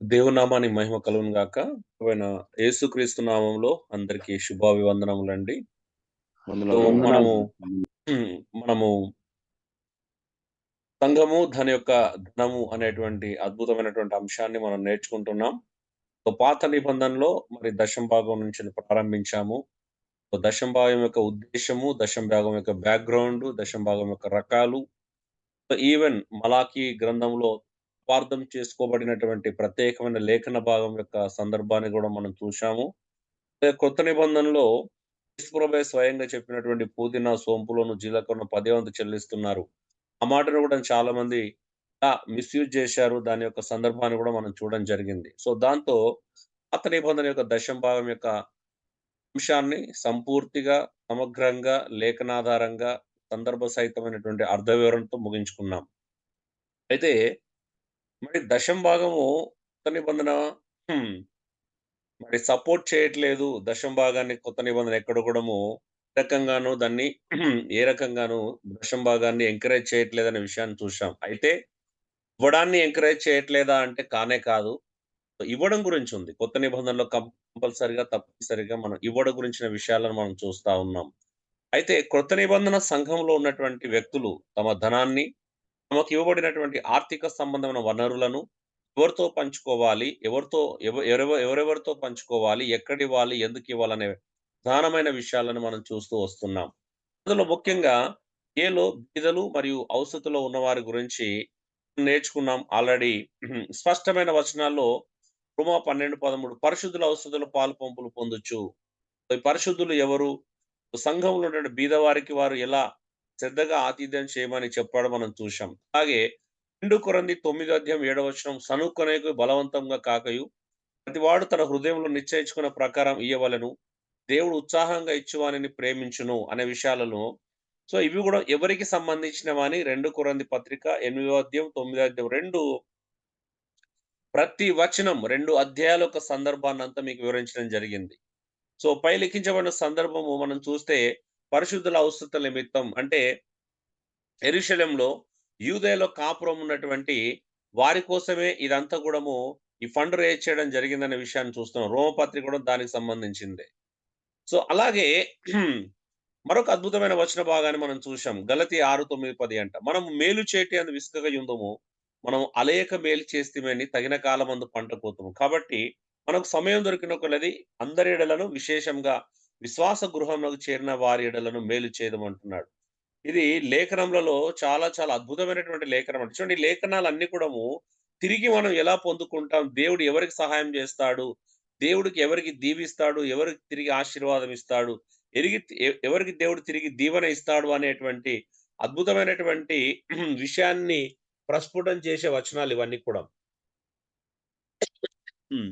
దేవునామానికి మహిమ కలుగును గాక. ప్రభువైన యేసుక్రీస్తు నామంలో అందరికీ శుభాభివందనములండి. సో, వందనాలు. మనము మనము సంఘము దాని యొక్క ధనము అనేటువంటి అద్భుతమైనటువంటి అంశాన్ని మనం నేర్చుకుంటున్నాం. సో, పాత నిబంధనలో మరి దశమ భాగం నుంచి ప్రారంభించాము. సో, దశమ భాగం యొక్క ఉద్దేశ్యము, దశమ భాగం యొక్క బ్యాక్‌గ్రౌండు, దశమ భాగం యొక్క రకాలు, ఈవెన్ మలాకీ గ్రంథంలో అపార్థం చేసుకోబడినటువంటి ప్రత్యేకమైన లేఖన భాగం యొక్క సందర్భాన్ని గూడా మనం చూశాము. కొత్త నిబంధనలో యేసుప్రభువే స్వయంగా చెప్పినటువంటి పుదీనా, సోంపులోను, జీలకర్రను 10 వంతు చెల్లిస్తున్నారు. ఆ మాటను గూడా చాలా మంది మిస్‌యూజ్ చేశారు. దాని యొక్క సందర్భాన్ని గూడా మనం చూడడం జరిగింది. సో, దాంతో పాత నిబంధన యొక్క దశమ భాగం యొక్క అంశాన్ని సంపూర్తిగా, సమగ్రంగా, లేఖనాధారంగా, సందర్భ సహితమైనటువంటి అర్థ వివరణతో ముగించుకున్నాం. అయితే మరి దశమ భాగము కొత్త నిబంధన హ్మ్. మరి సపోర్ట్ చేయట్లేదు. దశమ భాగాన్ని కొత్త నిబంధన ఎక్కడ కూడాము ఏ రకంగాను దాన్ని ఏ రకంగాను దశమ భాగాన్ని ఎంకరేజ్ చేయట్లేదనే విషయాన్ని చూశాం. అయితే ఇవ్వడాన్ని ఎంకరేజ్ చేయట్లేదా అంటే కానే కాదు. ఇవ్వడం గురించుంది. కొత్త నిబంధనలో కంపల్సరీగా, తప్పనిసరిగా మనం ఇవ్వడం గురించిన విషయాలను మనం చూస్తా ఉన్నాం. అయితే కొత్త నిబంధన సంఘంలో ఉన్నటువంటి వ్యక్తులు తమ ధనాన్ని, తమకు ఇవ్వబడినటువంటి ఆర్థిక సంబంధమైన వనరులను ఎవరితో పంచుకోవాలి? ఎవరెవరితో పంచుకోవాలి? ఎక్కడివ్వాలి? ఎందుకివ్వాలనే ప్రధానమైన విషయాలను మనం చూస్తూ వస్తున్నాం. అందులో ముఖ్యంగా ఏలో బీదలు మరియు అవసతులో ఉన్నవారి గురించి నేర్చుకున్నాం ఆల్రెడీ. స్పష్టమైన వచనాల్లో రోమా 12:13 పరిశుద్ధుల అవసతుల పాలు పంపులు పొందొచ్చు. ఈ పరిశుద్ధులు ఎవరు? సంఘంలో ఉన్నటువంటి బీదవారికి వారు ఎలా శ్రద్ధగా ఆతిథ్యం చేయమని చెప్పాడో మనం చూశాం. అలాగే 2 కొరింథీ 9 అధ్యాయం 7 వచనం సనుక్కొనేకు బలవంతంగా కాకయు ప్రతివాడు తన హృదయంలో నిశ్చయించుకున్న ప్రకారం ఇయ్యవలెను. దేవుడు ఉత్సాహంగా ఇచ్చువానిని ప్రేమించును అనే విషయాలను సో, ఇవి గూడా ఎవరికి సంబంధించినవని 2 కొరింథీ పత్రిక 8 అధ్యాయం, 9 అధ్యాయం 2 ప్రతి వచనం 2 అధ్యాయాల యొక్క సందర్భాన్నంతా మీకు వివరించడం జరిగింది. సో, పై లిఖించబడిన సందర్భము మనం చూస్తే పరిశుద్ధుల అవసరతల నిమిత్తం అంటే యెరూషలేంలో యూదయలో కాపురం ఉన్నటువంటి వారి కోసమే ఇదంతా కూడాము ఈ ఫండ్ రైజ్ చేయడం జరిగిందనే విషయాన్ని చూస్తున్నాం. రోమపత్రిక కూడా దానికి సంబంధించిందే. సో, అలాగే మరొక అద్భుతమైన వచన భాగాన్ని మనం చూశాం. గలతీ 6, 9, 10 అంట. మనం మేలు చేటి అందు విసుకగయుందుము. మనం అలేక మేలు చేస్తిమని తగిన కాలమందు పంట కోతుము. కాబట్టి మనకు సమయం దొరికిన కొలది అందరి ఎడలను విశేషంగా విశ్వాస గృహంలోకి చేరిన వారి ఎడలను మేలు చేయదమంటున్నాడు. ఇది లేఖనములలో చాలా చాలా అద్భుతమైనటువంటి లేఖనం అండి. చూడండి ఈ లేఖనాలన్నీ కూడాము తిరిగి మనం ఎలా పొందుకుంటాం? దేవుడు ఎవరికి సహాయం చేస్తాడు? దేవుడికి ఎవరికి దీవిస్తాడు? ఎవరికి తిరిగి ఆశీర్వాదం ఇస్తాడు? ఎవరికి దేవుడు తిరిగి దీవెన ఇస్తాడు అనేటువంటి అద్భుతమైనటువంటి విషయాన్ని ప్రస్ఫుటం చేసే వచనాలు ఇవన్నీ కూడా. హ్మ్.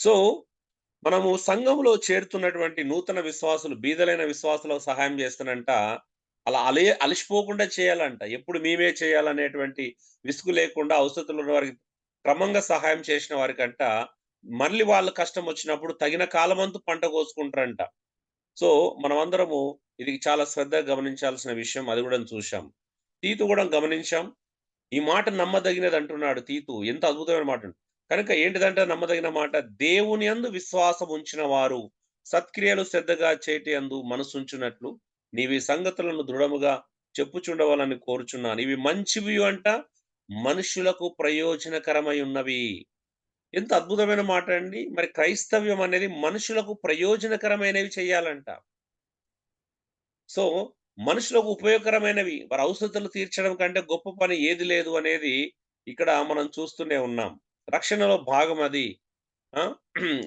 సో, మనము సంఘంలో చేరుతున్నటువంటి నూతన విశ్వాసులు, బీదలైన విశ్వాసులకు సహాయం చేస్తేనంట, అలా అలిసిపోకుండా చేయాలంట. ఎప్పుడు మేమే చేయాలనేటువంటి విసుగు లేకుండా అవసరతలో ఉన్న వారికి క్రమంగా సహాయం చేసిన వారికంట, మళ్ళీ వాళ్ళ కష్టం వచ్చినప్పుడు తగిన కాలమంతు పంట కోసుకుంటారంట. సో, మనమందరము ఇది చాలా శ్రద్ధగా గమనించాల్సిన విషయం. అది గూడా చూశాం. తీతు గూడా గమనించాం. ఈ మాట నమ్మదగినది అంటున్నాడు తీతు. ఎంత అద్భుతమైన మాట. కనుక ఏంటిదంటే నమ్మదగిన మాట, దేవుని యందు విశ్వాసం ఉంచిన వారు సత్క్రియలు శ్రద్ధగా చేటి యందు మనసుంచునట్లు నీవీ సంగతులను దృఢముగా చెప్పుచుండవాలని కోరుచున్నాను. ఇవి మంచివి అంట, మనుషులకు ప్రయోజనకరమై ఉన్నవి. ఎంత అద్భుతమైన మాట అండి. మరి క్రైస్తవ్యం అనేది మనుషులకు ప్రయోజనకరమైనవి చేయాలంట. సో, మనుషులకు ఉపయోగకరమైనవి. వారి అవసరతలు తీర్చడం కంటే గొప్ప పని ఏది లేదు అనేది ఇక్కడ మనం చూస్తూనే ఉన్నాం. రక్షణలో భాగం అది. ఆ!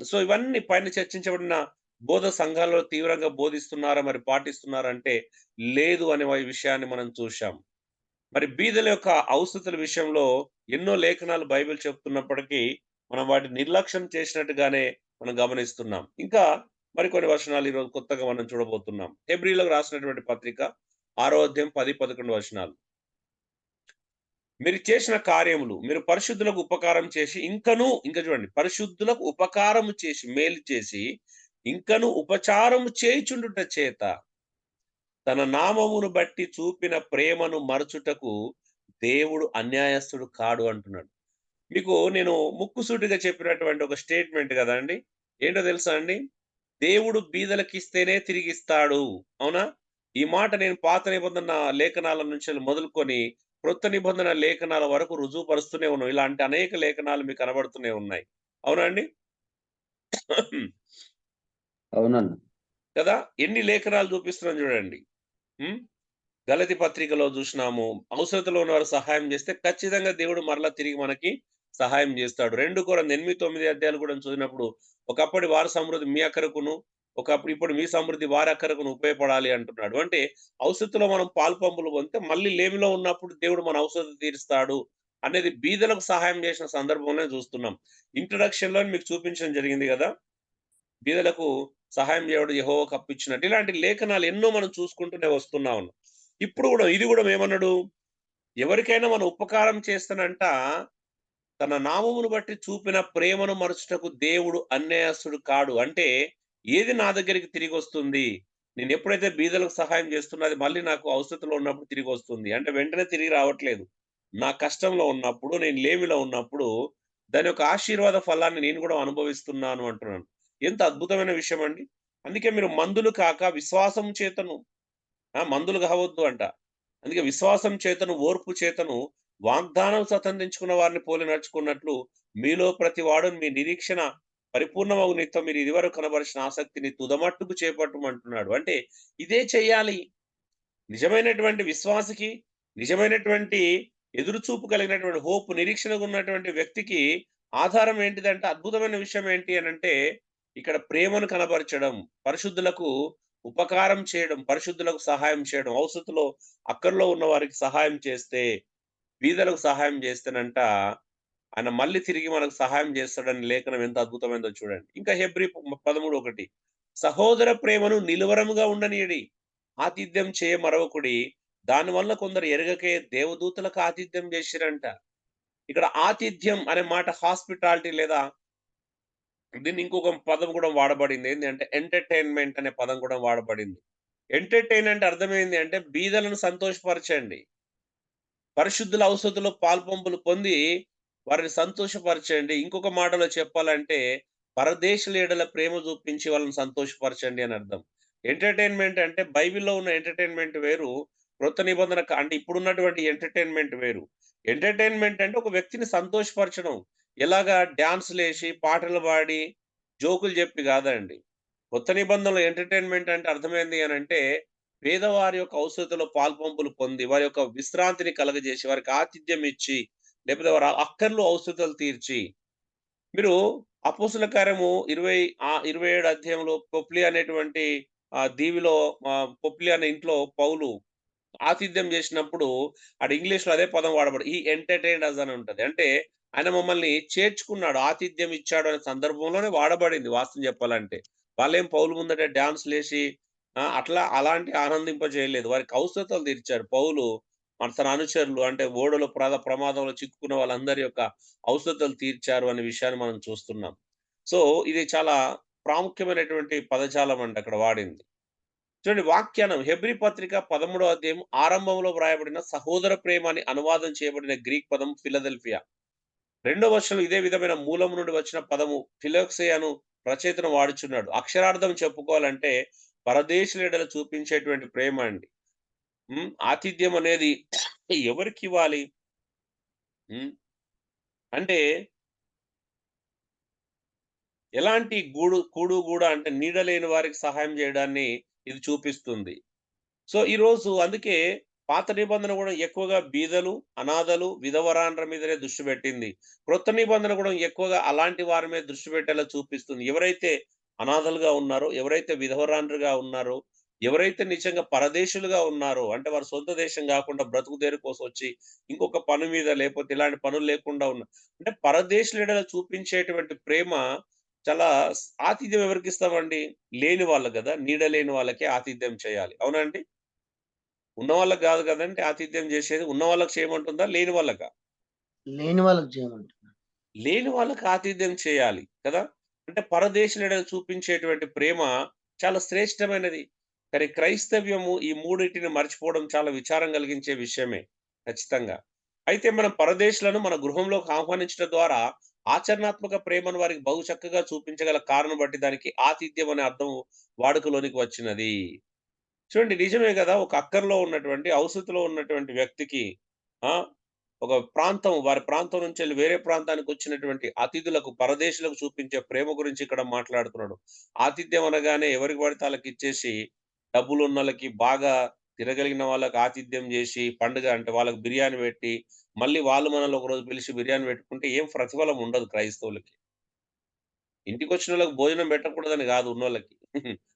సో, ఇవన్నీ పైన చర్చించబడిన బోధ సంఘాల్లో తీవ్రంగా బోధిస్తున్నారా? మరి పాటిస్తున్నారంటే లేదు అనే విషయాన్ని మనం చూశాం. మరి బీదల యొక్క అవసరతల విషయంలో ఎన్నో లేఖనాలు బైబిల్ చెప్తున్నప్పటికీ, మనం వాటిని నిర్లక్ష్యం చేసినట్టుగానే మనం గమనిస్తున్నాం. ఇంకా మరికొన్ని వచనాలు ఈరోజు కొత్తగా మనం చూడబోతున్నాం. హెబ్రీయులకు రాసినటువంటి పత్రిక 6 అధ్యాయం 10, 11 వచనాలు. మీరు చేసిన కార్యములు, మీరు పరిశుద్ధులకు ఉపకారం చేసి ఇంకా చూడండి పరిశుద్ధులకు ఉపకారము చేసి, మేలు చేసి, ఇంకను ఉపచారము చేయుచుండుట చేత తన నామమును బట్టి చూపిన ప్రేమను మరచుటకు దేవుడు అన్యాయస్తుడు కాడు అంటున్నాడు. మీకు నేను ముక్కుసూటిగా చెప్పినటువంటి ఒక స్టేట్మెంట్ గదండీ! ఏంటో తెలుసా అండి? దేవుడు బీదలకిస్తేనే తిరిగిస్తాడు. అవునా? ఈ మాట నేను పాత నిబంధన లేఖనాల నుంచి మొదలుకొని క్రొత్త నిబంధన లేఖనాల వరకు రుజువుపరుస్తూనే ఉన్నాం. ఇలాంటి అనేక లేఖనాలు మీకు కనబడుతూనే ఉన్నాయి. అవునా అండి? అవునండి. కదా! ఎన్ని లేఖనాలు చూపిస్తున్నాను చూడండి. హ్మ్. గలతి పత్రికలో జూషినాము. అవసరతలో ఉన్నవారికి సహాయం జేస్తే ఖచ్చితంగా దేవుడు మరలా తిరిగి మనకి సహాయం జేస్తాడు. 2 కొరింథీ 8, 9 అధ్యాయాలు కూడా చదివినప్పుడు, ఒకప్పటి వారి సమృద్ధి మీ అక్కరకును, ఇప్పుడు మీ సమృద్ధి వారి అక్కరకును ఉపయోగపడాలి అంటున్నాడు. అంటే అవసరతలో మనం పాలుపంపులు పొందితే మళ్ళీ లేమిలో ఉన్నప్పుడు దేవుడు మన అవసరత తీరుస్తాడు అనేది బీదలకు సహాయం చేసిన సందర్భంలోనే చూస్తున్నాం. ఇంట్రడక్షన్‌లోనే మీకు చూపించడం జరిగింది గదా! బీదలకు సహాయం చేయడం యెహోవాకు అప్పిచ్చినట్టు. ఇలాంటి లేఖనాలు ఎన్నో మనం చూసుకుంటూనే వస్తున్నా ఉన్నాం. ఇప్పుడు గూడా ఇది గూడా ఏమన్నాడు? ఎవరికైనా మనం ఉపకారం చేస్తేనంట, తన నామమును బట్టి చూపిన ప్రేమను మరచుటకు దేవుడు అన్యాయస్తుడు కాడు. అంటే ఏది నా దగ్గరికి తిరిగొస్తుంది? నేనెప్పుడైతే బీదలకు సహాయం చేస్తున్నా, అది మళ్ళీ నాకు అవసరతలో ఉన్నప్పుడు తిరిగొస్తుంది. అంటే వెంటనే తిరిగి రావట్లేదు. నా కష్టంలో ఉన్నప్పుడు, నేను లేమిలో ఉన్నప్పుడు, దాని యొక్క ఆశీర్వాద ఫలాన్ని నేను గూడా అనుభవిస్తున్నాను అంటున్నాను. ఎంత అద్భుతమైన విషయమండి. అందుకే మీరు మందులు కాక విశ్వాసం చేతను మందులు కావద్దు అంట. అందుకే విశ్వాసం చేతను, ఓర్పు చేతను వాగ్దానం స్వతంత్రించుకున్న వారిని పోలి నడుచుకున్నట్లు మీలో ప్రతివాడు మీ నిరీక్షణ పరిపూర్ణమగు నిత్యం మీరు ఇదివరకు కనబరిచిన ఆసక్తిని తుదమట్టుకు చేపట్టమంటున్నాడు. అంటే ఇదే చెయ్యాలి. నిజమైనటువంటి విశ్వాసికి, నిజమైనటువంటి ఎదురుచూపు కలిగినటువంటి నిరీక్షణగా ఉన్నటువంటి వ్యక్తికి ఆధారం ఏంటిదంటే అద్భుతమైన విషయం ఏంటి అనంటే, ఇక్కడ ప్రేమను కనబరచడం, పరిశుద్ధులకు ఉపకారం చేయడం, పరిశుద్ధులకు సహాయం చేయడం, అవసరతలో అక్కరలో ఉన్న వారికి సహాయం చేస్తే, బీదలకు సహాయం చేస్తేనంట, ఆయన మళ్ళీ తిరిగి మనకు సహాయం చేస్తాడని లేఖనం ఎంత అద్భుతమైనదో చూడండి. ఇంకా హెబ్రీ 13:1 సహోదర ప్రేమను నిలువరముగా ఉండనీయుడి. ఆతిథ్యం చేయ మరొకడి. దానివల్ల కొందరు ఎరగకే దేవదూతలకు ఆతిథ్యం చేసిరంట. ఇక్కడ ఆతిథ్యం అనే మాట హాస్పిటాలిటీ లేదా దీన్ని ఇంకొక పదం కూడా వాడబడింది. ఏంది అంటే ఎంటర్‌టైన్‌మెంట్ అనే పదం కూడా వాడబడింది. ఎంటర్‌టైన్ అంటే అర్థమైంది అంటే బీదలను సంతోషపరచండి. పరిశుద్ధుల ఔషధంలో పాలుపంపులు పొంది వారిని సంతోషపరచండి. ఇంకొక మాటలో చెప్పాలంటే పరదేశుల ఎడల ప్రేమ చూపించి వాళ్ళని సంతోషపరచండి అని అర్థం. ఎంటర్‌టైన్‌మెంట్ అంటే బైబిల్‌లో ఉన్న ఎంటర్‌టైన్‌మెంట్ వేరు. క్రొత్త నిబంధన అంటే ఇప్పుడున్నటువంటి ఎంటర్‌టైన్‌మెంట్ వేరు. ఎంటర్‌టైన్‌మెంట్ అంటే ఒక వ్యక్తిని సంతోషపరచడం. ఎలాగా డాన్స్‌లేసి, పాటలు పాడి, జోకులు చెప్పి కాదండి. కొత్త నిబంధనలో ఎంటర్‌టైన్‌మెంట్ అంటే అర్థమైంది అనంటే, పేదవారి యొక్క అవసరతలో పాలుపంపులు పొంది, వారి యొక్క విశ్రాంతిని కలుగజేసి, వారికి ఆతిథ్యం ఇచ్చి, లేకపోతే వారి అక్కర్లు, అవసరతలు తీర్చి, మీరు అపోస్తుల కార్యము 27 అధ్యాయంలో పొప్లి అనేటువంటి దీవిలో పొప్లి అనే ఇంట్లో పౌలు ఆతిథ్యం జేసినప్పుడు ఆడ ఇంగ్లీష్‌లో అదే పదం వాడబడి హి ఎంటర్‌టైన్డ్ అస్ అని ఉంటది. అంటే ఆయన మమ్మల్ని చేర్చుకున్నాడు, ఆతిథ్యం ఇచ్చాడు అనే సందర్భంలోనే వాడబడింది వాస్తవం జెప్పాలంటే. వాళ్ళేం పౌలు ముందట డాన్స్‌లేసి అలాంటి ఆనందింపజేయలేదు. వారికి అవసరతలు తీర్చారు. పౌలు తన అనుచరులు అంటే ఓడలో ప్రమాదంలో చిక్కుకున్న వాళ్ళందరి యొక్క అవసరతలు తీర్చారు అనే విషయాన్ని మనం చూస్తున్నాం. సో, ఇది చాలా ప్రాముఖ్యమైనటువంటి పదజాలం అండి అక్కడ వాడింది. చూడండి వాక్యానం హెబ్రీ పత్రిక 13వ అధ్యాయం ఆరంభంలో వ్రాయబడిన సహోదర ప్రేమ అని అనువాదం చేయబడిన గ్రీక్ పదం ఫిలదెల్ఫియా. రెండో వచనంలో ఇదే విధమైన మూలం నుండి వచ్చిన పదము ఫిలోక్సేయను రచయితను వాడుచున్నాడు. అక్షరార్థం చెప్పుకోవాలంటే పరదేశుల ఎడల చూపించేటువంటి ప్రేమ అండి. ఆతిథ్యం అనేది ఎవరికివ్వాలి? హ్మ్. అంటే ఎలాంటి కూడు గూడ అంటే నీడ లేని వారికి సహాయం చేయడాన్ని ఇది చూపిస్తుంది. సో, ఈరోజు అందుకే పాత నిబంధన గూడా ఎక్కువగా బీదలు, అనాథలు, విధవరాండ్ర మీదనే దృష్టి పెట్టింది. క్రొత్త నిబంధన గూడా ఎక్కువగా అలాంటి వారి మీద దృష్టి పెట్టేలా చూపిస్తుంది. ఎవరైతే అనాథలుగా ఉన్నారో, ఎవరైతే విధవరాండ్రుగా ఉన్నారో, ఎవరైతే నిజంగా పరదేశులుగా ఉన్నారో, అంటే వారి సొంత దేశం గాకుండా బ్రతుకు తెరువు కోసం వచ్చి, ఇంకొక పని మీద లేపోతే ఇలాంటి పనులు లేకుండా అంటే పరదేశుల ఎడల చూపించేటువంటి ప్రేమ చాలా ఆతిథ్యం ఎవరికిస్తామండి? లేని వాళ్ళకి గదా! నీడ లేని వాళ్ళకే ఆతిథ్యం చేయాలి. అవునా అండి? ఉన్న వాళ్ళకి గాదు గదండీ ఆతిథ్యం జేసేది. ఉన్న వాళ్ళకి చేయమంటుందా? లేని వాళ్ళకా? లేని వాళ్ళకి చేయమంటున్నాడు. లేని వాళ్ళకి ఆతిథ్యం చేయాలి కదా! అంటే పరదేశుల ఎడల చూపించేటువంటి ప్రేమ చాలా శ్రేష్టమైనది. కానీ క్రైస్తవ్యము ఈ మూడిటిని మర్చిపోవడం చాలా విచారం కలిగించే విషయమే ఖచ్చితంగా. అయితే మనం పరదేశులను మన గృహంలోకి ఆహ్వానించడం ద్వారా ఆచరణాత్మక ప్రేమను వారికి బహు చక్కగా చూపించగల కారణం బట్టి దానికి ఆతిథ్యం అనే అర్థం వాడుకలోనికి వచ్చినది. చూడండి నిజమే గదా! ఒక అక్కరలో ఉన్నటువంటి, అవసరతలో ఉన్నటువంటి వ్యక్తికి ఆ! ఒక ప్రాంతం వారి ప్రాంతం నుంచెళ్ళి వేరే ప్రాంతానికొచ్చినటువంటి అతిథులకు, పరదేశులకు చూపించే ప్రేమ గురించి ఇక్కడ మాట్లాడుతున్నాడు. ఆతిథ్యం అనగానే ఎవరికి పడితే ఆళ్ళకిచ్చేసి, డబ్బులున్నోళ్ళకి బాగా తినగలిగిన వాళ్ళకి ఆతిథ్యం జేసి, పండుగ అంటే వాళ్ళకి బిర్యానీ పెట్టి, మళ్ళీ వాళ్ళు మనల్ని ఒకరోజు పిలిచి బిర్యానీ పెట్టుకుంటే ఏం ప్రతిఫలం ఉండదు క్రైస్తవులకి. ఇంటికొచ్చినోళ్ళకి భోజనం పెట్టకూడదని గాదు ఉన్నోళ్ళకి.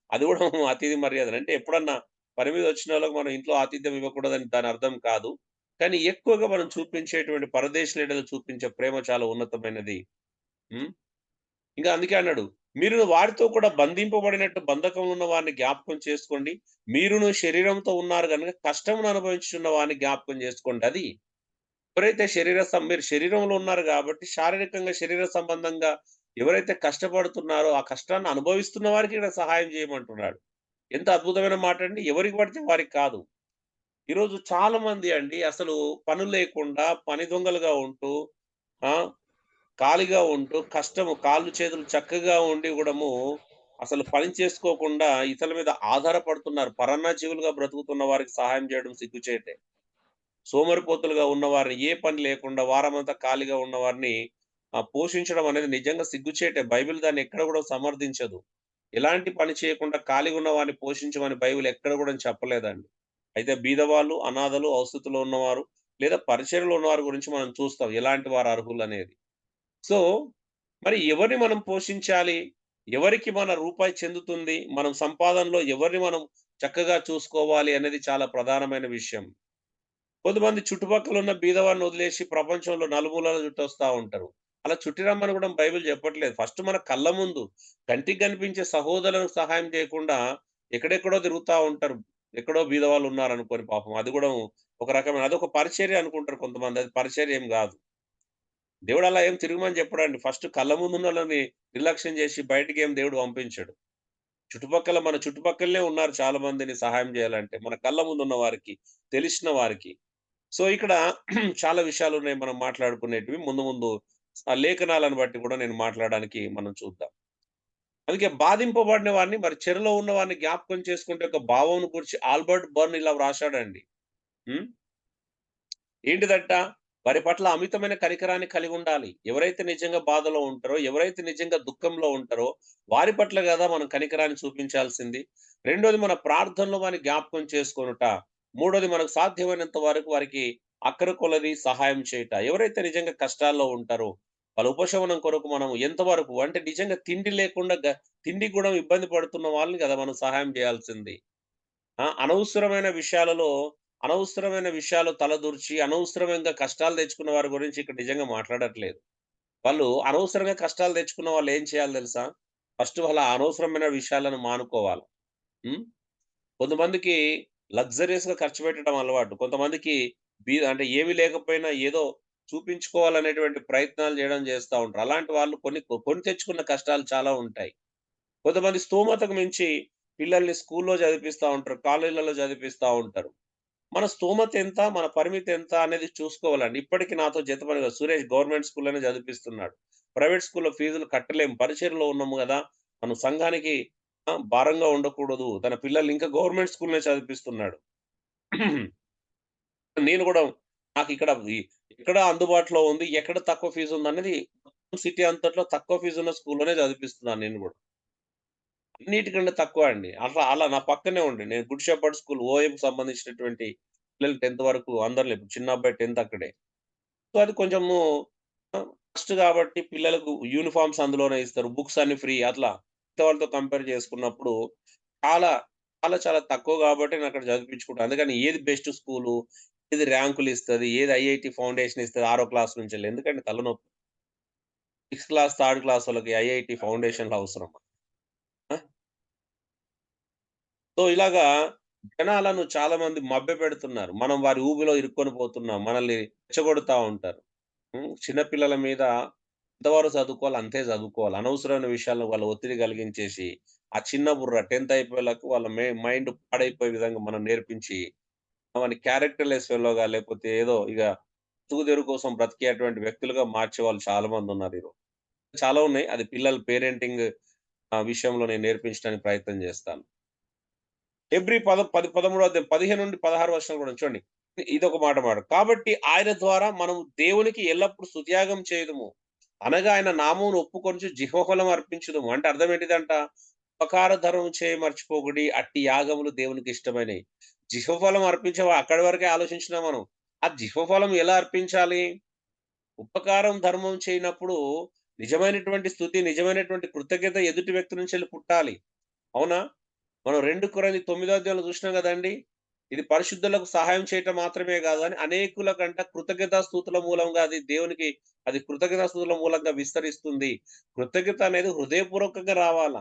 అది గూడా అతిథి మర్యాదనే. అంటే ఎప్పుడన్నా పని మీద వచ్చినోళ్ళకి మనం ఇంట్లో ఆతిథ్యం ఇవ్వకూడదని దాని అర్థం కాదు. కానీ ఎక్కువగా మనం చూపించేటువంటి పరదేశుల ఎడల చూపించే ప్రేమ చాలా ఉన్నతమైనది. హ్మ్. ఇంకా అందుకే అన్నాడు, "మీరును వారితో కూడా బంధింపబడినట్టు బంధకంలో ఉన్న వారిని జ్ఞాపకం చేసుకోండి. మీరును శరీరంతో ఉన్నారు గనుక కష్టమును అనుభవించుచున్న వారిని జ్ఞాపకం చేసుకోండి." అది. ఎవరైతే మీరు శరీరంలో ఉన్నారు గాబట్టి, శారీరకంగా, శరీర సంబంధంగా ఎవరైతే కష్టపడుతున్నారో, ఆ కష్టాన్ని అనుభవిస్తున్న వారికి ఇక్కడ సహాయం చేయమంటున్నాడు. ఎంత అద్భుతమైన మాటండి. ఎవరికి పడితే వారికి కాదు. ఈరోజు చాలామంది అండి అసలు పనులు లేకుండా, పని దొంగలుగా ఉంటూ, ఆ! ఖాళీగా ఉంటూ, కాళ్ళు, చేతులు చక్కగా ఉండి గూడము, అసలు పని చేసుకోకుండా ఇతరుల మీద ఆధారపడుతున్నారు. పరాన్నజీవులుగా బ్రతుకుతున్న వారికి సహాయం చేయడం సిగ్గుచేటే. సోమరిపోతులుగా ఉన్నవారిని ఏ పని లేకుండా వారమంతా ఖాళీగా ఉన్నవారిని పోషించడం అనేది నిజంగా సిగ్గుచేటే. బైబిల్ దాన్ని ఎక్కడ గూడా సమర్థించదు. ఎలాంటి పని చేయకుండా ఖాళీగా ఉన్న వారిని పోషించమని బైబిల్ ఎక్కడ గూడా చెప్పలేదండి. అయితే బీదవాళ్ళు, అనాథలు, అవస్థితిలో ఉన్నవారు లేదా పరిచర్యలో ఉన్నవారి గురించి మనం చూస్తాం. ఎలాంటి వారు అర్హులనేది. సో, మరి ఎవరిని మనం పోషించాలి? ఎవరికి మన రూపాయి చెందుతుంది? మనం సంపాదనలో ఎవరిని మనం చక్కగా చూసుకోవాలి అనేది చాలా ప్రధానమైన విషయం. కొంతమంది చుట్టుపక్కలున్న బీదవారిని వదిలేసి ప్రపంచంలో నలుమూలల చుట్టొస్తా ఉంటారు. అలా చుట్టి రమ్మని గూడా బైబిల్ చెప్పట్లేదు. ఫస్ట్ మన కళ్ళ ముందు కంటికి కనిపించే సహోదరులకు సహాయం చేయకుండా ఎక్కడెక్కడో తిరుగుతా ఉంటారు. ఎక్కడో బీదవాళ్ళు ఉన్నారనుకోని పాపం. అది గూడా ఒక రకమైన అదొక పరిచర్య అనుకుంటారు కొంతమంది. అది పరిచర్య ఏం గాదు. దేవుడు అలా ఏం తిరగమని చెప్పడండి. ఫస్ట్ కళ్ళ ముందున్నోళ్ళని నిర్లక్ష్యం చేసి బయటికేం దేవుడు పంపించడు. మన చుట్టుపక్కలనే ఉన్నారు చాలా మందిని సహాయం చేయాలంటే. మన కళ్ళ ముందున్న వారికి, తెలిసిన వారికి. సో, ఇక్కడ చాలా విషయాలున్నాయి మనం మాట్లాడుకునేటివి. ముందు ముందు లేఖనాలను బట్టి కూడా నేను మాట్లాడడానికి మనం చూద్దాం. అందుకే బాధింపబడిన వారిని మరి చెరలో ఉన్న వారిని జ్ఞాపకం చేసుకుంటే ఒక భావంను గురించి ఆల్బర్ట్ బర్న్ ఇలా వ్రాసాడండి. హ్మ్. ఏంటిదంట? వారి పట్ల అమితమైన కనికరాన్ని కలిగుండాలి. ఎవరైతే నిజంగా బాధలో ఉంటారో, ఎవరైతే నిజంగా దుఃఖంలో ఉంటారో, వారి పట్ల గదా మనం కనికరాన్ని చూపించాల్సింది. రెండోది మన ప్రార్థనలో వారిని జ్ఞాపకం చేసుకొనుట. మూడోది మనకు సాధ్యమైనంత వరకు వారికి అక్కర కొలది సహాయం చేయుట. ఎవరైతే నిజంగా కష్టాల్లో ఉంటారో, వాళ్ళ ఉపశమనం కొరకు మనం ఎంతవరకు అంటే నిజంగా తిండి లేకుండా తిండికి గూడా ఇబ్బంది పడుతున్న వాళ్ళని గదా మనం సహాయం జేయాల్సింది. అనవసరమైన విషయాలు తలదూర్చి, అనవసరంగా కష్టాలు తెచ్చుకున్న వారి గురించి ఇక్కడ నిజంగా మాట్లాడట్లేదు. వాళ్ళు అనవసరంగా కష్టాలు తెచ్చుకున్న వాళ్ళు ఏం చేయాలో తెలుసా? ఫస్ట్ వాళ్ళ అనవసరమైన విషయాలను మానుకోవాలి. హ్మ్. కొంతమందికి లగ్జరియస్‌గా ఖర్చు పెట్టడం అలవాటు. కొంతమందికి అంటే ఏమి లేకపోయినా ఏదో చూపించుకోవాలనేటువంటి ప్రయత్నాలు చేయడం చేస్తా ఉంటారు. అలాంటి వాళ్ళు కొని తెచ్చుకున్న కష్టాలు చాలా ఉంటాయి. కొంతమంది స్తోమతకు మించి పిల్లల్ని స్కూల్‌లో చదివిపిస్తా ఉంటారు. కాలేజీలలో చదివిపిస్తా ఉంటారు. మన స్తోమత ఎంత? మన పరిమితి ఎంత? అనేది చూసుకోవాలండి. ఇప్పటికి నాతో జతపనిగా సురేష్ గవర్నమెంట్ స్కూల్‌లోనే చదివిపిస్తున్నాడు. ప్రైవేట్ స్కూల్‌లో ఫీజులు కట్టలేము. పరిచర్యలో ఉన్నాము గదా! మనం సంఘానికి భారంగా ఉండకూడదు. తన పిల్లల్ని ఇంకా గవర్నమెంట్ స్కూల్‌లోనే చదివిపిస్తున్నాడు. నేను గూడా నాకిక్కడ ఎక్కడ అందుబాటులో ఉంది, ఎక్కడ తక్కువ ఫీజుందనేది మొత్తం సిటీ అంతట్లో తక్కువ ఫీజున్న స్కూల్‌లోనే చదివిపిస్తున్నాను నేను గూడా. అన్నిటికంటే తక్కువ అండి. అలా నా పక్కనే ఉండే. నేను గుడ్ షెపర్డ్ స్కూల్ ఓఎంకి సంబంధించినటువంటి పిల్లలు 10థ్ వరకు అందరిని ఇప్పుడు చిన్న అబ్బాయి 10థ్ అక్కడే. సో, అది కొంచెము ఫస్ట్ కాబట్టి పిల్లలకు యూనిఫార్మ్స్ అందులోనే ఇస్తారు. బుక్స్ అన్ని ఫ్రీ అట్లా. మిగతా వాళ్ళతో కంపేర్ చేసుకున్నప్పుడు చాలా, చాలా తక్కువ కాబట్టి నేనక్కడ చదివిపించుకుంటా. అందుకని ఏది బెస్ట్ స్కూలు, ఏది ర్యాంకులిస్తది, ఏది ఐఐటీ ఫౌండేషన్ ఇస్తది ఆరో క్లాస్ నుంచెల్లి. ఎందుకండి తలనొప్పి. సిక్స్త్ క్లాస్, థర్డ్ క్లాస్ వాళ్ళకి ఐఐటీ ఫౌండేషన్‌లు అవసరమా? ఆ! సో, ఇలాగా జనాలను చాలా మంది మభ్యపెడుతున్నారు. మనం వారి ఊబిలో ఇరుక్కొని పోతున్నాం. మనల్ని రెచ్చగొడతా ఉంటారు. చిన్న పిల్లల మీద ఎంతవరకు చదువుకోవాలో అంతే చదువుకోవాలి. అనవసరమైన విషయాల్లో వాళ్ళ ఒత్తిడి కలిగించేసి, ఆ చిన్న బుర్ర 10థ్ అయిపోయేలోపు వాళ్ళ మైండ్ పాడైపోయే విధంగా మనం నేర్పించి, వాడిని క్యారెక్టర్‌లెస్ ఫెలోగా లేకపోతే ఏదో ఇగ బ్రతుకుదెరువు కోసం బ్రతికేటువంటి వ్యక్తులుగా మార్చే వాళ్ళు చాలా మందున్నారు ఈరోజు. చాలా ఉన్నాయి. అది పిల్లల పేరెంటింగ్ విషయంలో నేను నేర్పించడానికి ప్రయత్నం చేస్తాను. హెబ్రీ 13 అధ్యాయం 15-16 వచనం కూడా చూడండి. ఇదొక మాట. కాబట్టి ఆయన ద్వారా మనము దేవునికి ఎల్లప్పుడు స్తుత్యాగం చేయుదుము. అనగా ఆయన నామమును ఒప్పుకొనుచు జిహ్వఫలం అర్పించుదుము. అంటే అర్థం ఏంటిదంట? ఉపకార ధర్మం చేయ మర్చిపోకుడి. అట్టి యాగములు దేవునికి ఇష్టమైనయి. జిహ్వఫలం అర్పించవా అక్కడి వరకే ఆలోచించినాం మనం. ఆ జిహ్వఫలం ఎలా అర్పించాలి? ఉపకారం ధర్మం చేయనప్పుడు నిజమైనటువంటి స్తుతి, నిజమైనటువంటి కృతజ్ఞత ఎదుటి వ్యక్తి నుంచెల్లి పుట్టాలి. అవునా? మనం 2 కొరింథీ 9 అధ్యాయంలో చూసినాం గదండీ! ఇది పరిశుద్ధులకు సహాయం చేయటం మాత్రమే గాదు గానీ, అనేకుల కంట కృతజ్ఞతాస్తుతుల మూలంగా అది దేవునికి అది కృతజ్ఞతాస్తుతుల మూలంగా విస్తరిస్తుంది. కృతజ్ఞత అనేది హృదయపూర్వకంగా రావాల.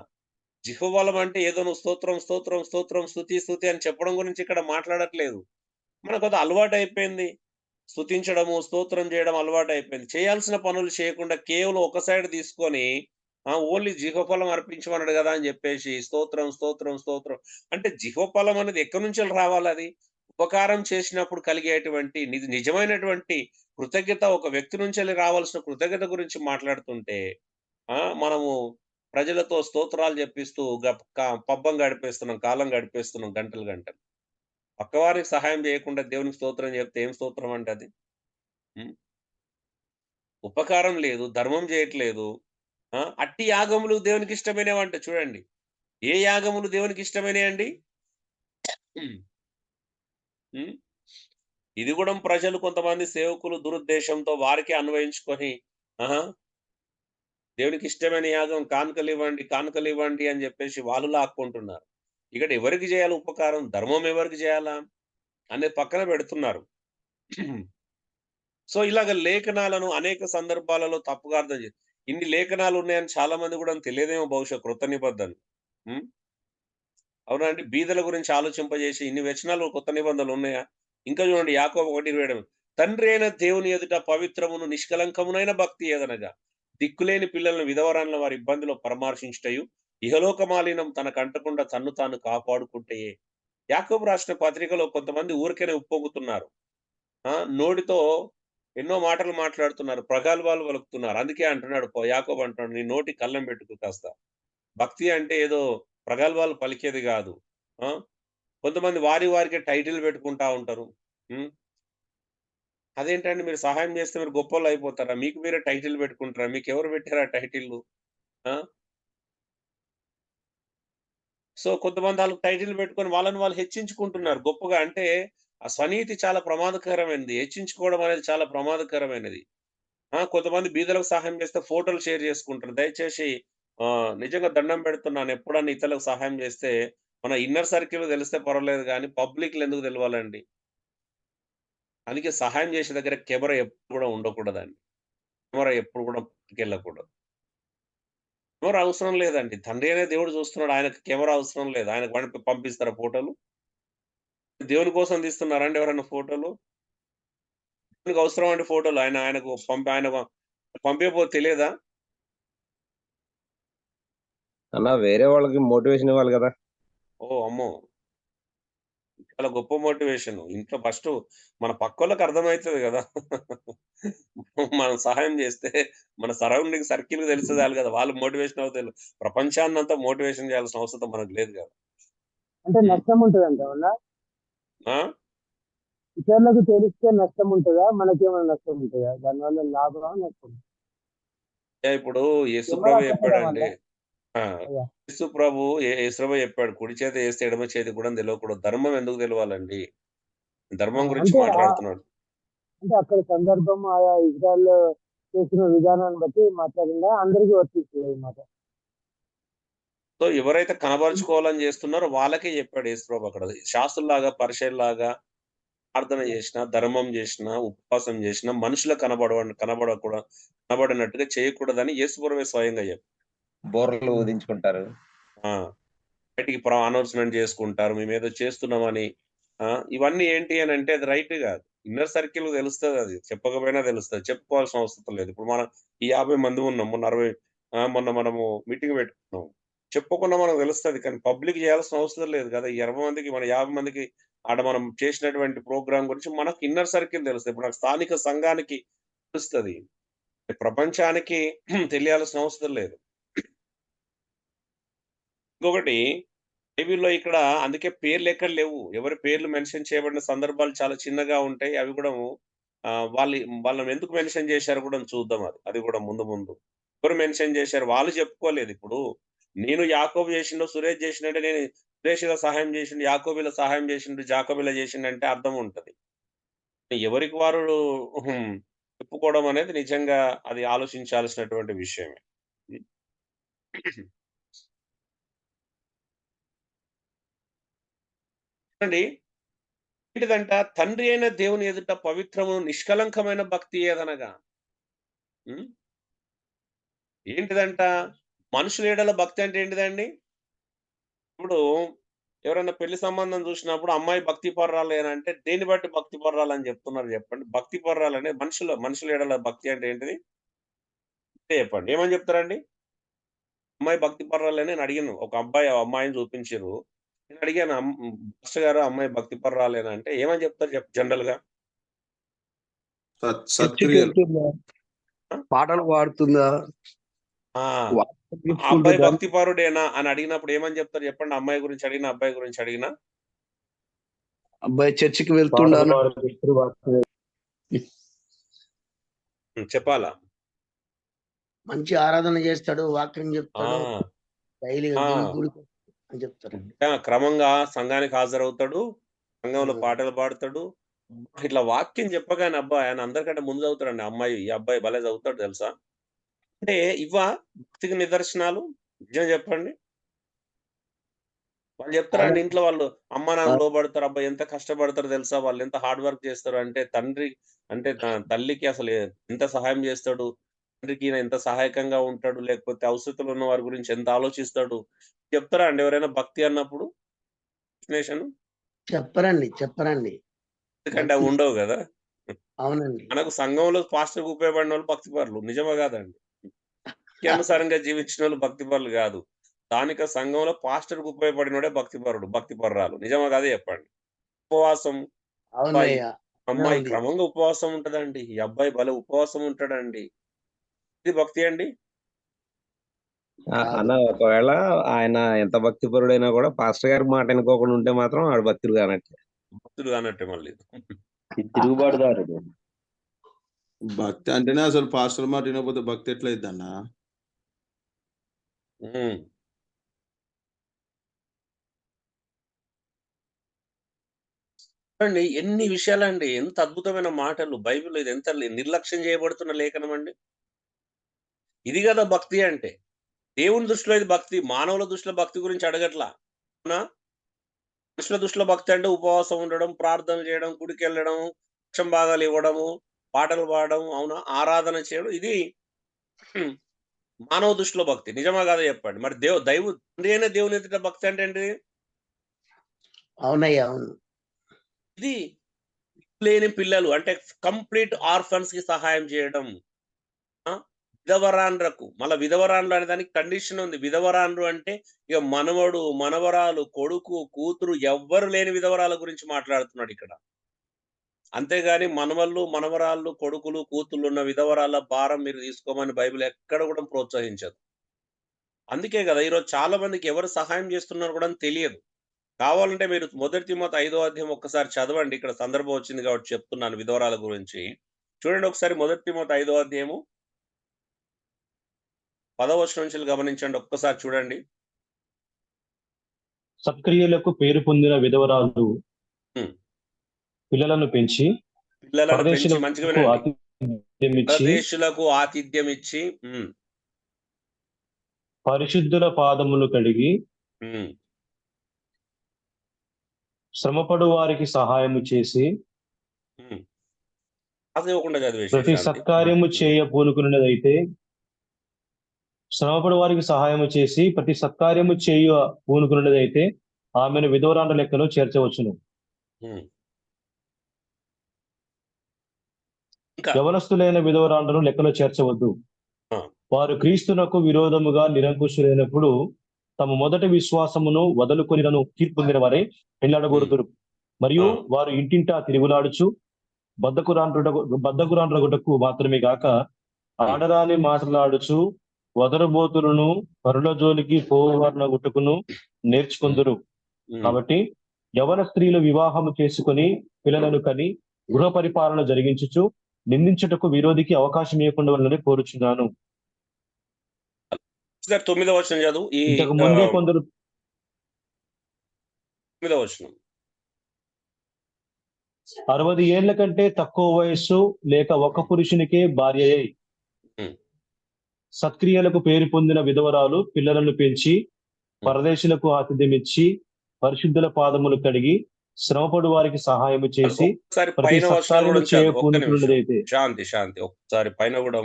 జిహ్వబలం అంటే ఏదో నువ్వు స్తోత్రం, స్తోత్రం, స్తోత్రం, స్తుతి, స్తుతి అని చెప్పడం గురించి ఇక్కడ మాట్లాడట్లేదు. మనకది అలవాటయిపోయింది. స్తుతించడము, స్తోత్రం జేయడం అలవాటయిపోయింది. చేయాల్సిన పనులు చేయకుండా కేవలం ఒక సైడ్ తీసుకొని ఓన్లీ జీవఫలం అర్పించమన్నాడు గదా! అని జెప్పేసి స్తోత్రం, స్తోత్రం, స్తోత్రం అంటే జీవఫలం అనేది ఎక్కడి నుంచెల్లి రావాలది? ఉపకారం చేసినప్పుడు కలిగేటువంటి నిజమైనటువంటి కృతజ్ఞత ఒక వ్యక్తి నుంచెల్లి రావాల్సిన కృతజ్ఞత గురించి మాట్లాడుతుంటే, మనము ప్రజలతో స్తోత్రాలు జెప్పిస్తూ పబ్బం గడిపేస్తున్నాం, కాలం గడిపేస్తున్నాం గంటలు, గంటలు. పక్కవారికి సహాయం జేయకుండా దేవునికి స్తోత్రం జెప్తే ఏం స్తోత్రం అండి అది? హ్మ్. ఉపకారం లేదు, ధర్మం జేయట్లేదు. అట్టి యాగములు దేవునికిష్టమైనవంట చూడండి. ఏ యాగములు దేవునికిష్టమైనయండి? హ్మ్. హ్మ్. ఇది గూడా ప్రజలు కొంతమంది సేవకులు దురుద్దేశంతో వారికే అన్వయించుకొని ఆహా! దేవునికిష్టమైన యాగం కానుకలివ్వండి, కానుకలివ్వండి అని జెప్పేసి వాళ్ళు లాక్కుంటున్నారు. ఇక్కడ ఎవరికి జేయాలి ఉపకారం? ధర్మం ఎవరికి జేయాలా? అనేది పక్కన బెడుతున్నారు. సో, ఇలాగ లేఖనాలను అనేక సందర్భాలలో తప్పుగా అర్థం ఇన్ని లేఖనాలున్నాయని చాలా మంది గూడా తెలియదేమో బహుశా కృత నిబంధనలు. హ్మ్. అవునా అండి? బీదల గురించి ఆలోచింపజేసి ఇన్ని వచనాలు కొత్త నిబంధనలున్నాయా? ఇంకా చూడండి యాకోబు 1:27 తండ్రి అయిన దేవుని ఎదుట పవిత్రమును, నిష్కలంకమునైన భక్తి ఏదనగా, దిక్కులేని పిల్లలను విధవరాండ్ల వారి ఇబ్బందిలో పరామర్శించుటయు, ఇహలోక మాలినం తనకంటకుండా తన్ను తాను కాపాడుకుంటయే. యాకోబు రాసిన పత్రికలో కొంతమంది ఊరికేనే ఉప్పొంగుతున్నారు. నోటితో ఎన్నో మాటలు మాట్లాడుతున్నారు. ప్రగల్భాలు పలుకుతున్నారు. అందుకే అంటున్నాడు యాకోబు అంటున్నాడు, "నీ నోటికి కళ్ళెం పెట్టుకో కాస్త." భక్తి అంటే ఏదో ప్రగల్భాలు పలికేది గాదు. ఆ! కొంతమంది వారికే టైటిల్ పెట్టుకుంటా ఉంటారు. హ్మ్. అదేంటండి మీరు సహాయం చేస్తే మీరు గొప్పోళ్ళయిపోతారా? మీకు మీరే టైటిల్ పెట్టుకుంటారా? మీకెవరు పెట్టారు ఆ టైటిల్లు? ఆ! సో, కొంతమంది ఆళ్ళకి టైటిల్ పెట్టుకొని వాళ్ళని వాళ్ళు హెచ్చించుకుంటున్నారు గొప్పగా. అంటే ఆ స్వనీతి చాలా ప్రమాదకరమైనది. హెచ్చించుకోవడం అనేది చాలా ప్రమాదకరమైనది. కొంతమంది బీదలకు సహాయం చేస్తే ఫోటోలు షేర్ చేసుకుంటారు. దయచేసి నిజంగా దండం పెడుతున్నాను. ఎప్పుడన్నా ఇతరులకు సహాయం చేస్తే మన ఇన్నర్ సర్కిల్ తెలిస్తే పర్వాలేదు గానీ, పబ్లిక్‌లో ఎందుకు తెలవాలండి? అందుకే సహాయం చేసే దగ్గర కెమెరా ఎప్పుడు కూడా ఉండకూడదండి. కెమెరా ఎప్పుడు కూడా పట్టుకెళ్ళకూడదు. కెమెరా అవసరం లేదండి. తండ్రి అనే దేవుడు చూస్తున్నాడు. ఆయనకు కెమెరా అవసరం లేదు. ఆయనకు పంపిస్తారా ఫోటోలు? దేవుని కోసం తీస్తున్నారా అండి ఎవరైనా ఫోటోలు? దేవునికి అవసరమా అండి ఫోటోలు? ఆయన పంపియకపోతే తెలియదా? అలా వేరే వాళ్ళకి మోటివేషన్ ఇవ్వాలి గదా! ఓహ్! అమ్మో! చాలా గొప్ప మోటివేషన్. ఇంట్లో ఫస్టు మన పక్కోళ్ళకి అర్థమైతది గదా! మనం సహాయం జేస్తే మన సరౌండింగ్ సర్కిల్‌కి తెలిస్తే చాలు గదా! వాళ్ళు మోటివేషన్ అవుతారు. ప్రపంచాన్నంతా మోటివేషన్ చేయాల్సిన అవసరం మనకు లేదు గదా! అంటే హ్మ్. నష్టం ఉంటదంటావా? ఆ! ఇతరులకు తెలిస్తే నష్టం ఉంటదా? మనకేమైనా నష్టం ఉంటదా? దానివల్ల లాభమా? నష్టమా? ఇప్పుడు కెమెరా యేసుప్రభు పెట్టడం వల్ల చెప్పాడండి. ఆ! అయ్యా! యేసుప్రభు యేసుప్రభు చెప్పాడు. కుడి చేత ఏస్తే ఎడమ చేతి కూడా తెలవకూడదు. ధర్మం ఎందుకు తెలవాలండి? ధర్మం గురించి అంటే మాట్లాడుతున్నాడు. అంటే అక్కడ సందర్భం ఆయా ఇజ్రాయెల్ చేసిన విధానాన్ని బట్టి మాట్లాడిందా? అందరికీ వర్తిస్తదా ఈ మాట? సో, ఎవరైతే కనబరుచుకోవాలని జేస్తున్నారో వాళ్ళకే చెప్పాడు యేసుప్రభు అక్కడ. శాస్త్రుల్లాగా, పరిసయ్యుల్లాగా ప్రార్థన జేసినా, ధర్మం జేసినా, ఉపవాసం జేసినా మనుషులకు కనబడినట్టుగా చేయకూడదని యేసుప్రభువే స్వయంగా చెప్పారు. బూరలు హ్మ్. ఊదించుకుంటారు. ఆ! బయటికి అనౌన్స్‌మెంట్ జేసుకుంటారు. మేమేదో చేస్తున్నామని. ఆ! ఇవన్నీ ఏంటి అనంటే అది రైట్ గాదు. ఇన్నర్ సర్కిల్‌కి తెలుస్తదది. చెప్పకపోయినా తెలుస్తది. చెప్పుకోవాల్సిన అవసరం లేదు. ఇప్పుడు మనం ఈ 50 మంది ఉన్నాం. మొన్న మనము మీటింగ్ పెట్టుకున్నాం. చెప్పకుండా మనకు తెలుస్తది. కానీ పబ్లిక్ జేయాల్సిన అవసరం లేదు గదా! ఈ 20 మందికి మన 50 మందికి ఆడ మనం చేసినటువంటి ప్రోగ్రామ్ గురించి మనకు ఇన్నర్ సర్కిల్ తెలుస్తది. ఇప్పుడు నాకు స్థానిక సంఘానికి తెలుస్తది. ప్రపంచానికి తెలియాల్సిన అవసరం లేదు. ఇంకొకటి బైబిల్‌లో ఇక్కడ అందుకే పేర్లెక్కడ లేవు. ఎవరి పేర్లు మెన్షన్ చేయబడిన సందర్భాలు చాలా చిన్నగా ఉంటాయి. అవి కూడా వాళ్ళని ఎందుకు మెన్షన్ చేశారో కూడా చూద్దాం అది. అది కూడా ముందు ముందు. ఎవరు మెన్షన్ చేశారు? వాళ్ళు చెప్పుకోలేదు. ఇప్పుడు నేను యాకోబు చేసిండు, సురేష్ చేసిండంటే నేను సురేష్ ఇలా సహాయం చేసిండు, యాకోబు ఇలా సహాయం చేసిండు, జాకోబు ఇలా చేసిండంటే అర్థం ఉంటది. ఎవరికి వారు హ్మ్. చెప్పుకోవడం అనేది నిజంగా అది ఆలోచించాల్సినటువంటి విషయమే. చూడండి ఏంటిదంట తండ్రి అయిన దేవుని ఎదుట పవిత్రమును నిష్కలంకమైన భక్తి ఏదనగా హ్మ్. ఏంటిదంట మనుషుల ఎడల భక్తి అంటే ఏంటిదండి? ఇప్పుడు ఎవరైనా పెళ్లి సంబంధం చూసినప్పుడు అమ్మాయి భక్తి పరురాలేనంటే దేన్ని బట్టి భక్తి పరురాలని చెప్తున్నారు చెప్పండి? భక్తి పరురాలనే మనుషుల ఎడల భక్తి అంటే ఏంటిది? మీరే చెప్పండి. ఏమని చెప్తారండి? అమ్మాయి భక్తి పరురాలని నేను అడిగాను. ఒక అమ్మాయిని చూపించిర్రు. నేను అడిగాను పాస్టర్ గారు అమ్మాయి భక్తి పరురాలేనా అంటే ఏమని చెప్తారు జనరల్‌గా? చర్చికి సత్క్రియలు. వెళ్తుందా, ఆ! పాటలు పాడుతుందా, ఆ! వాక్యం ఆ అబ్బాయి తీసుకుంటుందా, భక్తిపరుడేనా అని అడిగినప్పుడు ఏమని చెప్తారు చెప్పండి? అమ్మాయి గురించి అడిగినా, అబ్బాయి గురించి అడిగినా? అబ్బాయి చర్చికి వెళ్తుండా పాటలు అని పాడుతూ వాక్యం చెప్పాలా? మంచి ఆరాధన చేస్తాడు, వాక్యం ఆ! చెప్తాడు, డైలీగా ఆ! గుడికి అని చెప్తారు. క్రమంగా సంఘానికి హాజరవుతాడు. సంఘంలో ఉమ్. పాటలు పాడతాడు. ఇట్లా వాక్యం చెప్పగానే అబ్బా! ఆయన అందరికంటే ముందు చదువుతాడండి అమ్మాయి. ఈ అబ్బాయి భలే చదువుతాడు తెలుసా? అంటే ఇవ్వా భక్తికి నిదర్శనాలు? నిజం చెప్పండి. వాళ్ళు చెప్తారా అండి అవును. ఇంట్లో వాళ్ళు అమ్మా నాన్న లోబడతారు. అబ్బా! ఎంత కష్టపడతారో తెలుసా? వాళ్ళు ఎంత హార్డ్ వర్క్ చేస్తారు. అంటే తండ్రి అంటే తల్లికి అసలు ఎంత సహాయం చేస్తాడు. తండ్రికి ఈయన ఎంత సహాయకంగా ఉంటాడు. లేకపోతే అవసరతలో ఉన్న వారి గురించి ఎంత ఆలోచిస్తాడు. చెప్తారా అండి ఎవరైనా భక్తి అన్నప్పుడు డెఫినేషన్? చెప్పరండి. ఎందుకంటే అవి భక్తి ఉండవు గదా! అవునండి. మనకు సంఘంలో పాస్టర్‌గా ఉపయోగపడినోళ్ళు భక్తిపరులు. నిజమా కాదండి? వాక్యానుసారంగా జీవించినోళ్ళు భక్తిపరులు గాదు. స్థానిక సంఘంలో పాస్టర్‌కి ఉపయోగపడినోడే భక్తిపరుడు, భక్తిపరురాలు. నిజమా కాదా చెప్పండి? ఉపవాసం అబ్బాయి, అవునయ్యా. అలా అమ్మాయి ఉంది. క్రమంగా ఉపవాసం ఉంటదండి. ఈ అబ్బాయి భలే ఉపవాసం ఉంటాడండి. ఇది భక్తి అండి? కాదు. అన్న ఒకవేళ ఆయన ఎంత భక్తిపరుడైనా కూడా పాస్టర్ గారి మాట వినుకోకుండా ఉంటే మాత్రం ఆడు భక్తుడు కానట్టే. భక్తుడు కానట్టే మళ్ళీ. తిరుగుబాటుదారుడు. భక్తి అంటేనే అసలు పాస్టర్ మాట వినకపోతే భక్తి ఎట్లయిద్దన్నా? హ్మ్. చూడండి ఎన్ని విషయాలండి. ఎంత అద్భుతమైన మాటలు. బైబిల్‌లో ఇది ఎంత నిర్లక్ష్యం చేయబడుతున్న లేఖనం అండి. ఇది గదా భక్తి అంటే. దేవుని దృష్టిలో ఇది భక్తి. మానవుల దృష్టిలో భక్తి గురించి అడగట్లా. అవునా? మనుషుల దృష్టిలో భక్తి అంటే ఉపవాసం ఉండడం, ప్రార్థనలు చేయడం, గుడికెళ్ళడం, పక్షం భాగాలు ఇవ్వడము, పాటలు పాడడం, అవునా? ఆరాధన చేయడం ఇది హ్మ్. మానవ దృష్టిలో భక్తి. నిజమా కాదా చెప్పండి? మరి తండ్రి అయిన దేవుని ఎదుట భక్తి అంటే ఏంటిది? అవునయ్యా. అవును. ఇది లేని పిల్లలు అంటే కంప్లీట్ ఆర్ఫన్స్‌కి సహాయం చేయడం. ఆ! విధవరాండ్రకు మళ్ళా విధవరాండ్రు అనే దానికి కండిషన్ ఉంది. విధవరాండ్రు అంటే ఇగ మనవడు, మనవరాలు, కొడుకు, కూతురు ఎవ్వరు లేని విధవరాల గురించి మాట్లాడుతున్నాడిక్కడ. అంతేగాని మనవళ్ళు, మనవరాళ్ళు, కొడుకులు, కూతుళ్ళున్న విధవరాల భారం మీరు తీసుకోమని బైబిల్ ఎక్కడ కూడా ప్రోత్సహించదు. అందుకే గదా! ఈరోజు చాలా మందికి ఎవరు సహాయం చేస్తున్నారో కూడా తెలియదు. కావాలంటే మీరు మొదటి తిమోతి 5వ అధ్యాయం ఒక్కసారి చదవండి. ఇక్కడ సందర్భం వచ్చింది కాబట్టి చెప్తున్నాను విధవరాల గురించి. చూడండి ఒకసారి మొదటి తిమోతి 5వ అధ్యాయము 10వ వచనం నుంచి గమనించండి. ఒక్కసారి చూడండి. సత్క్రియలకు పేరు పొందిన విధవరాలు హ్మ్. పిల్లలను పెంచి పిల్లలను పెంచి మంచిగా పరదేశులకు వినండి. ఆతిథ్యం ఇచ్చి పరదేశులకు ఆతిథ్యం ఇచ్చి పరిశుద్ధుల పాదములు కడిగి హ్మ్. శ్రమపడు వారికి సహాయము చేసి హ్మ్. రాసివ్వకుండా చదివేసేయి ప్రతి శాంతి. సత్కార్యము చేయ పూనుకున్నదైతే శ్రమపడు వారికి సహాయము చేసి ప్రతి సత్కార్యము చేయ పూనుకున్నదైతే ఆమెను విధవరాండ్ర లెక్కలో చేర్చవచ్చును. హ్మ్. ఇంకా యవనస్తులైన విధవరాండ్రను లెక్కలో చేర్చవద్దు. ఆ! వారు క్రీస్తునకు విరోధముగా నిరంకుశులైనప్పుడు తమ మొదటి విశ్వాసమును వదులుకొనినను తీర్పు పొందిన వారే పెళ్లాడగోరుదురు. మరియు ఆ. వారు ఇంటింటా తిరుగులాడుచు బద్దకురాండ్రగుటకు మాత్రమే గాక ఆడరాని మాటలాడుచు వదరబోతులను పరుల జోలికి పోవర్నగుటకును నేర్చుకుందురు. కాబట్టి యవన స్త్రీలు వివాహము చేసుకుని పిల్లలను కని గృహ పరిపాలన జరిగించుచు నిందించుటకు విరోధికి అవకాశం ఇవ్వకుండా వాళ్ళని కోరుచున్నాను. 9వ వచనం చదువు. ఈ ఇంతకు ముందే కొందరు 9వ వచనం. 60 ఏళ్ల కంటే తక్కువ వయస్సు లేక ఒక పురుషునికే భార్యయై ఉమ్. సత్క్రియలకు పేరు పొందిన విధవరాలు పిల్లలను పెంచి పరదేశులకు ఆతిథ్యమిచ్చి పరిశుద్ధుల పాదములు కడిగి శ్రమపడు వారికి సహాయము చేసి ఒకసారి ప్రతి పైన వచనం సత్కార్యము కూడా చదువు. ఒక్క నిమిషం. చేయకున్నదైతే శాంతి ఒకసారి పైన కూడా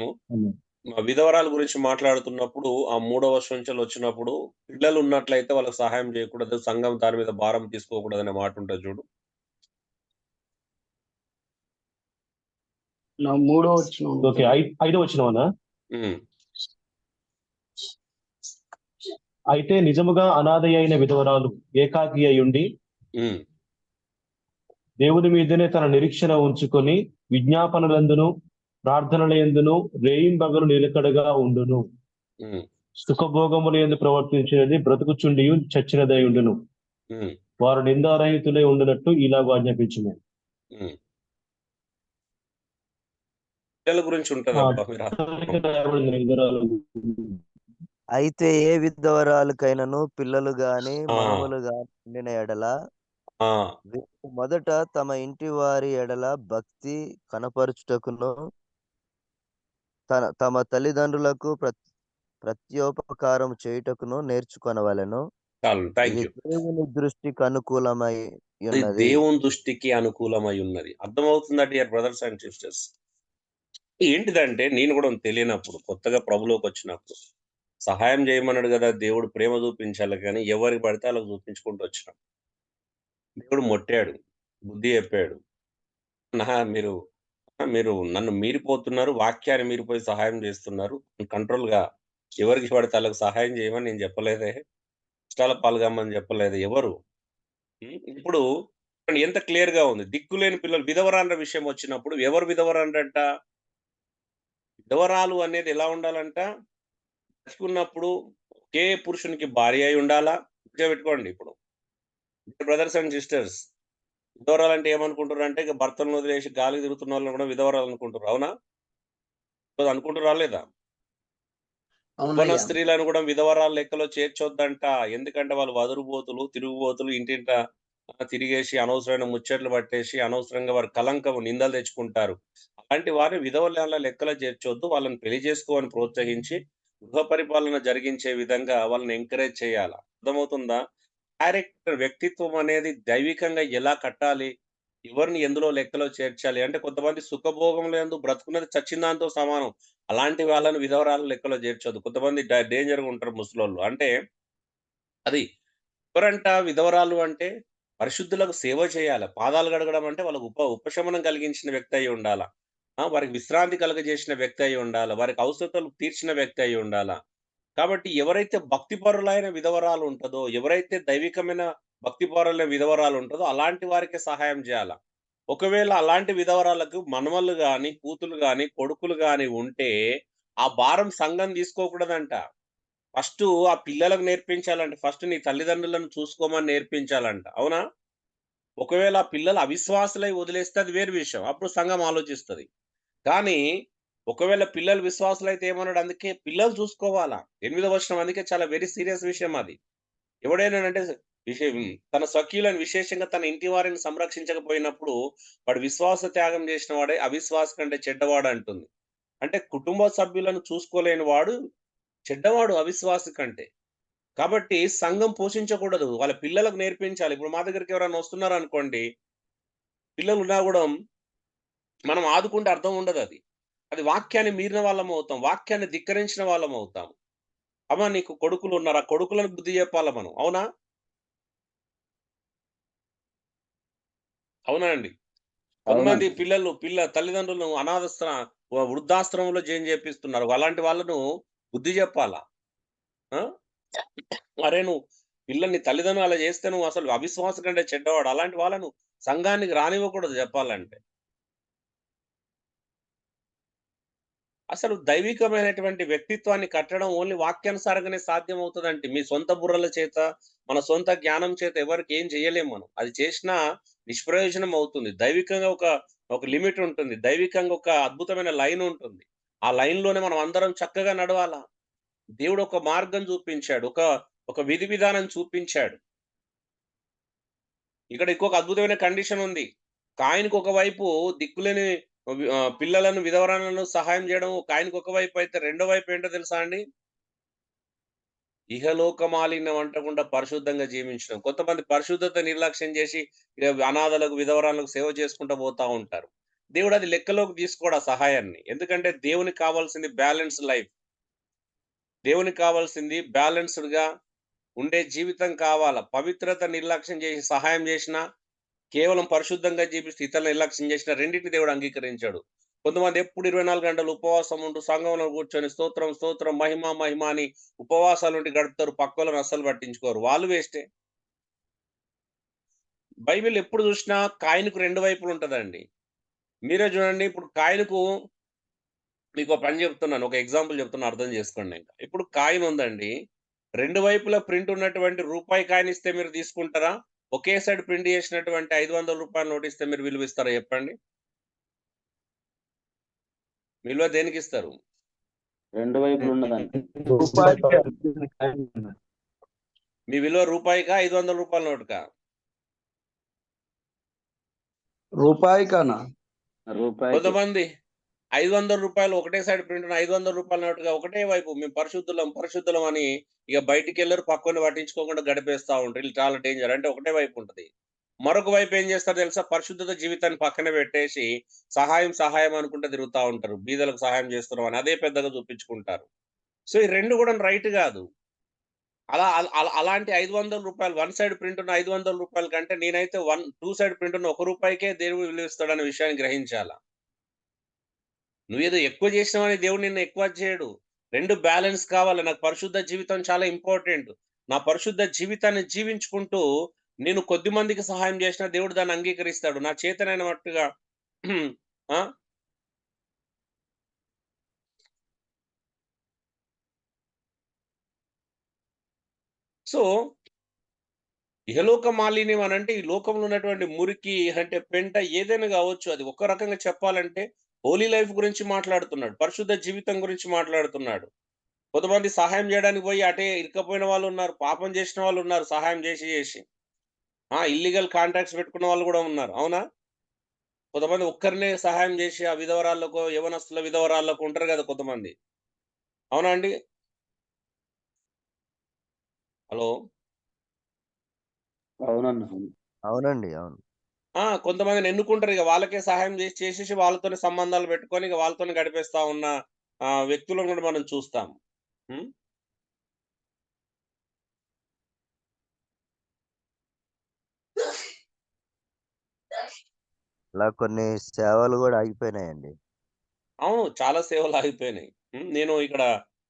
విధవరాల గురించి మాట్లాడుతున్నప్పుడు ఆ 3వ వచనం నుంచి వచ్చినప్పుడు పిల్లలు ఉన్నట్లయితే వాళ్ళకి సహాయం చేయకూడదు, సంఘం దాని మీద భారం తీసుకోకూడదు అనే మాట ఉంటుంది చూడు. నా 3వ వచనం ఓకే, 5వ వచనమనా? ఉమ్. అయితే నిజముగా అనాథ అయిన విధవరాలు ఏకాకి అయ్యుండి ఉమ్. దేవుని మీదనే తన నిరీక్షణ ఉంచుకొని విజ్ఞాపనలందును ప్రార్థనలందును రేయింబగలు నిలకడగా ఉండును. ఉమ్. సుఖభోగముల యందు ప్రవర్తించినది బ్రతుకుచుండియు చచ్చినదై ఉండును. ఉమ్. వారు నిందారహితులై ఉండునట్టు ఇలాగ ఆజ్ఞాపించును. ఉమ్. పిల్లల గురించి ఉంటుంది అబ్బా మీరు. అయితే ఏ విధవరాలకైనను పిల్లలు గాని ఆ. మనుమలు గాని ఉండిన ఎడల ఆ. వీరు మొదట తమ ఇంటి వారి ఎడల భక్తి కనపరుచుటకును తమ తల్లిదండ్రులకు ప్రత్యోపకారం చేయుటకును నేర్చుకొనవలెను. చాలు, థ్యాంక్ ఇది యూ. దేవుని దృష్టికి అనుకూలమై అది ఉన్నది. దేవుని దృష్టికి అనుకూలమై ఉన్నది. అర్థమవుతుందా డియర్ బ్రదర్స్ అండ్ సిస్టర్స్? ఏంటిదంటే నేను కూడా తెలియనప్పుడు కొత్తగా ప్రభులోకి వచ్చినప్పుడు సహాయం చేయమన్నాడు కదా దేవుడు, ప్రేమ చూపించాలి కానీ ఎవరికి పడితే వాళ్ళకి చూపించుకుంటూ వచ్చినాం. దేవుడు మొట్టాడు, బుద్ధి చెప్పాడు. మీరు నన్ను మీరిపోతున్నారు, వాక్యాన్ని మీరిపోయి సహాయం చేస్తున్నారు, కంట్రోల్గా ఎవరికి పడితే వాళ్ళకి సహాయం చేయమని నేను చెప్పలేదే, కష్టాల పాల్గొమ్మని చెప్పలేదే ఎవరు. ఇప్పుడు ఎంత క్లియర్ గా ఉంది. దిక్కులేని పిల్లలు విధవరాండ్ర విషయం వచ్చినప్పుడు ఎవరు విధవరాండ్రంట? విధవరాలు అనేది ఎలా ఉండాలంట? బతికున్నప్పుడు ఒకే పురుషునికి భార్య అయి ఉండాలా. పెట్టుకోండి. ఇప్పుడు బ్రదర్స్ అండ్ సిస్టర్స్, విధవరాలు అంటే ఏమనుకుంటారు అంటే ఇక భర్తలను వదిలేసి గాలి తిరుగుతున్న వాళ్ళని కూడా విధవరాలు అనుకుంటారు. అవునా? అనుకుంటారా లేదా? ఉపన అవునయ్యా. స్త్రీలను కూడా విధవరాలు లెక్కలో చేర్చొద్దంట. ఎందుకంటే వాళ్ళు వదురుబోతులు, తిరుగుబోతులు, ఇంటింట తిరిగేసి అనవసరమైన ముచ్చట్లు పట్టేసి అనవసరంగా వారు కలంకము నిందలు తెచ్చుకుంటారు. అలాంటి వారిని విధవరాల లెక్కలో చేర్చొద్దు. వాళ్ళని పెళ్లి చేసుకోవని ప్రోత్సహించి గృహ పరిపాలన జరిగించే విధంగా వాళ్ళని ఎంకరేజ్ చేయాలి. అర్థమవుతుందా? క్యారెక్టర్, వ్యక్తిత్వం అనేది దైవికంగా ఎలా కట్టాలి, ఎవరిని ఎందులో లెక్కలో చేర్చాలి అంటే కొంతమంది సుఖభోగంలో ఎందు బ్రతుకున్నది చచ్చిన దాంతో సమానం. అలాంటి వాళ్ళని విధవరాలు లెక్కలో చేర్చొద్దు. కొంతమంది డేంజర్గా ఉంటారు ముసలోళ్ళు. అంటే అది ఎవరంట విధవరాలు అంటే పరిశుద్ధులకు సేవ చేయాలి. పాదాలు గడగడం అంటే వాళ్ళకు ఉపశమనం కలిగించిన వ్యక్తి అయి ఉండాల. వారికి విశ్రాంతి కలుగజేసిన వ్యక్తి అయి ఉండాల. వారికి అవసరతలు తీర్చిన వ్యక్తి అయి ఉండాల. కాబట్టి ఎవరైతే భక్తిపరులైన విధవరాలు ఉంటుందో, ఎవరైతే దైవికమైన భక్తిపరులైన విధవరాలు ఉంటుందో అలాంటి వారికి సహాయం చేయాల. ఒకవేళ అలాంటి విధవరాలకు మనమళ్ళు గాని, కూతులు గాని, కొడుకులు గాని ఉంటే ఆ భారం సంఘం తీసుకోకూడదంట. ఫస్ట్ ఆ పిల్లలకు నేర్పించాలంట. ఫస్ట్ నీ తల్లిదండ్రులను చూసుకోమని నేర్పించాలంట. అవునా? ఒకవేళ ఆ పిల్లలు అవిశ్వాసులై వదిలేస్తే అది వేరు విషయం. అప్పుడు సంఘం ఆలోచిస్తది. కానీ ఒకవేళ పిల్లలు విశ్వాసులైతే ఏమన్నాడు? అందుకే పిల్లలు చూసుకోవాలా. 8వ వచనం అందుకే చాలా వెరీ సీరియస్ విషయం అది. ఎవడైనానంటే తన స్వకీయులను విశేషంగా తన ఇంటి వారిని సంరక్షించకపోయినప్పుడు వాడు విశ్వాస త్యాగం చేసిన వాడే అవిశ్వాస కంటే చెడ్డవాడు అంటుంది. అంటే కుటుంబ సభ్యులను చూసుకోలేని వాడు చెడ్డవాడు అవిశ్వాసి కంటే. కాబట్టి సంఘం పోషించకూడదు. వాళ్ళ పిల్లలకు నేర్పించాలి. ఇప్పుడు మా దగ్గరికి ఎవరైనా వస్తున్నారు అనుకోండి, పిల్లలు ఉన్నా కూడా మనం ఆదుకుంటే అర్థం ఉండదు. అది వాక్యాన్ని మీరిన వాళ్ళం అవుతాం, వాక్యాన్ని ధిక్కరించిన వాళ్ళం అవుతాం. అమ్మ నీకు కొడుకులు ఉన్నారు, ఆ కొడుకులను బుద్ధి చెప్పాలా మనం. అవునా? అవునా అండి? కొంతమంది తల్లిదండ్రులను వృద్ధాశ్రమంలో జాయిన్ చేపిస్తున్నారు. అలాంటి వాళ్ళను బుద్ధి చెప్పాలా. అరే నువ్వు పిల్లల్ని తల్లిదండ్రులు అలా చేస్తే నువ్వు అసలు అవిశ్వాసం కంటే చెడ్డవాడు. అలాంటి వాళ్ళను సంఘానికి రానివ్వకూడదు చెప్పాలంటే. అసలు దైవికమైనటువంటి వ్యక్తిత్వాన్ని కట్టడం ఓన్లీ వాక్యానుసారంగానే సాధ్యమవుతదండి. మీ సొంత బుర్రల చేత, మన సొంత జ్ఞానం చేత ఎవరికి ఏం చేయలేము మనం. అది చేసినా నిష్ప్రయోజనం అవుతుంది. దైవికంగా ఒక లిమిట్ ఉంటుంది. దైవికంగా ఒక అద్భుతమైన లైన్ ఉంటుంది. ఆ లైన్‌లోనే మనం అందరం చక్కగా నడవాలా. దేవుడు ఒక మార్గం చూపించాడు. ఒక విధి విధానం చూపించాడు. ఇక్కడ ఇంకొక అద్భుతమైన కండిషన్ ఉంది. కాయిన్‌కి ఒకవైపు దిక్కులేని పిల్లలను, విధవరాలను సహాయం చేయడం కాయిన్‌కి ఒకవైపు అయితే, రెండో వైపు ఏంటో తెలుసా అండి? ఇహలోక మాలిన్యం అంటకుండా పరిశుద్ధంగా జీవించడం. కొంతమంది పరిశుద్ధత నిర్లక్ష్యం చేసి అనాథలకు, విధవరాలకు సేవ చేసుకుంటూ పోతా ఉంటారు. దేవుడు అది లెక్కలోకి తీసుకోడు ఆ సహాయాన్ని. ఎందుకంటే దేవునికి కావాల్సింది బ్యాలెన్స్ లైఫ్. దేవునికి కావాల్సింది బ్యాలెన్స్‌డ్‌గా ఉండే జీవితం కావాలా. పవిత్రత నిర్లక్ష్యం చేసి సహాయం చేసినా, కేవలం పరిశుద్ధంగా జీవిస్తూ ఇతరులను నిర్లక్ష్యం చేసిన రెండిటిని దేవుడు అంగీకరించాడు. కొంతమంది ఎప్పుడు 24 గంటలు ఉపవాసం ఉంటూ సంఘంలో కూర్చొని స్తోత్రం, స్తోత్రం, మహిమ, మహిమ అని ఉపవాసాలుండి గడుపుతారు. పక్కోళ్ళని అస్సలు పట్టించుకోరు. వాళ్ళు వేస్టే. బైబిల్ ఎప్పుడు చూసినా కాయిన్‌కు 2 వైపులు ఉంటదండి. మీరే చూడండి, ఇప్పుడు కాయిన్‌కు మీకో పని చెప్తున్నాను. ఒక ఎగ్జాంపుల్ చెప్తున్నా, అర్థం చేసుకోండి ఇంక. ఇప్పుడు కాయిన్ ఉందండి. 2 వైపులా ప్రింట్ ఉన్నటువంటి రూపాయి కాయిన్ ఇస్తే మీరు తీసుకుంటారా? ఒకే సైడ్ ప్రింట్ చేసినటువంటి రూ. 500 నోట్ ఇస్తే మీరు విలువ ఇస్తారా చెప్పండి? విలువ దేనికిస్తారు? రెండు వైపులు ఉన్నదండి. మీ విలువ రూపాయికా? రూ. 500 నోటుకా? రూపాయికానా? రూపాయికి కొంతమంది రూ. 500 ఒకటే సైడ్ ప్రింట్ ఉన్న రూ. 500 నోటుగా ఒకటే వైపు మేము పరిశుద్ధులం, పరిశుద్ధులం అని ఇక బయటికెళ్లరు, పక్కన పట్టించుకోకుండా గడిపేస్తా ఉంటారు. ఇది చాలా డేంజర్. అంటే ఒకటే వైపు ఉంటది. మరొక వైపు ఏం చేస్తారో తెలుసా? పరిశుద్ధత జీవితాన్ని పక్కన పెట్టేసి సహాయం, సహాయం అనుకుంటూ తిరుగుతా ఉంటారు. బీదలకు సహాయం చేస్తున్నాం అని అదే పెద్దగా చూపించుకుంటారు. సో, ఈ 2 కూడా రైట్ గాదు. అలాంటి రూ. 500 వన్ సైడ్ ప్రింట్ ఉన్న రూ. 500 కంటే నేనైతే టూ సైడ్ ప్రింట్ ఉన్న రూ. 1కే దేవుడు విలువ ఇస్తాడనే విషయాన్ని గ్రహించాలా. నువ్వేదో ఎక్కువ చేసినావని దేవుడు నిన్ను ఎక్కువ చేయడు. 2 బ్యాలెన్స్ కావాలి. నాకు పరిశుద్ధ జీవితం చాలా ఇంపార్టెంట్. నా పరిశుద్ధ జీవితాన్ని జీవించుకుంటూ నేను కొద్ది మందికి సహాయం చేసినా దేవుడు దాన్ని అంగీకరిస్తాడు. నా చేతనైన మట్టుగా ఆ! సో, ఇహలోక మాలిన్యం అనంటే ఈ లోకంలో ఉన్నటువంటి మురికి అంటే పెంట ఏదైనా కావచ్చు. అది ఒక రకంగా చెప్పాలంటే హోలీ లైఫ్ గురించి మాట్లాడుతున్నాడు. పరిశుద్ధ జీవితం గురించి మాట్లాడుతున్నాడు. కొంతమంది సహాయం చేయడానికి పోయి అటే ఇరుక్కపోయిన వాళ్ళున్నారు. పాపం చేసిన వాళ్ళున్నారు సహాయం చేసి. ఇల్లీగల్ కాంట్రాక్ట్స్ పెట్టుకున్న వాళ్ళు గూడా ఉన్నారు. అవునా? కొంతమంది ఒక్కరినే సహాయం చేసి ఆ విధవరాళ్ళకో, యవ్వనస్తుల విధవరాళ్ళకో ఉంటారు గదా కొంతమంది. అవునా అండి? హలో! అవునన్నా. అవునండి. అవును. కొంతమందిని ఎన్నుకుంటారు. ఇక వాళ్ళకే సహాయం చేసేసి వాళ్ళతోనే సంబంధాలు పెట్టుకొని ఇక వాళ్ళతోనే గడిపేస్తా ఉన్న వ్యక్తులను కూడా మనం చూస్తాం. హ్మ్. అలా కొన్ని సేవలు గూడా ఆగిపోయినాయండి. అవును. చాలా సేవలు ఆగిపోయినాయి. నేను ఇక్కడ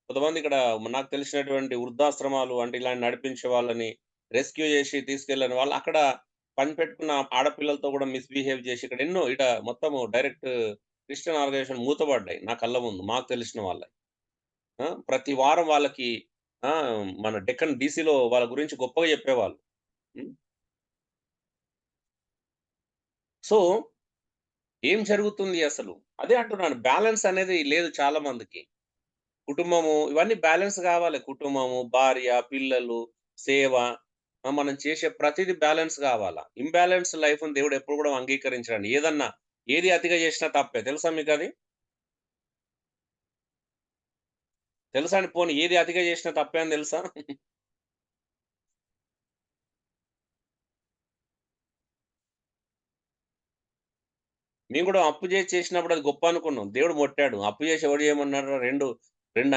కొంతమంది ఇక్కడ నాకు తెలిసినటువంటి వృద్ధాశ్రమాలు అంటే ఇలాంటి నడిపించే వాళ్ళని రెస్క్యూ చేసి తీసుకెళ్ళని వాళ్ళు అక్కడ పని పెట్టుకున్న ఆడపిల్లలతో కూడా మిస్‌బిహేవ్ చేసి ఇక్కడ ఎన్నో మొత్తము డైరెక్ట్ క్రిస్టియన్ ఆర్గనైజేషన్ మూతపడ్డాయి నా కళ్ళ ముందు. మాకు తెలిసిన వాళ్ళయి. ప్రతి వారం వాళ్ళకి ఆ! మన డెక్కన్ డీసీలో వాళ్ళ గురించి గొప్పగా చెప్పేవాళ్ళు. హ్మ్. సో, ఏం జరుగుతుంది అసలు? అదే అంటున్నాను. బ్యాలెన్స్ అనేది లేదు చాలా మందికి. కుటుంబము ఇవన్నీ బ్యాలెన్స్ గావాలి. కుటుంబము, భార్య, పిల్లలు, సేవ మనం చేసే ప్రతీది బ్యాలెన్స్ గావాలా. ఇంబాలెన్స్ లైఫ్‌ని దేవుడు ఎప్పుడు గూడా అంగీకరించడండి. ఏది అతిగా చేసినా తప్పే. తెలుసా మీకది? తెలుసా అండి? పోనీ ఏది అతిగా చేసినా తప్పే అని తెలుసా? మేము గూడా అప్పు జేసి చేసినప్పుడు అది గొప్ప అనుకున్నాం. దేవుడు మొట్టాడు. అప్పు జేసి ఎవడు చేయమన్నాడురా? 2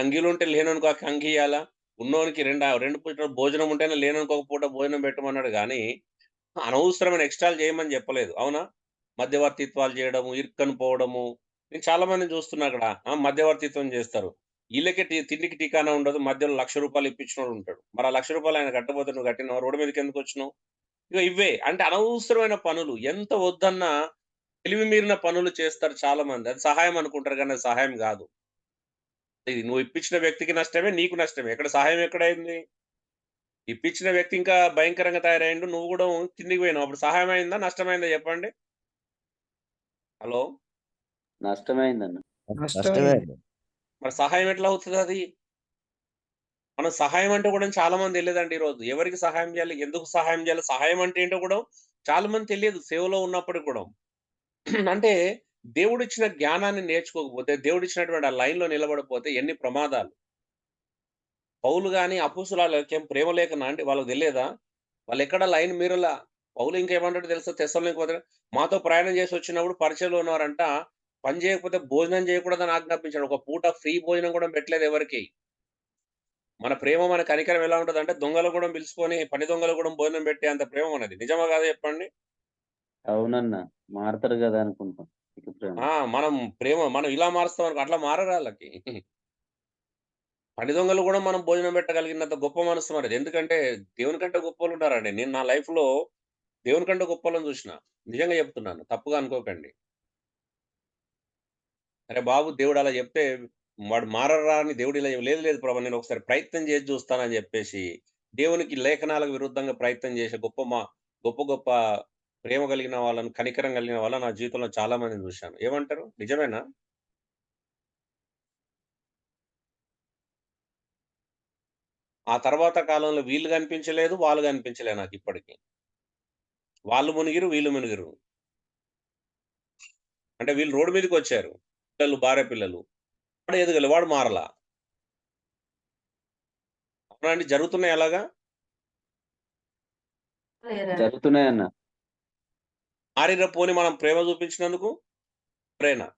అంగీలుంటే లేనోనికి ఒక అంగీ ఇయ్యాలా? ఉన్నోనికి 2 పూటల భోజనం ఉంటేనే లేనోనికి ఒక పూట భోజనం పెట్టమన్నాడు గానీ, అనవసరమైన ఎక్స్ట్రాలు చేయమని చెప్పలేదు. అవునా? మధ్యవర్తిత్వాలు చేయడము, ఇరుక్కని పోవడము. నేను చాలా మందిని చూస్తున్నా అక్కడ. మధ్యవర్తిత్వం చేస్తారు. ఈళ్ళకే తిండికి ఠికానా ఉండదు. మధ్యలో రూ. 1,00,000 ఇప్పించినోడు ఉంటాడు. మరి ఆ రూ. 1,00,000 ఆయన కట్టపోతే నువ్వు కట్టినవా? రోడ్డు మీదకెందుకొచ్చినావు? ఇగ ఇవే. అంటే అనవసరమైన పనులు. ఎంత వద్దన్నా తెలివి మీరిన పనులు చేస్తారు చాలామంది. అది సహాయం అనుకుంటారు గానీ అది సహాయం గాదు. ఇది నువ్వు ఇప్పించిన వ్యక్తికి నష్టమే, నీకు నష్టమే. ఎక్కడ సహాయం ఎక్కడైంది? ఇప్పించిన వ్యక్తి ఇంకా భయంకరంగా తయారయిండు. నువ్వు గూడా కిందికి పోయినావు. అప్పుడు సహాయం అయిందా? నష్టమైందా చెప్పండి? హలో! నష్టమైందన్న. నష్టమే. మరి సహాయం ఎట్లా అవుతదది? మనం సహాయం అంటే కూడా చాలా మంది తెలీదండి ఈరోజు. ఎవరికి సహాయం జేయాలి? ఎందుకు సహాయం జేయాలి? సహాయం అంటే ఏంటో కూడా చాలా మంది తెలియదు సేవలో ఉన్నప్పటికి కూడా. అంటే దేవుడిచ్చిన జ్ఞానాన్ని నేర్చుకోకపోతే, దేవుడిచ్చినటువంటి ఆ లైన్‌లో నిలబడకపోతే ఎన్ని ప్రమాదాలు. పౌలు గాని, అపోస్తలులకేం ప్రేమ లేఖనా అండి? వాళ్ళకి తెలియదా? వాళ్ళెక్కడ లైన్ మీరలా. పౌలు ఇంకేమంటాడో తెలుసా? తెస్సలోనికకి పత్రిక మాతో ప్రయాణం చేసి వచ్చినప్పుడు పరిచయలో ఉన్నవారంట పని చేయకపోతే భోజనం చేయకూడదని ఆజ్ఞాపించాడు. ఒక పూట ఫ్రీ భోజనం కూడా పెట్టలేదు ఎవరికీ. మన ప్రేమ, మన కనికరం ఎలా ఉంటదంటే దొంగలు కూడా పిలుచుకొని పని దొంగలు కూడా భోజనం పెట్టే అంత ప్రేమ మనది. నిజమా కాదా చెప్పండి? అవునన్న. మారతారు కదా అనుకుంటాం. ఇక ప్రేమ. మనం ఇలా మారుస్తాం అనుకో అట్లా మారరు ఆళ్ళకి. పని దొంగలు కూడా మనం భోజనం పెట్టగలిగినంత గొప్ప మనసు మనది. ఎందుకంటే దేవుని కంటే గొప్పోళ్ళున్నారండి. నేను నా లైఫ్‌లో దేవుని కంటే గొప్పోళ్ళని చూషిన. నిజంగా చెప్తున్నాను. తప్పుగా అనుకోకండి. అరే బాబు! దేవుడు అలా చెప్తే వాడు మారరా అని దేవుడు ఇలా లేదు లేదు ప్రభు నేను ఒకసారి ప్రయత్నం చేసి చూస్తానని చెప్పేసి, దేవునికి లేఖనాలకు విరుద్ధంగా ప్రయత్నం చేసే గొప్ప గొప్ప ప్రేమ కలిగిన వాళ్ళని, కనికరం కలిగిన వాళ్ళని నా జీవితంలో చాలా మందిని చూశాను. ఏమంటారు? నిజమేనా? ఆ తర్వాత కాలంలో వీళ్ళు కనిపించలేదు, వాళ్ళు కనిపించలే నాకిప్పటికి. వాళ్ళు మునిగిరు, వీళ్ళు మునిగిరు. అంటే వీళ్ళు రోడ్డు మీదకొచ్చారు. పిల్లలు, భార్య పిల్లలు. వాడు ఎదగలే, వాడు మారలా. అవునా అండి? జరుగుతున్నాయి అలాగా? జరుగుతున్నాయన్న. మారిర్రా పోనీ మనం ప్రేమ చూపించినందుకు? ఎవరైనా?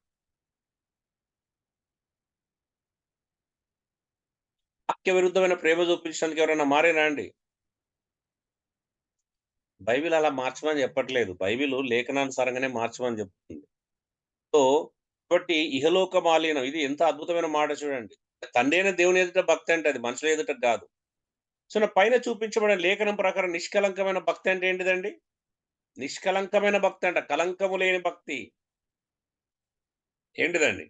వాక్య విరుద్ధమైన ప్రేమ చూపించినందుకు ఎవరైనా మారిర్రా అండి? బైబిల్ అలా మార్చమని చెప్పట్లేదు. బైబిలు లేఖనానుసారంగానే మార్చమని చెప్తుంది. సో, కాబట్టి ఇహలోక మాలినం ఇది ఎంత అద్భుతమైన మాట చూడండి. తండ్రి అయిన దేవుని ఎదుట భక్తి అంటే అది మనుషుల ఎదుట గాదు. సో, నా పైన చూపించబడిన లేఖనం ప్రకారం నిష్కలంకమైన భక్తి అంటే ఏంటిదండి? నిష్కలంకమైన భక్తి అంట. కలంకము లేని భక్తి. ఏంటిదండి?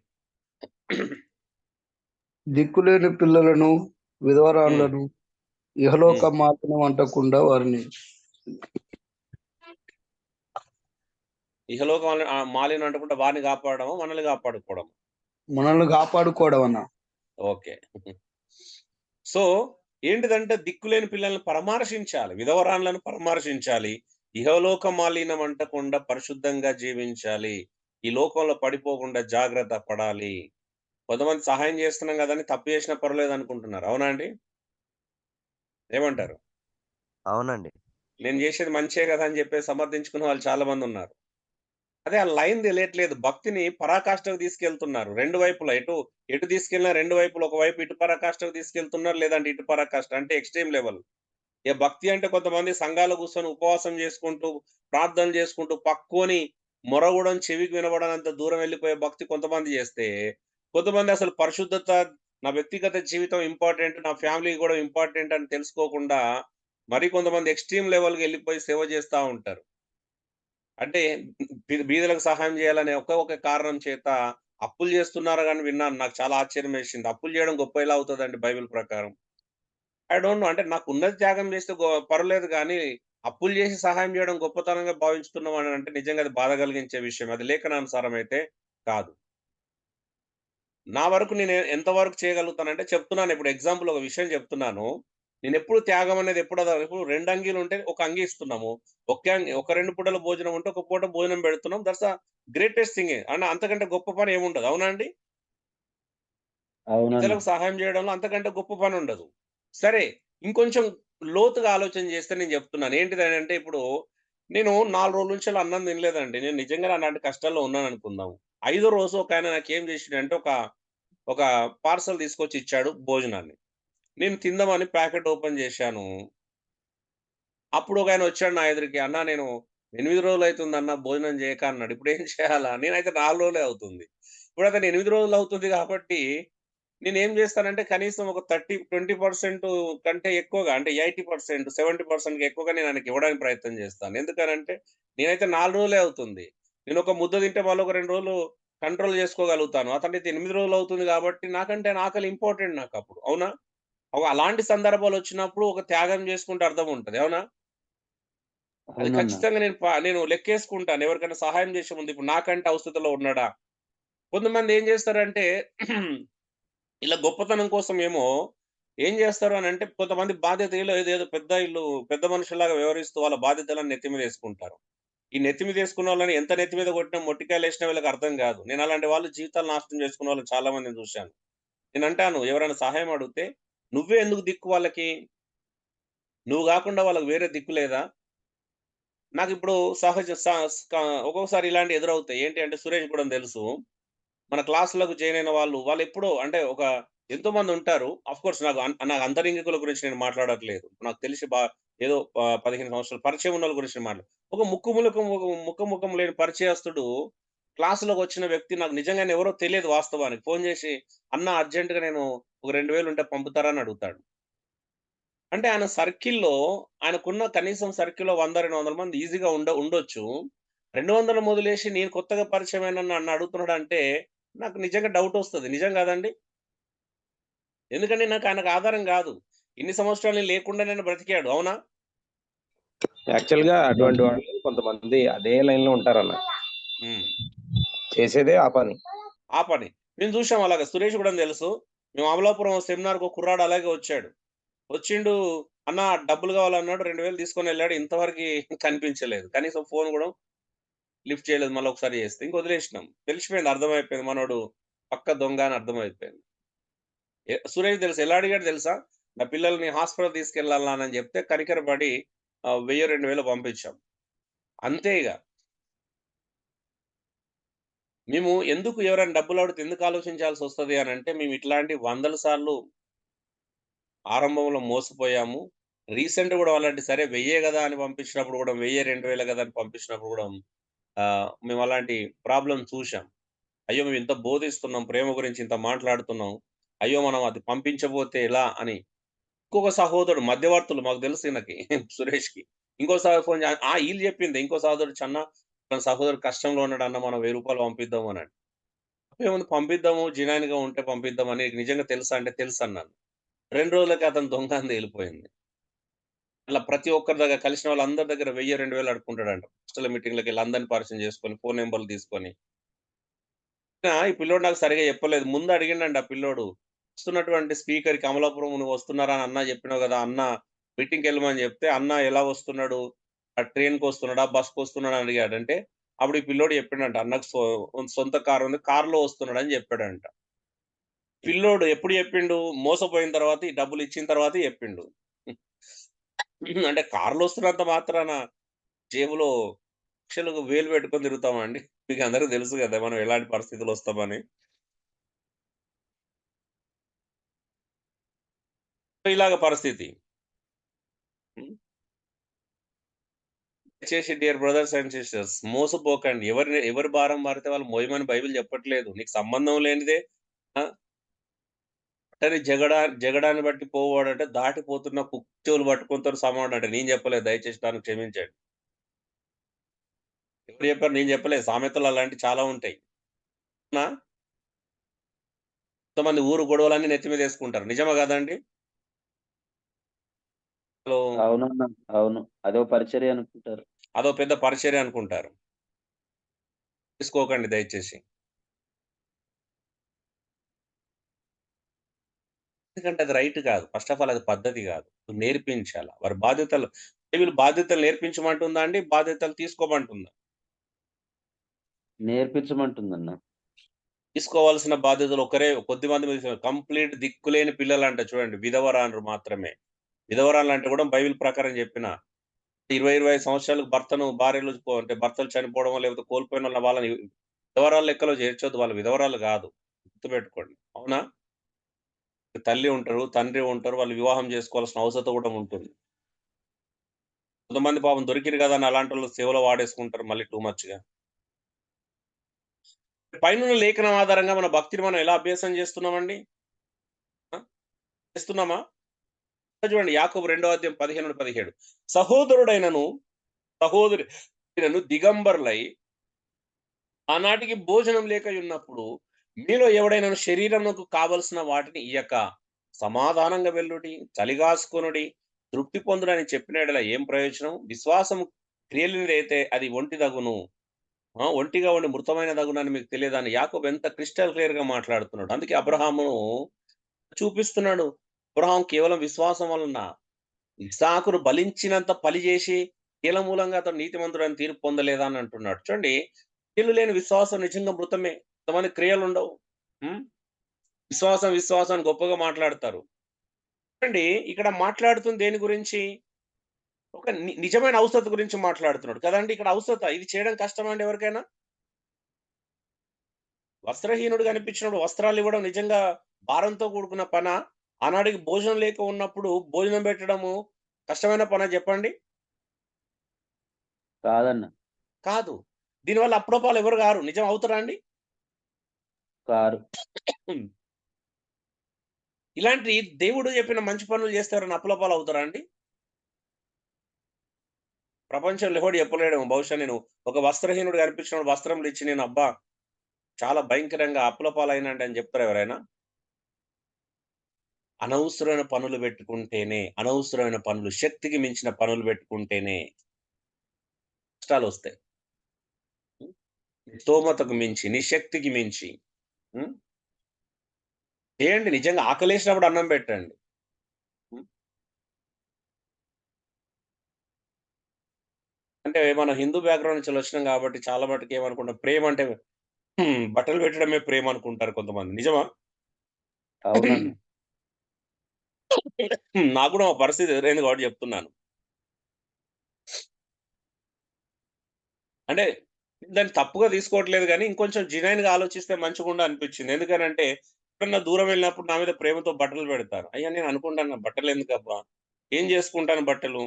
దిక్కులేని పిల్లలను హ్మ్. విధవరాళ్లను ఇహలోక హ్మ్. మాలిన్యం అంటకుండా వారిని ఇహలోక మాలినం అంటకుండా వారిని కాపాడడమా? మనల్ని కాపాడుకోవడమా? మనల్ని కాపాడుకోవడం అన్న. ఓకే. సో, ఏంటిదంటే దిక్కులేని పిల్లల్ని పరామర్శించాలి. విధవరాండ్లను పరామర్శించాలి. ఇహలోక మాలినం అంటకుండా పరిశుద్ధంగా జీవించాలి. ఈ లోకంలో పడిపోకుండా జాగ్రత్త పడాలి. కొంతమంది సహాయం చేస్తున్నాం గదని తప్పు చేసినా పర్లేదనుకుంటున్నారు. అవునా అండి? ఏమంటారు? అవునండి. నేను చేసేది మంచే గదా! అని చెప్పేసి సమర్థించుకునే వాళ్ళు చాలా మందున్నారు. అదే ఆ లైన్ తెలియట్లేదు. భక్తిని పరాకాష్ఠకు తీసుకెళ్తున్నారు. 2 వైపులా ఎటు తీసుకెళ్ళినా 2 వైపులా ఒకవైపు ఇటు పరాకాష్ఠకు తీసుకెళ్తున్నారు. లేదంటే ఇటు పరాకాష్ఠ అంటే ఎక్స్‌ట్రీమ్ లెవెల్. భక్తి అంటే కొంతమంది సంఘాల్లో కూర్చొని ఉపవాసం చేసుకుంటూ, ప్రార్థనలు చేసుకుంటూ పక్కుని మొరగడం చెవికి వినబడనంత దూరం వెళ్ళిపోయే భక్తి కొంతమంది చేస్తే, కొంతమంది అసలు పరిశుద్ధత, నా వ్యక్తిగత జీవితం ఇంపార్టెంట్, నా ఫ్యామిలీ గూడా ఇంపార్టెంట్ అని తెలుసుకోకుండా, మరి కొంతమంది ఎక్స్‌ట్రీమ్ లెవెల్‌కి ఎళ్ళిపోయి సేవ చేస్తా ఉంటారు. అంటే బీదలకు సహాయం చేయాలనే ఒక కారణం చేత అప్పులు చేస్తున్నారని గాని విన్నాను. నాకు చాలా ఆశ్చర్యమేసింది. అప్పులు చేయడం గొప్ప ఎలా అవుతదండి బైబిల్ ప్రకారం? I don't know. అంటే నాకున్నది త్యాగం చేస్తే పర్లేదు గానీ, అప్పులు చేసి సహాయం చేయడం గొప్పతనంగా భావించుతున్నాం అని అంటే నిజంగా అది బాధ కలిగించే విషయం. అది లేఖనానుసారం అయితే కాదు. నా వరకు నేను ఎంత వరకు చేయగలుగుతానంటే చెప్తున్నాను. ఇప్పుడు ఎగ్జాంపుల్ ఒక విషయం చెప్తున్నాను. నేనెప్పుడు త్యాగం అనేది ఇప్పుడు 2 అంగీలుంటే ఒక అంగీ ఇస్తున్నాము. ఒక 2 పూటల భోజనం ఉంటే ఒక పూట భోజనం పెడుతున్నాం. That's the greatest thing. అంతకంటే గొప్ప పని ఏముండదు. అవునా అండి? అవునన్న. ఇతరులకు సహాయం చేయడంలో అంతకంటే గొప్ప పనుండదు. సరే, ఇంకొంచెం లోతుగా ఆలోచన చేస్తే నేను చెప్తున్నాను. ఏంటిదనంటే ఇప్పుడు నేను 4 రోజుల నుంచి అన్నం తినలేదండి. నేను నిజంగానే అలాంటి కష్టాల్లో ఉన్నాననుకుందాం. ఐదో రోజు ఒకాయన నాకేం చేసిండంటే ఒక పార్సెల్ తీసుకొచ్చి ఇచ్చాడు భోజనాన్ని. నేను తిందామని ప్యాకెట్ ఓపెన్ చేశాను. అప్పుడు ఒకాయన వచ్చాడు నా ఎదురుకి. "అన్నా నేను 8 రోజులయితుందన్నా భోజనం చేయక" అన్నాడు. ఇప్పుడేం చేయాలా? నేనైతే 4 రోజులే అవుతుంది. ఇప్పుడతను 8 రోజులవుతుంది కాబట్టి నేనేం చేస్తానంటే కనీసం ఒక 20% కంటే ఎక్కువగా అంటే 80%, 70% ఎక్కువగా నేను ఆయనకి ఇవ్వడానికి ప్రయత్నం చేస్తాను. ఎందుకనంటే నేనైతే 4 రోజులే అవుతుంది. నేనొక ముద్ద తింటే మళ్ళీ ఒక 2 రోజులు కంట్రోల్ చేసుకోగలుగుతాను. అతనైతే 8 రోజులు అవుతుంది కాబట్టి నాకంటే ఆయన ఆకలి ఇంపార్టెంట్ నాకప్పుడు. అవునా? అలాంటి సందర్భాలొచ్చినప్పుడు ఒక త్యాగం చేసుకుంటే అర్థం ఉంటది. అవునా? అది అవునన్నా. ఖచ్చితంగా నేను లెక్కేసుకుంటాను. ఎవరికైనా సహాయం చేసే ముందు ఇప్పుడు నాకంటే అవస్థితిలో ఉన్నాడా? కొంతమంది ఏం చేస్తారంటే ఇలా గొప్పతనం కోసం ఏం చేస్తారు అనంటే కొంతమంది బాధ్యత ఏదేదో పెద్ద పెద్ద మనుషుల్లాగా వ్యవహరిస్తూ వాళ్ళ బాధ్యతలను నెత్తి మీద యేసుకుంటారు. ఈ నెత్తి మీద యేసుకున్నోళ్ళని ఎంత నెత్తి మీద కొట్టినా మొట్టికాయలేసినా వీళ్ళకి అర్థం కాదు. నేను అలాంటి వాళ్ళ జీవితాలు నాశనం చేసుకున్న వాళ్ళని చాలా మందిని చూశాను. నేనంటాను ఎవరైనా సహాయం అడిగితే నువ్వే ఎందుకు దిక్కు వాళ్ళకి? నువ్వు గాకుండా వాళ్ళకి వేరే దిక్కు లేదా? నాకిప్పుడు సహజ స క ఒక్కొక్కసారి ఇలాంటివి ఎదురవుతాయి. ఏంటి అంటే సురేష్ గూడా తెలుసు. మన క్లాస్‌లకు జాయిన్ అయిన వాళ్ళెప్పుడో అంటే ఎంతోమంది ఉంటారు. ఆఫ్‌కోర్స్ నాకు అంతరంగికుల గురించి నేను మాట్లాడట్లేదు. నాకు తెలిసి ఏదో 15 సంవత్సరాలు పరిచయం ఉన్నోళ్ళ గురించి నేను ఒక ముక్కు ముఖం లేని పరిచయస్తుడు క్లాస్‌లోకొచ్చిన వ్యక్తి నాకు నిజంగానే ఎవరో తెలియదు వాస్తవానికి. ఫోను చేసి, "అన్న అర్జెంట్‌గా నేను ఒక 2000 ఉంటే పంపుతారా?" అని అడుగుతాడు. అంటే ఆయన సర్కిల్‌లో ఆయనకున్న కనీసం సర్కిల్‌లో 100, 200 మంది ఈజీగా ఉండొచ్చు. 200 మొదలేసి నేను కొత్తగా పరిచయమైన నన్ను అడుగుతున్నాడంటే నాకు నిజంగా డౌటొస్తది. నిజం కాదండి? ఎందుకంటే ఆయనకు ఆధారం గాదు. ఇన్ని సంవత్సరాలు నేను లేకుండానే బ్రతికాడు. అవునా? యాక్చువల్‌గా అటువంటి వాళ్ళు కొంతమంది అదే లైన్‌లో ఉంటారన్న. హ్మ్. చేసేదే ఆ పని. ఆ పని. మేము చూసాం అలాగా. సురేష్ గూడా తెలుసు. మేము అమలాపురం సెమినార్‌కి ఒక కుర్రాడు అలాగే వచ్చాడు. వచ్చిండు, "అన్న డబ్బులు కావాలన్నాడు. 2000 తీసుకొనెళ్ళాడు. ఇంతవరకి కనిపించలేదు. కనీసం ఫోన్ గూడా లిఫ్ట్ చేయలేదు. మళ్ళీ ఒకసారి చేస్తే." ఇంక వదిలేసినాం. తెలిసిపోయింది. అర్థమైపోయింది. మనోడు పక్క దొంగ అని అర్థమైపోయింది. సురేష్ తెలుసు. ఎలా అడిగాడో తెలుసా? నా పిల్లల్ని హాస్పిటల్ తీసుకెళ్ళాలి నాన్న అని చెప్తే కనికరపడి 1000, 2000 పంపించాం. అంతే ఇగ. మేము ఎందుకు ఎవరైనా డబ్బులడిగితే ఎందుకు ఆలోచించాల్సొస్తది అనంటే, మేము ఇట్లాంటి వందల సార్లు ఆరంభంలో మోసపోయాము. రీసెంట్‌గా గూడా అలాంటి సరే 1000 గదా! అని పంపించినప్పుడు గూడా 1000, 2000 గదా! అని పంపించినప్పుడు గూడా మేము అలాంటి ప్రాబ్లమ్ చూసాం. అయ్యో! మేము ఇంత బోధిస్తున్నాం, ప్రేమ గురించి ఇంత మాట్లాడుతున్నాం. అయ్యో! మనం అది పంపించబోతే ఎలా అని. ఇంకొక సహోదరుడు మధ్యవర్తులు మాకు తెలుసు ఈయనకి సురేష్‌కి. ఇంకో సహోదరుడు ఫోన్ ఈళ్ళు చెప్పింది. ఇంకో సహోదరుడు "చన్నా మన సహోదరుడు కష్టంలో ఉన్నాడన్న మనం రూ. 1000 పంపిద్దాం" అన్నాడు. ఏముంది పంపిద్దాము జినాయిన్‌గా ఉంటే పంపిద్దామని నీకు నిజంగా తెలుసా అంటే తెలుసన్నాను. 2 రోజులకి అతను దొంగ అని తేలిపోయింది. అట్లా ప్రతి ఒక్కరి దగ్గర కలిసిన వాళ్ళందరి దగ్గర 1000, 2000 అడుక్కుంటాడంట. హాస్టల్ మీటింగ్‌లకెళ్ళి అందరిని పరిచయం చేసుకొని, ఫోను నంబర్‌లు తీసుకొని. ఈ పిల్లోడు నాకు సరిగ్గా చెప్పలేదు. ముందు అడిగిండంట ఆ పిల్లోడు. వస్తున్నటువంటి స్పీకర్‌కి అమలాపురం నువ్వు వస్తున్నారా అని అన్న చెప్పినావు గదా! అన్న మీటింగ్‌కెళ్ళమని చెప్తే, అన్న ఎలా వస్తున్నాడు? ట్రైన్‌కొస్తున్నాడా? బస్‌కొస్తున్నాడా? అని అడిగాడంటే, అప్పుడు ఈ పిల్లోడు చెప్పిండంట. అన్నకు సొంత కారు ఉంది. కారులో వస్తున్నాడని చెప్పాడంట. పిల్లోడు ఎప్పుడు చెప్పిండు? మోసపోయిన తర్వాత ఈ డబ్బులిచ్చిన తర్వాతే చెప్పిండు. అంటే కార్‌లో వస్తున్నంత మాత్రాన జేబులో లక్షలు, వేలు పెట్టుకొని తిరుగుతామా అండి? మీకందరికి తెలుసు గదా! మనం ఎలాంటి పరిస్థితుల్లో వస్తామని. ఇలాగ పరిస్థితి. హ్మ్. దయచేసి డియర్ బ్రదర్స్ అండ్ సిస్టర్స్ మోసపోకండి. ఎవరి భారం మారితే వాళ్ళు మోయమని బైబిల్ చెప్పట్లేదు. నీకు సంబంధం లేనిదే ఆ! ఒంటరి జగడాన్ని బట్టి పోవాడంటే దాటిపోతున్న కుక్చెవులు పట్టుకొనతోని సమానుడంట. నేను చెప్పలేదు దయచేసి నన్ను క్షమించండి. ఎవరు చెప్పారు? నేను చెప్పలేదు. సామెతలు అలాంటివి చాలా ఉంటాయి. అవునా? కొంతమంది ఊరు గొడవలన్నీ నెత్తి మీదేసుకుంటారు. నిజమా కాదండి? అసలు అవునన్నా. అవును. అదో పరిచర్య అనుకుంటారు. అదో పెద్ద పరిచర్య అనుకుంటారు. తీసుకోకండి దయచేసి. ఎందుకంటే అది రైట్ కాదు. ఫస్ట్ ఆఫ్ ఆల్ అది పద్ధతి కాదు. నేర్పించాల. వారి బాధ్యతలు బైబిల్ బాధ్యతలు నేర్పించమంటుందా అండి? బాధ్యతలు తీసుకోమంటుందా? నేర్పించమంటుందన్న. తీసుకోవాల్సిన బాధ్యతలు కొద్దిమంది మీద కంప్లీట్ దిక్కులేని పిల్లలంట చూడండి. విధవరాండ్రు మాత్రమే. విధవరాలంటే కూడా బైబిల్ ప్రకారం చెప్పిన 20, 25 సంవత్సరాలకు భార్యలు అంటే భర్తలు చనిపోవడమో లేకపోతే కోల్పోయిన వాళ్ళని విధవరాలు లెక్కలో చేర్చొద్దు. వాళ్ళు విధవరాలు కాదు. గుర్తుపెట్టుకోండి. అవునా? తల్లి ఉంటారు, తండ్రి ఉంటారు. వాళ్ళు వివాహం చేసుకోవాల్సిన అవసరం కూడా ఉంటుంది. కొంతమంది పాపం దొరికిరు కదా అని అలాంటోళ్ళు సేవలో వాడేసుకుంటారు మళ్ళీ టూ మచ్‌గా. పైనున్న లేఖనం ఆధారంగా మన భక్తిని మనం ఎలా అభ్యాసం చేస్తున్నామండి? చేస్తున్నామా? చూడండి యాకోబు 2:15-17 సహోదరుడైనను దిగంబరులై ఆనాటికి భోజనం లేక ఉన్నప్పుడు మీలో ఎవడైనా శరీరమునకు కావలసిన వాటిని ఇయ్యక సమాధానంగా వెళ్ళుడి, చలిగాసుకొనుడి, తృప్తి పొందుడని చెప్పిన యెడల ఏం ప్రయోజనం? విశ్వాసం క్రియలేనిదైతే అది ఒంటిదగును. ఒంటిగా ఉండి మృతమైన దగునని మీకు తెలియదని యాకోబు ఎంత క్రిస్టల్ క్లియర్ గా మాట్లాడుతున్నాడు. అందుకే అబ్రహామును చూపిస్తున్నాడు. అబ్రహాం కేవలం విశ్వాసం వలన ఇస్సాకును బలించినంత పలి చేసి కీల మూలంగా అతను నీతిమంతుడని తీర్పు పొందలేదా అని అంటున్నాడు. చూడండి, క్రియలు లేని విశ్వాసం నిజంగా మృతమే. కొంతమంది క్రియలు ఉండవు. విశ్వాసం అని గొప్పగా మాట్లాడతారు. చూడండి, ఇక్కడ మాట్లాడుతుంది దేని గురించి? ఒక నిజమైన ఔషధ గురించి మాట్లాడుతున్నాడు కదండి. ఇక్కడ ఔషధ ఇది చేయడం కష్టమండి ఎవరికైనా? వస్త్రహీనుడు కనిపించినప్పుడు వస్త్రాలు ఇవ్వడం నిజంగా భారంతో కూడుకున్న పన? ఆనాడికి భోజనం లేక ఉన్నప్పుడు భోజనం పెట్టడము కష్టమైన పన చెప్పండి? కాదన్న. కాదు. దీనివల్ల అప్రూపాలు ఎవరు గారు. నిజం అవుతారా అండి? కారు. ఇలాంటి దేవుడు చెప్పిన మంచి పనులు చేస్తారని అప్రూపాలు అవుతారా అండి? ప్రపంచంలో ఎవడు చెప్పలేడేమో. బహుశా నేను ఒక వస్త్రహీనుడు కనిపించినప్పుడు వస్త్రములు ఇచ్చి నేను అబ్బా చాలా భయంకరంగా అప్రూపాలైనండి అని చెప్తారా ఎవరైనా? అనవసరమైన పనులు పెట్టుకుంటేనే, అనవసరమైన పనులు, శక్తికి మించిన పనులు పెట్టుకుంటేనే కష్టాలు వస్తాయి. నీ స్తోమతకు మించి, నీ శక్తికి మించి చేయండి. నిజంగా ఆకలేసినప్పుడు అన్నం పెట్టండి. అంటే మనం హిందూ బ్యాక్‌గ్రౌండ్ నుంచి వచ్చినాం కాబట్టి చాలా మటుకు ఏమనుకుంటాం, ప్రేమ అంటే బట్టలు పెట్టడమే ప్రేమ అనుకుంటారు కొంతమంది. నిజమా? అవునన్న. నాకు కూడా మా పరిస్థితి ఎదురైంది కాబట్టి చెప్తున్నాను. అంటే దాన్ని తప్పుగా తీసుకోవట్లేదు గానీ, ఇంకొంచెం జెన్యూన్‌గా ఆలోచిస్తే మంచిగుండు అనిపించింది. ఎందుకనంటే, ఎప్పుడన్నా దూరం వెళ్ళినప్పుడు నా మీద ప్రేమతో బట్టలు పెడతారు. అయ్యా! నేను అనుకుంటాను బట్టలెందుకబ్బా? ఏం చేసుకుంటాను బట్టలు?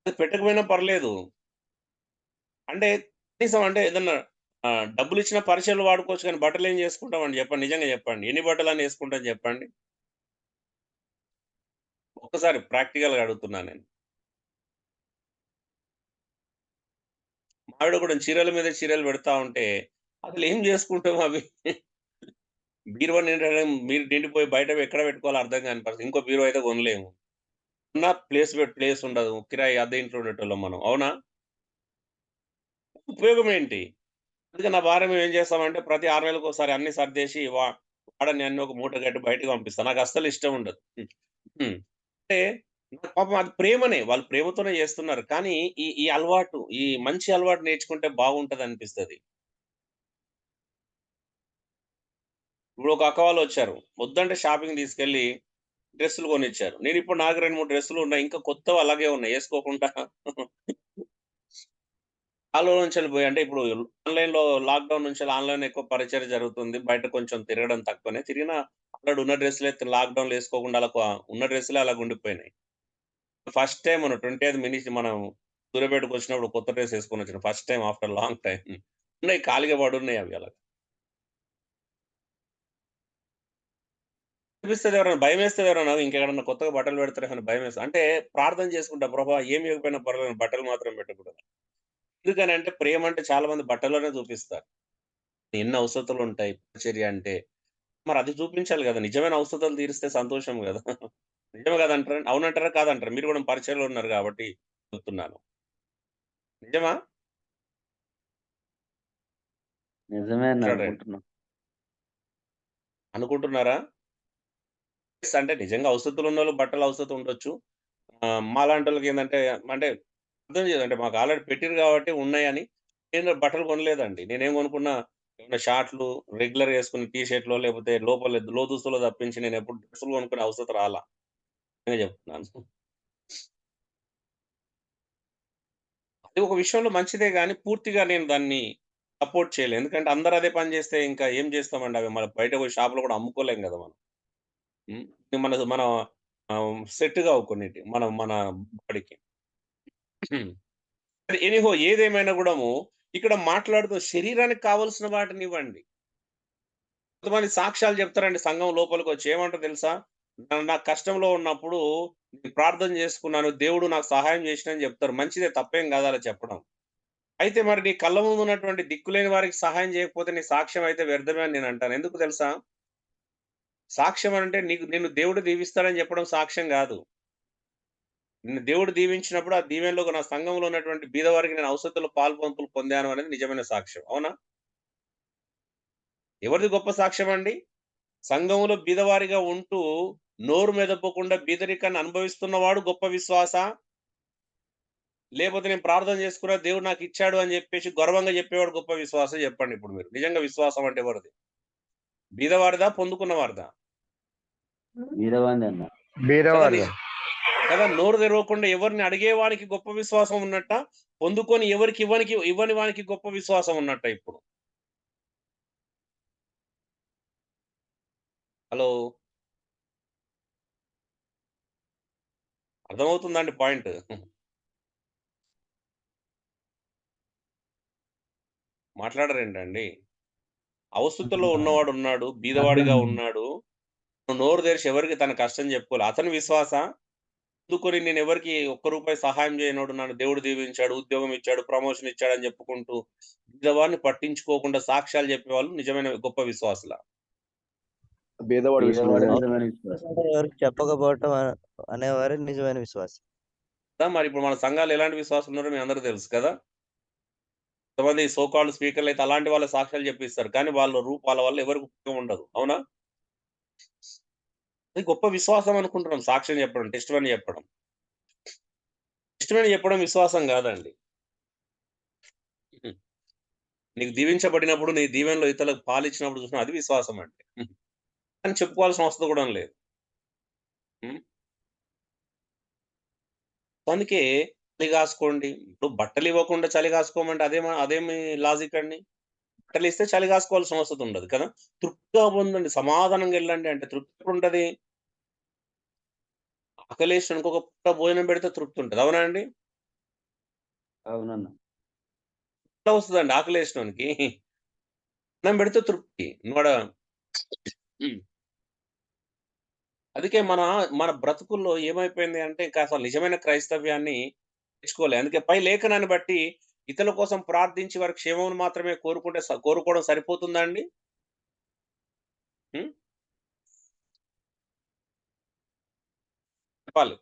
అది పెట్టకపోయినా పర్లేదు. అంటే కనీసం అంటే ఏదన్నా డబ్బులిచ్చిన పరిచయాలు వాడుకోవచ్చు కానీ బట్టలేం చేసుకుంటామండి చెప్పండి. నిజంగా చెప్పండి. ఎన్ని బట్టలని యేసుకుంటాం చెప్పండి? ఒక్కసారి ప్రాక్టికల్‌గా అడుగుతున్నాను నేను. మా ఆవిడ కూడా చీరల మీద చీరలు పెడతా ఉంటే, అసలేం చేసుకుంటాం అవి? బీరువా నిండిపోయి బయట ఎక్కడ పెట్టుకోవాలో అర్థం కాని పరిస్థితి. ఇంకో బీరువా అయితే కొనలేము. ఉన్న ప్లేస్ ఉండదు. కిరాయి అద్దె ఇంట్లో ఉండేటోళ్ళం మనం. అవునా? ఉపయోగం ఏంటి? అందుకే నా భార్య మేము ఏం చేస్తామంటే ప్రతి 6 నెలలకోసారి అన్నీ సర్దేసి వాడని అన్ని ఒక మూట కట్టి బయటకి పంపిస్తా. నాకు అస్సలు ఇష్టం ఉండదు. హ్మ్. అంటే పాపం అది ప్రేమనే. వాళ్ళు ప్రేమతోనే చేస్తున్నారు. కానీ ఈ ఈ అలవాటు, ఈ మంచి అలవాటు నేర్చుకుంటే బాగుంటదనిపిస్తది. ఇప్పుడు ఒక అక్క వాళ్ళొచ్చారు. వద్దంటే షాపింగ్‌కి తీసుకెళ్ళి డ్రెస్సులు కొనిచ్చారు. నేనిప్పుడు నాకు 2, 3 డ్రెస్సులు ఉన్నాయి. ఇంకా కొత్తవి అలాగే ఉన్నాయి. ఏసుకోకుండా ఆలోచించాలి అంటే ఇప్పుడు ఆన్‌లైన్‌లో లాక్‌డౌన్ నుంచి ఆన్‌లైన్ ఎక్కువ పరిచయం జరుగుతుంది. బయట కొంచెం తిరగడం తక్కువనే. తిరిగినా ఆల్రెడీ ఉన్న డ్రెస్సులే లాక్‌డౌన్‌లో ఏసుకోకుండా అలా ఉన్న డ్రెస్సులే అలాగ ఉండిపోయినాయి. ఫస్ట్ టైమ్ మనం 20థ్ మినిట్ మనం సూర్యాపేటకొచ్చినప్పుడు కొత్త డ్రెస్ ఏసుకొనొచ్చిన. First time after long time. ఉన్నాయి ఖాళీగా పడున్నాయి అవి అలాగ. అనిపిస్తది ఎవరైనా భయమేస్తది ఎవరైనా ఇంకెక్కడన్నా కొత్తగా బట్టలు పెడతారేమో అని భయమేస్తది. అంటే ప్రార్థన చేసుకుంటా ప్రభా ఏమి ఇవ్వకపోయినా పర్వాలేదు బట్టలు మాత్రం పెట్టకూడదు. ఎందుకనంటే ప్రేమ అంటే చాలా మంది బట్టల్లోనే చూపిస్తారు. ఎన్ని అవసరతలుంటాయి పరిచర్య అంటే. మరి అది చూపించాలి గదా! నిజమైన అవసరతలు తీరిస్తే సంతోషం గదా! నిజమే గదంటారా? అవునంటారా? కాదంటారా? మీరు గూడా పరిచయలో ఉన్నారు గాబట్టి చెప్తున్నాను. నిజమా? నిజమే అన్న మాట్లాడండి. అనుకుంటున్నా. అనుకుంటున్నారా? అంటే నిజంగా అవసరతలున్నోళ్ళు బట్టల అవసరత ఉండొచ్చు. మాలాంటోళ్ళకేందంటే అంటే అర్థం అంటే మాకు ఆల్రెడీ పెట్టిర్రు గాబట్టి ఉన్నాయని నేను బట్టలు కొనలేదండి. నేనేం కొనుక్కున్నా ఏమన్నా షార్ట్‌లు రెగ్యులర్‌గా యేసుకునే టీ షర్ట్‌లో లేకపోతే లోపల లోదుస్తులో తప్పించి నేనెప్పుడు డ్రెస్సులు కొనుక్కునే అవసరత రాలా. నిజంగా చెప్తున్నాను. అది ఒక విషయంలో మంచిదే గానీ పూర్తిగా నేను దాన్ని సపోర్ట్ చేయలే. ఎందుకంటే అందరూ అదే పని జేస్తే ఇంకా ఏం జేస్తామండి అవి మన బయట పోయి షాప్‌లో గూడా అమ్ముకోలేం గదా! మనం. మన సెట్ గావు కొన్నిటివి. మన బాడీకి. ఎనీహో ఏదేమైనా గూడాము ఇక్కడ మాట్లాడుతూ శరీరానికి కావాల్సిన వాటినివ్వండి. కొంతమంది సాక్ష్యాలు చెప్తారండి సంఘం లోపలికొచ్చి. ఏమంటారో తెలుసా? నా కష్టంలో ఉన్నప్పుడు నేను ప్రార్థన చేసుకున్నాను, దేవుడు నాకు సహాయం చేసినని చెప్తారు. మంచిదే, తప్పేం కాదు అలా చెప్పడం. అయితే మరి నీ కళ్ళ ముందు ఉన్నటువంటి దిక్కులేని వారికి సహాయం చేయకపోతే నీ సాక్ష్యం అయితే వ్యర్థమే అని నేను అంటాను. ఎందుకు తెలుసా? సాక్ష్యం అంటే నిన్ను దేవుడు దీవిస్తాడని చెప్పడం సాక్ష్యం గాదు. నిన్ను దేవుడు దీవించినప్పుడు ఆ దీవెనలో నా సంఘంలో ఉన్నటువంటి బీదవారికి నేను ఔషధంలో పాలుపంపులు పొందాను అనేది నిజమైన సాక్ష్యం. అవునా? ఎవరిది గొప్ప సాక్ష్యం అండి? సంఘంలో బీదవారిగా ఉంటూ నోరు మెదపకుండా బీదరికాన్ని అనుభవిస్తున్నవాడు గొప్ప విశ్వాస? లేపోతే నేను ప్రార్థన చేసుకున్నా దేవుడు నాకు ఇచ్చాడు అని చెప్పేసి గర్వంగా చెప్పేవాడు గొప్ప విశ్వాసం? చెప్పండి ఇప్పుడు మీరు. నిజంగా విశ్వాసం అంటే ఎవరిది? బీదవారిదా? పొందుకున్నవారిదా? వీరవాంది అన్న. కదా బీదవారు కదా, నోరు తెరవకుండా ఎవరిని అడిగేవానికి గొప్ప విశ్వాసం ఉన్నట్ట, పొందుకొని ఎవరికి ఇవ్వని వానికి గొప్ప విశ్వాసం ఉన్నట్ట ఇప్పుడు. హలో, అర్థమవుతుందండి పాయింట్? మాట్లాడరేంటండి? అవస్థుతుల్లో ఉన్నవాడు ఉన్నాడు, బీదవాడిగా ఉన్నాడు, నోరు తెరిచి ఎవరికి తన కష్టం చెప్పుకోలే. అతని విశ్వాస? పొందుకొని నేను ఎవరికి ఒక్క రూపాయి సహాయం చేయనోడు నన్ను దేవుడు దీవించాడు, ఉద్యోగం ఇచ్చాడు, ప్రమోషన్ ఇచ్చాడని చెప్పుకుంటూ బీదవాడిని పట్టించుకోకుండా సాక్ష్యాలు చెప్పేవాళ్ళు నిజమైన గొప్ప విశ్వాసులా? బీదవాడు వీరవాడు విశ్వాసం. నిజమైన విశ్వాసం. ఎవరికి చెప్పకపోవటం అనేవారే నిజమైన విశ్వాసం. కదా, మరి ఇప్పుడు మన సంఘాలు ఎలాంటి విశ్వాసం ఉన్నారో మీ అందరికీ తెలుసు కదా. కొంతమంది సోకాల్డ్ స్పీకర్లు అయితే అలాంటి వాళ్ళ సాక్ష్యాలు చెప్పిస్తారు, కానీ వాళ్ళ వల్ల ఎవరికి ఉపయోగం ఉండదు. అవునా? అది గొప్ప విశ్వాసం అనుకుంటున్నాం. సాక్ష్యం చెప్పడం, టెస్టిమనీ చెప్పడం. టెస్టిమనీ చెప్పడం విశ్వాసం కాదండి. నీకు దీవించబడినప్పుడు నీ దీవెనలో ఇతరులకు పాలిచ్చినప్పుడు చూసినా అది విశ్వాసం అంటే. అని చెప్పుకోవాల్సిన అవసరం కూడా లేదు. అందుకే చలి కాసుకోండి. ఇప్పుడు బట్టలు ఇవ్వకుండా చలి కాసుకోమంటే అదేమి లాజిక్ అండి? బట్టలు ఇస్తే చలి కాసుకోవాల్సిన అవసరం ఉండదు కదా. తృప్తిగా పొందండి, సమాధానంగా వెళ్ళండి అంటే తృప్తి ఎప్పుడుంటది? ఆకలేసినోనికి ఒక పూట భోజనం పెడితే తృప్తి ఉంటది. అవునా అండి? అవునన్న. ఎట్లా వస్తదండి ఆకలేసినోనికి? అన్నం పెడితే తృప్తి. అందుకే మన బ్రతుకుల్లో ఏమైపోయింది అంటే ఇంకా అసలు నిజమైన క్రైస్తవ్యాన్ని తెచ్చుకోలే. అందుకే పై లేఖనాన్ని బట్టి ఇతరుల కోసం ప్రార్థించి వారి క్షేమమును మాత్రమే కోరుకోవడం సరిపోతుందా అండి? హ్మ్. చెప్పాలి.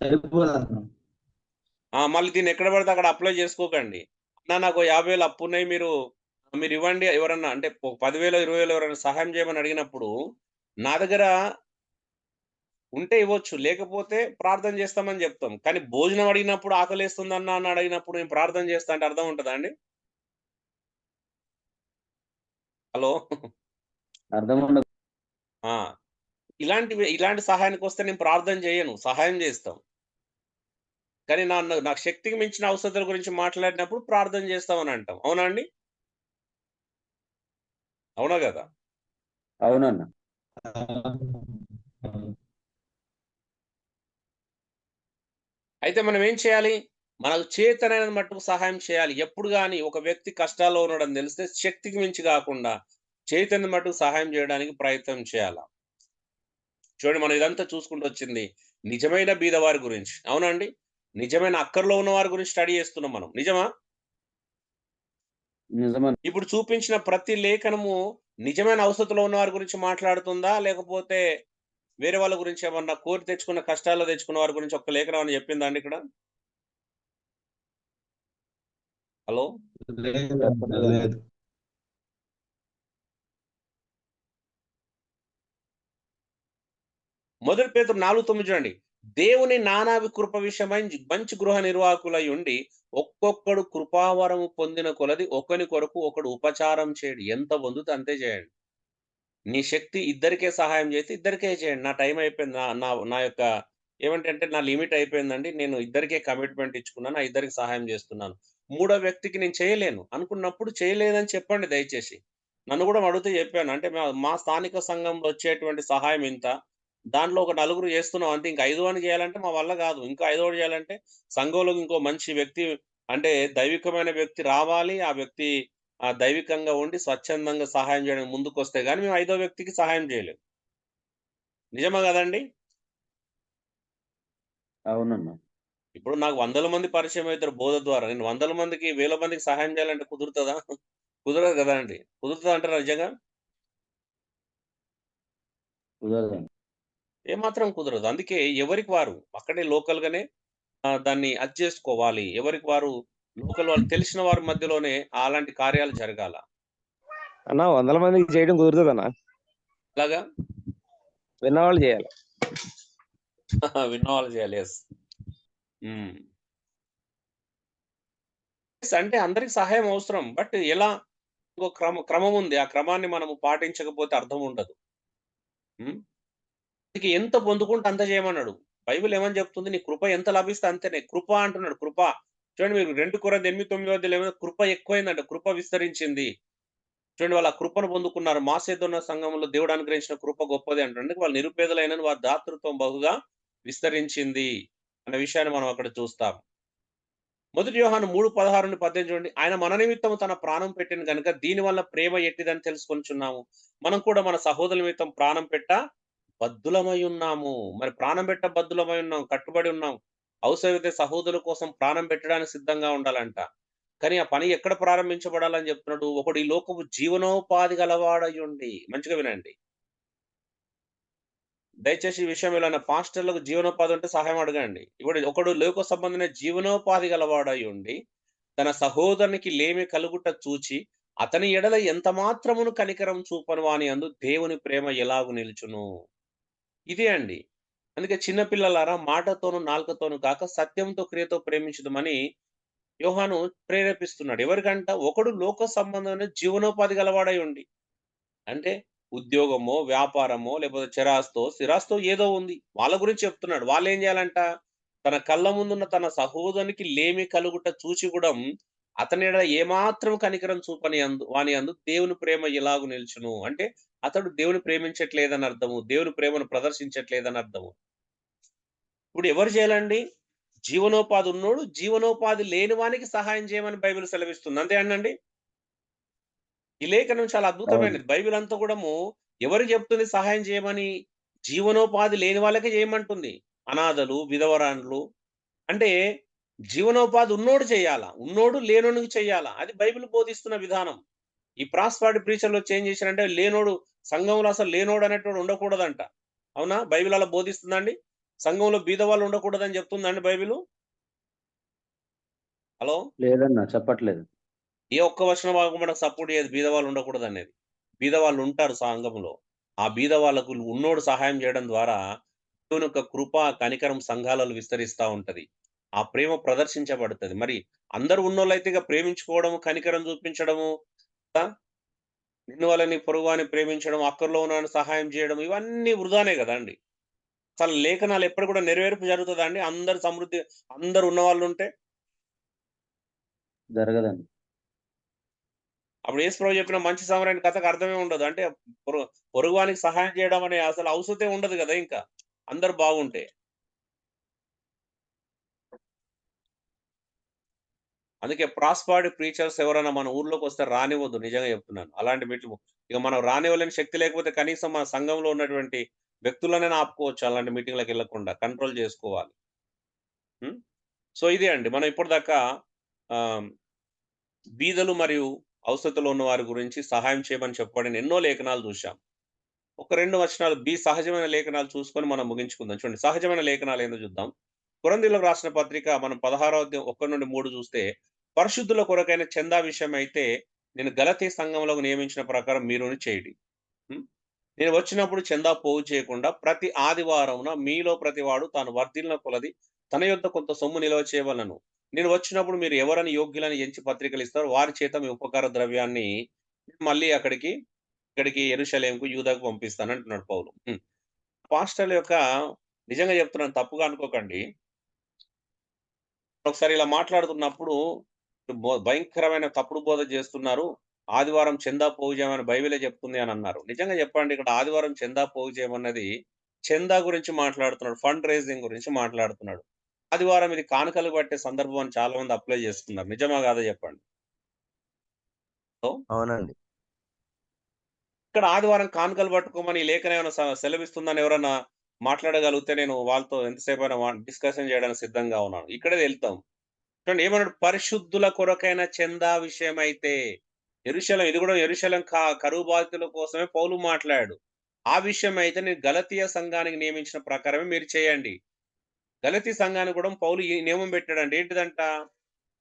సరిపోదన్న. మళ్ళీ దీన్ని ఎక్కడ పడితే అక్కడ అప్లై చేసుకోకండి. అన్నా నాకు 50,000 అప్పున్నాయి, మీరివ్వండి ఎవరన్నా అంటే 10,000, 20,000 ఎవరైనా సహాయం చేయమని అడిగినప్పుడు, నా దగ్గర ఉంటే ఇవ్వచ్చు, లేకపోతే ప్రార్థన చేస్తామని చెప్తాం. కానీ భోజనం అడిగినప్పుడు ఆకలేస్తుందన్నా అని అడిగినప్పుడు నేను ప్రార్థన చేస్తా అంటే అర్థం ఉంటదా అండి? హలో. అర్థం ఉండదు. ఆ! ఇలాంటి సహాయానికొస్తే నేను ప్రార్థన చేయను, సహాయం చేస్తాం. కానీ నాకు శక్తికి మించిన అవసరాల గురించి మాట్లాడినప్పుడు ప్రార్థన చేస్తామని అంటాం. అవునా అండి? అవునా గదా? అవునన్న. అయితే మనం ఏం చేయాలి? మనకు చేతనైనంత మట్టుకు సహాయం చేయాలి. ఎప్పుడు గాని ఒక వ్యక్తి కష్టాల్లో ఉన్నాడని తెలిస్తే శక్తికి మించి గాకుండా చేతనైనంత మట్టుకు సహాయం చేయడానికి ప్రయత్నం చేయాల. చూడండి, మనం ఇదంతా చూసుకుంటూ వచ్చింది నిజమైన బీదవారి గురించి. అవునా అండి? నిజమైన అక్కరలో ఉన్న వారి గురించి స్టడీ చేస్తున్నాం మనం. నిజమా? నిజమన్న. ఇప్పుడు చూపించిన ప్రతి లేఖనము నిజమైన అవస్థలో ఉన్న వారి గురించి మాట్లాడుతుందా? లేకపోతే వేరే వాళ్ళ గురించి ఏమన్నా కోరి తెచ్చుకున్న కష్టాల్లో తెచ్చుకున్న వారి గురించి ఒక్క లేఖనం ఏమన్నా చెప్పిందా అండి ఇక్కడ? హలో. లేదు. మొదటి పేతురు 4:9 చూడండి. దేవుని నానావి కృప విషయమై మంచి గృహ నిర్వాహకులై ఉండి ఒక్కొక్కడు కృపావరము పొందిన కొలది ఒకని కొరకు ఒకడు ఉపచారం చేయడు. ఎంత పొందుతే అంతే చేయండి. నీ శక్తి ఇద్దరికే సహాయం చేస్తే ఇద్దరికే చేయండి. నా టైం అయిపోయింది. నా నా నా యొక్క ఏమంటంటే నా లిమిట్ అయిపోయిందండి. నేను ఇద్దరికే కమిట్మెంట్ ఇచ్చుకున్నాను. ఇద్దరికి సహాయం చేస్తున్నాను. మూడో వ్యక్తికి నేను చేయలేను అనుకున్నప్పుడు చేయలేదని చెప్పండి దయచేసి. నన్ను కూడా అడిగితే చెప్పాను. అంటే మా స్థానిక సంఘంలో వచ్చేటువంటి సహాయం ఇంత. దాంట్లో ఒక నలుగురు చేస్తున్నాం అంతే. ఇంకా 5 అని చేయాలంటే మా వల్ల కాదు. ఇంకా 5 చేయాలంటే సంఘంలో ఇంకో మంచి వ్యక్తి అంటే దైవికమైన వ్యక్తి రావాలి. ఆ వ్యక్తి దైవికంగా ఉండి స్వచ్ఛందంగా సహాయం చేయడానికి ముందుకొస్తే గాని మేము 5వ వ్యక్తికి సహాయం చేయలేం. నిజమా కదండి? అవునన్నా. ఇప్పుడు నాకు వందల మంది పరిచయం అవుతారు బోధ ద్వారా. నేను వందల మందికి, వేల మందికి సహాయం చేయాలంటే కుదురుతదా? కుదరదు కదండీ. కుదురుతదా అంటారా నిజంగా? కుదరదండి. ఏమాత్రం కుదరదు. అందుకే ఎవరికి వారు అక్కడే లోకల్‌గానే దాన్ని అది చేసుకోవాలి. ఎవరికి వారు లోకల్ వాళ్ళు తెలిసిన వారి మధ్యలోనే అలాంటి కార్యాలు జరగాల. అన్న 100 మందికి చేయడం కుదురుతుందన్న. ఎలాగా? విన్నవాళ్ళు చేయాలి. విన్నవాళ్ళు చేయాలి. యెస్. హ్మ్. అంటే అందరికి సహాయం అవసరం. బట్ ఎలా? ఇంకో క్రమం ఉంది. ఆ క్రమాన్ని మనము పాటించకపోతే అర్థం ఉండదు. హ్మ్. నీకు ఎంత పొందుకుంటే అంత చేయమన్నాడు. బైబిల్ ఏమని చెప్తుంది? నీ కృప ఎంత లభిస్తే అంతనే. కృప అంటున్నాడు. కృప. చూడండి మీరు 2 కొరింథీ 8:9 కృప ఎక్కువైందంట. కృప విస్తరించింది. చూడండి వాళ్ళు ఆ కృపను పొందుకున్నారు. మాసేదోనియ సంఘంలో దేవుడు అనుగ్రహించిన కృప గొప్పది అంటాడు. అందుకే వాళ్ళు నిరుపేదలైనను వారి దాతృత్వం బహుగా విస్తరించింది అనే విషయాన్ని మనం అక్కడ చూస్తాం. మొదటి యోహాను 3:16-18 చూడండి. ఆయన మన నిమిత్తము తన ప్రాణం పెట్టిన గనుక దీనివల్ల ప్రేమ ఎట్టిదని తెలుసుకొనుచున్నాము. మనం కూడా మన సహోదరుల నిమిత్తం ప్రాణం పెట్ట బద్ధులమై ఉన్నాము. మరి ప్రాణం పెట్ట బద్ధులమై ఉన్నాం. కట్టుబడి ఉన్నాం. అవసరమైతే సహోదరుల కోసం ప్రాణం పెట్టడానికి సిద్ధంగా ఉండాలంట. కానీ ఆ పని ఎక్కడ ప్రారంభించబడాలని చెప్తున్నాడు? ఒకడు ఈ లోకపు జీవనోపాధి గలవాడయుండి. మంచిగా వినండి. దయచేసి ఈ విషయం ఏమైనా పాస్టర్‌లకు జీవనోపాధి ఉంటే సహాయం అడగండి. ఇప్పుడు ఒకడు లోక సంబంధమైన జీవనోపాధి గలవాడయుండి, తన సహోదరునికి లేమి కలుగుట చూచి, అతని ఎడల ఎంత మాత్రమును కనికరం చూపని వాని యందు దేవుని ప్రేమ ఎలాగు నిలుచును. ఇదే అండి. అందుకే చిన్న పిల్లలారా మాటతోను, నాలుకతోను కాక సత్యంతో, క్రియతో ప్రేమించుదమని యోహాను ప్రేరేపిస్తున్నాడు. ఎవరికంట? ఒకడు లోక సంబంధమైన జీవనోపాధి గలవాడై ఉండి. అంటే ఉద్యోగమో, వ్యాపారమో, లేకపోతే స్థిరాస్తో ఏదో ఉంది. వాళ్ళ గురించి చెప్తున్నాడు. వాళ్ళేం జేయాలంట? తన కళ్ళ ముందున్న తన సహోదరునికి లేమి కలుగుట చూచి గూడం అతని యెడల ఏమాత్రం కనికరం చూపని వాని యందు దేవుని ప్రేమ ఎలాగు నిలుచును. అంటే అతడు దేవుని ప్రేమించట్లేదని అర్థము. దేవుని ప్రేమను ప్రదర్శించట్లేదని అర్థము. ఇప్పుడు ఎవరు చేయాలండి? జీవనోపాధి ఉన్నోడు, జీవనోపాధి లేని వానికి సహాయం చేయమని బైబిల్ సెలవిస్తుంది. అంతే అండి? ఈ లేఖనం చాలా అవును. అద్భుతమైనది. బైబిల్ అంతా కూడాము ఎవరికి చెప్తుంది సహాయం చేయమని? జీవనోపాధి లేని వాళ్ళకే చేయమంటుంది. అనాథలు, విధవరాండ్లు. అంటే జీవనోపాధి ఉన్నోడు చేయాలా. ఉన్నోడు లేనోనికి చెయ్యాలా. అది బైబిల్ బోధిస్తున్న విధానం. ఈ ప్రాస్పరిటీ ప్రీచర్‌లు వచ్చి ఏం చేశారంటే లేనోడు సంఘంలో అసలు లేనోడు అనేటోడు ఉండకూడదంట. అవునా? బైబిల్ అలా బోధిస్తుందండి? సంఘంలో బీదవాళ్ళు ఉండకూడదని చెప్తుందండి బైబిలు? హలో! లేదన్నా చెప్పట్లేదు. ఏ ఒక్క వచనం భాగం మనకు సపోర్ట్ చేయదు బీదవాళ్ళు ఉండకూడదనేది. బీదవాళ్ళు ఉంటారు సంఘంలో. ఆ బీదవాళ్ళకు ఉన్నోడు సహాయం చేయడం ద్వారా దేవుని యొక్క కృప, కనికరం సంఘాలలో విస్తరిస్తా ఉంటది. ఆ ప్రేమ ప్రదర్శించబడతది. మరి అందరూ ఉన్నోళ్ళైతే ఇగ ప్రేమించుకోవడము, కనికరం చూపించడము, ఆ! నిన్ను వలె నీ పొరుగువాని ప్రేమించడం, అక్కరలో ఉన్నవానికి సహాయం చేయడం ఇవన్నీ వృధానే గదండీ! అసలు లేఖనాలు ఎప్పుడు కూడా నెరవేర్పు జరుగుతదా అండి? అందరూ సమృద్ధి అందరూ ఉన్నవాళ్ళుంటే? జరగదండి. అప్పుడు యేసుప్రభు చెప్పిన మంచి సామ్రాణి కథకు అర్థమే ఉండదు. అంటే పొరుగువానికి సహాయం చేయడం అనే అసలు అవసరతే ఉండదు గదా! ఇంకా. అందరూ బాగుంటే. అందుకే ప్రాస్పరిటీ ప్రీచర్స్ ఎవరైనా మన ఊర్లోకొస్తే రానివ్వద్దు. నిజంగా చెప్తున్నాను. అలాంటి మీటింగ్ ఇక మనం రానివ్వలేని శక్తి లేకపోతే కనీసం మన సంఘంలో ఉన్నటువంటి వ్యక్తులనైనా ఆపుకోవచ్చు. అలాంటి మీటింగ్‌లకెళ్ళకుండా కంట్రోల్ జేసుకోవాలి. హ్మ్. సో, ఇదే అండి. మనం ఇప్పటిదాకా ఆహ్, బీదలు మరియు అవసరతలో ఉన్న వారి గురించి సహాయం చేయమని చెప్పబడిన ఎన్నో లేఖనాలు చూశాం. ఒక 2 వచనాలు సహజమైన లేఖనాలు చూసుకొని మనం ముగించుకుందాం. చూడండి సహజమైన లేఖనాలు ఏందో చూద్దాం. కొరింథీయులకు రాసిన పత్రిక మనం 16వ అధ్యాయం 1-3 చూస్తే, పరిశుద్ధుల కొరకైన చందా విషయమైతే నేను గలతీ సంఘములకు నియమించిన ప్రకారం మీరును చేయుడి. హ్మ్. నేను వచ్చినప్పుడు చందా పోగు చేయకుండా ప్రతి ఆదివారమున మీలో ప్రతివాడు తాను వర్ధిల్లిన కొలది తన యొద్ద కొంత సొమ్ము నిల్వ చేయవలెను. నేను వచ్చినప్పుడు మీరు ఎవరని యోగ్యులని ఎంచి పత్రికలు ఇస్తారో వారి చేత మీ ఉపకార ద్రవ్యాన్ని మళ్ళీ ఇక్కడికి యెరూషలేముకు, యూదాకు పంపిస్తానంటున్నాడు పౌలు. హ్మ్. పాస్టర్‌ల యొక్క నిజంగా చెప్తున్నాను తప్పుగా అనుకోకండి. ఒకసారి ఇలా మాట్లాడుతున్నప్పుడు భయంకరమైన తప్పుడు బోధ చేస్తున్నారు. ఆదివారం చందా పోగు చేయమని బైబిలే చెప్తుంది అని అన్నారు. నిజంగా చెప్పండి ఇక్కడ ఆదివారం చందా పోగు చేయమన్నది చందా గురించి మాట్లాడుతున్నాడు. ఫండ్ రైజింగ్ గురించి మాట్లాడుతున్నాడు. ఆదివారం ఇది కానుకలు పట్టే సందర్భం అని చాలా మంది అప్లై చేస్తున్నారు. నిజమా కాదా చెప్పండి? సో, అవునండి. ఇక్కడ ఆదివారం కానుకలు పట్టుకోమని ఈ లేఖనం ఏమైనా సెలవిస్తుందని ఎవరన్నా మాట్లాడగలిగితే నేను వాళ్ళతో ఎంతసేపు అయినా డిస్కషన్ చేయడానికి సిద్ధంగా ఉన్నాను. ఇక్కడే వెళ్తాం. చూడండి ఏమన్నాడు, పరిశుద్ధుల కొరకైన చందా విషయం అయితే యెరూషలేం, ఇది కూడా యెరూషలేం కరువు బాధితుల కోసమే పౌలు మాట్లాడాడు. ఆ విషయం అయితే నేను గలతీయ సంఘానికి నియమించిన ప్రకారమే మీరు చేయండి. గలతీ సంఘానికి కూడా పౌలు ఈ నియమం పెట్టాడండి. ఏంటిదంట,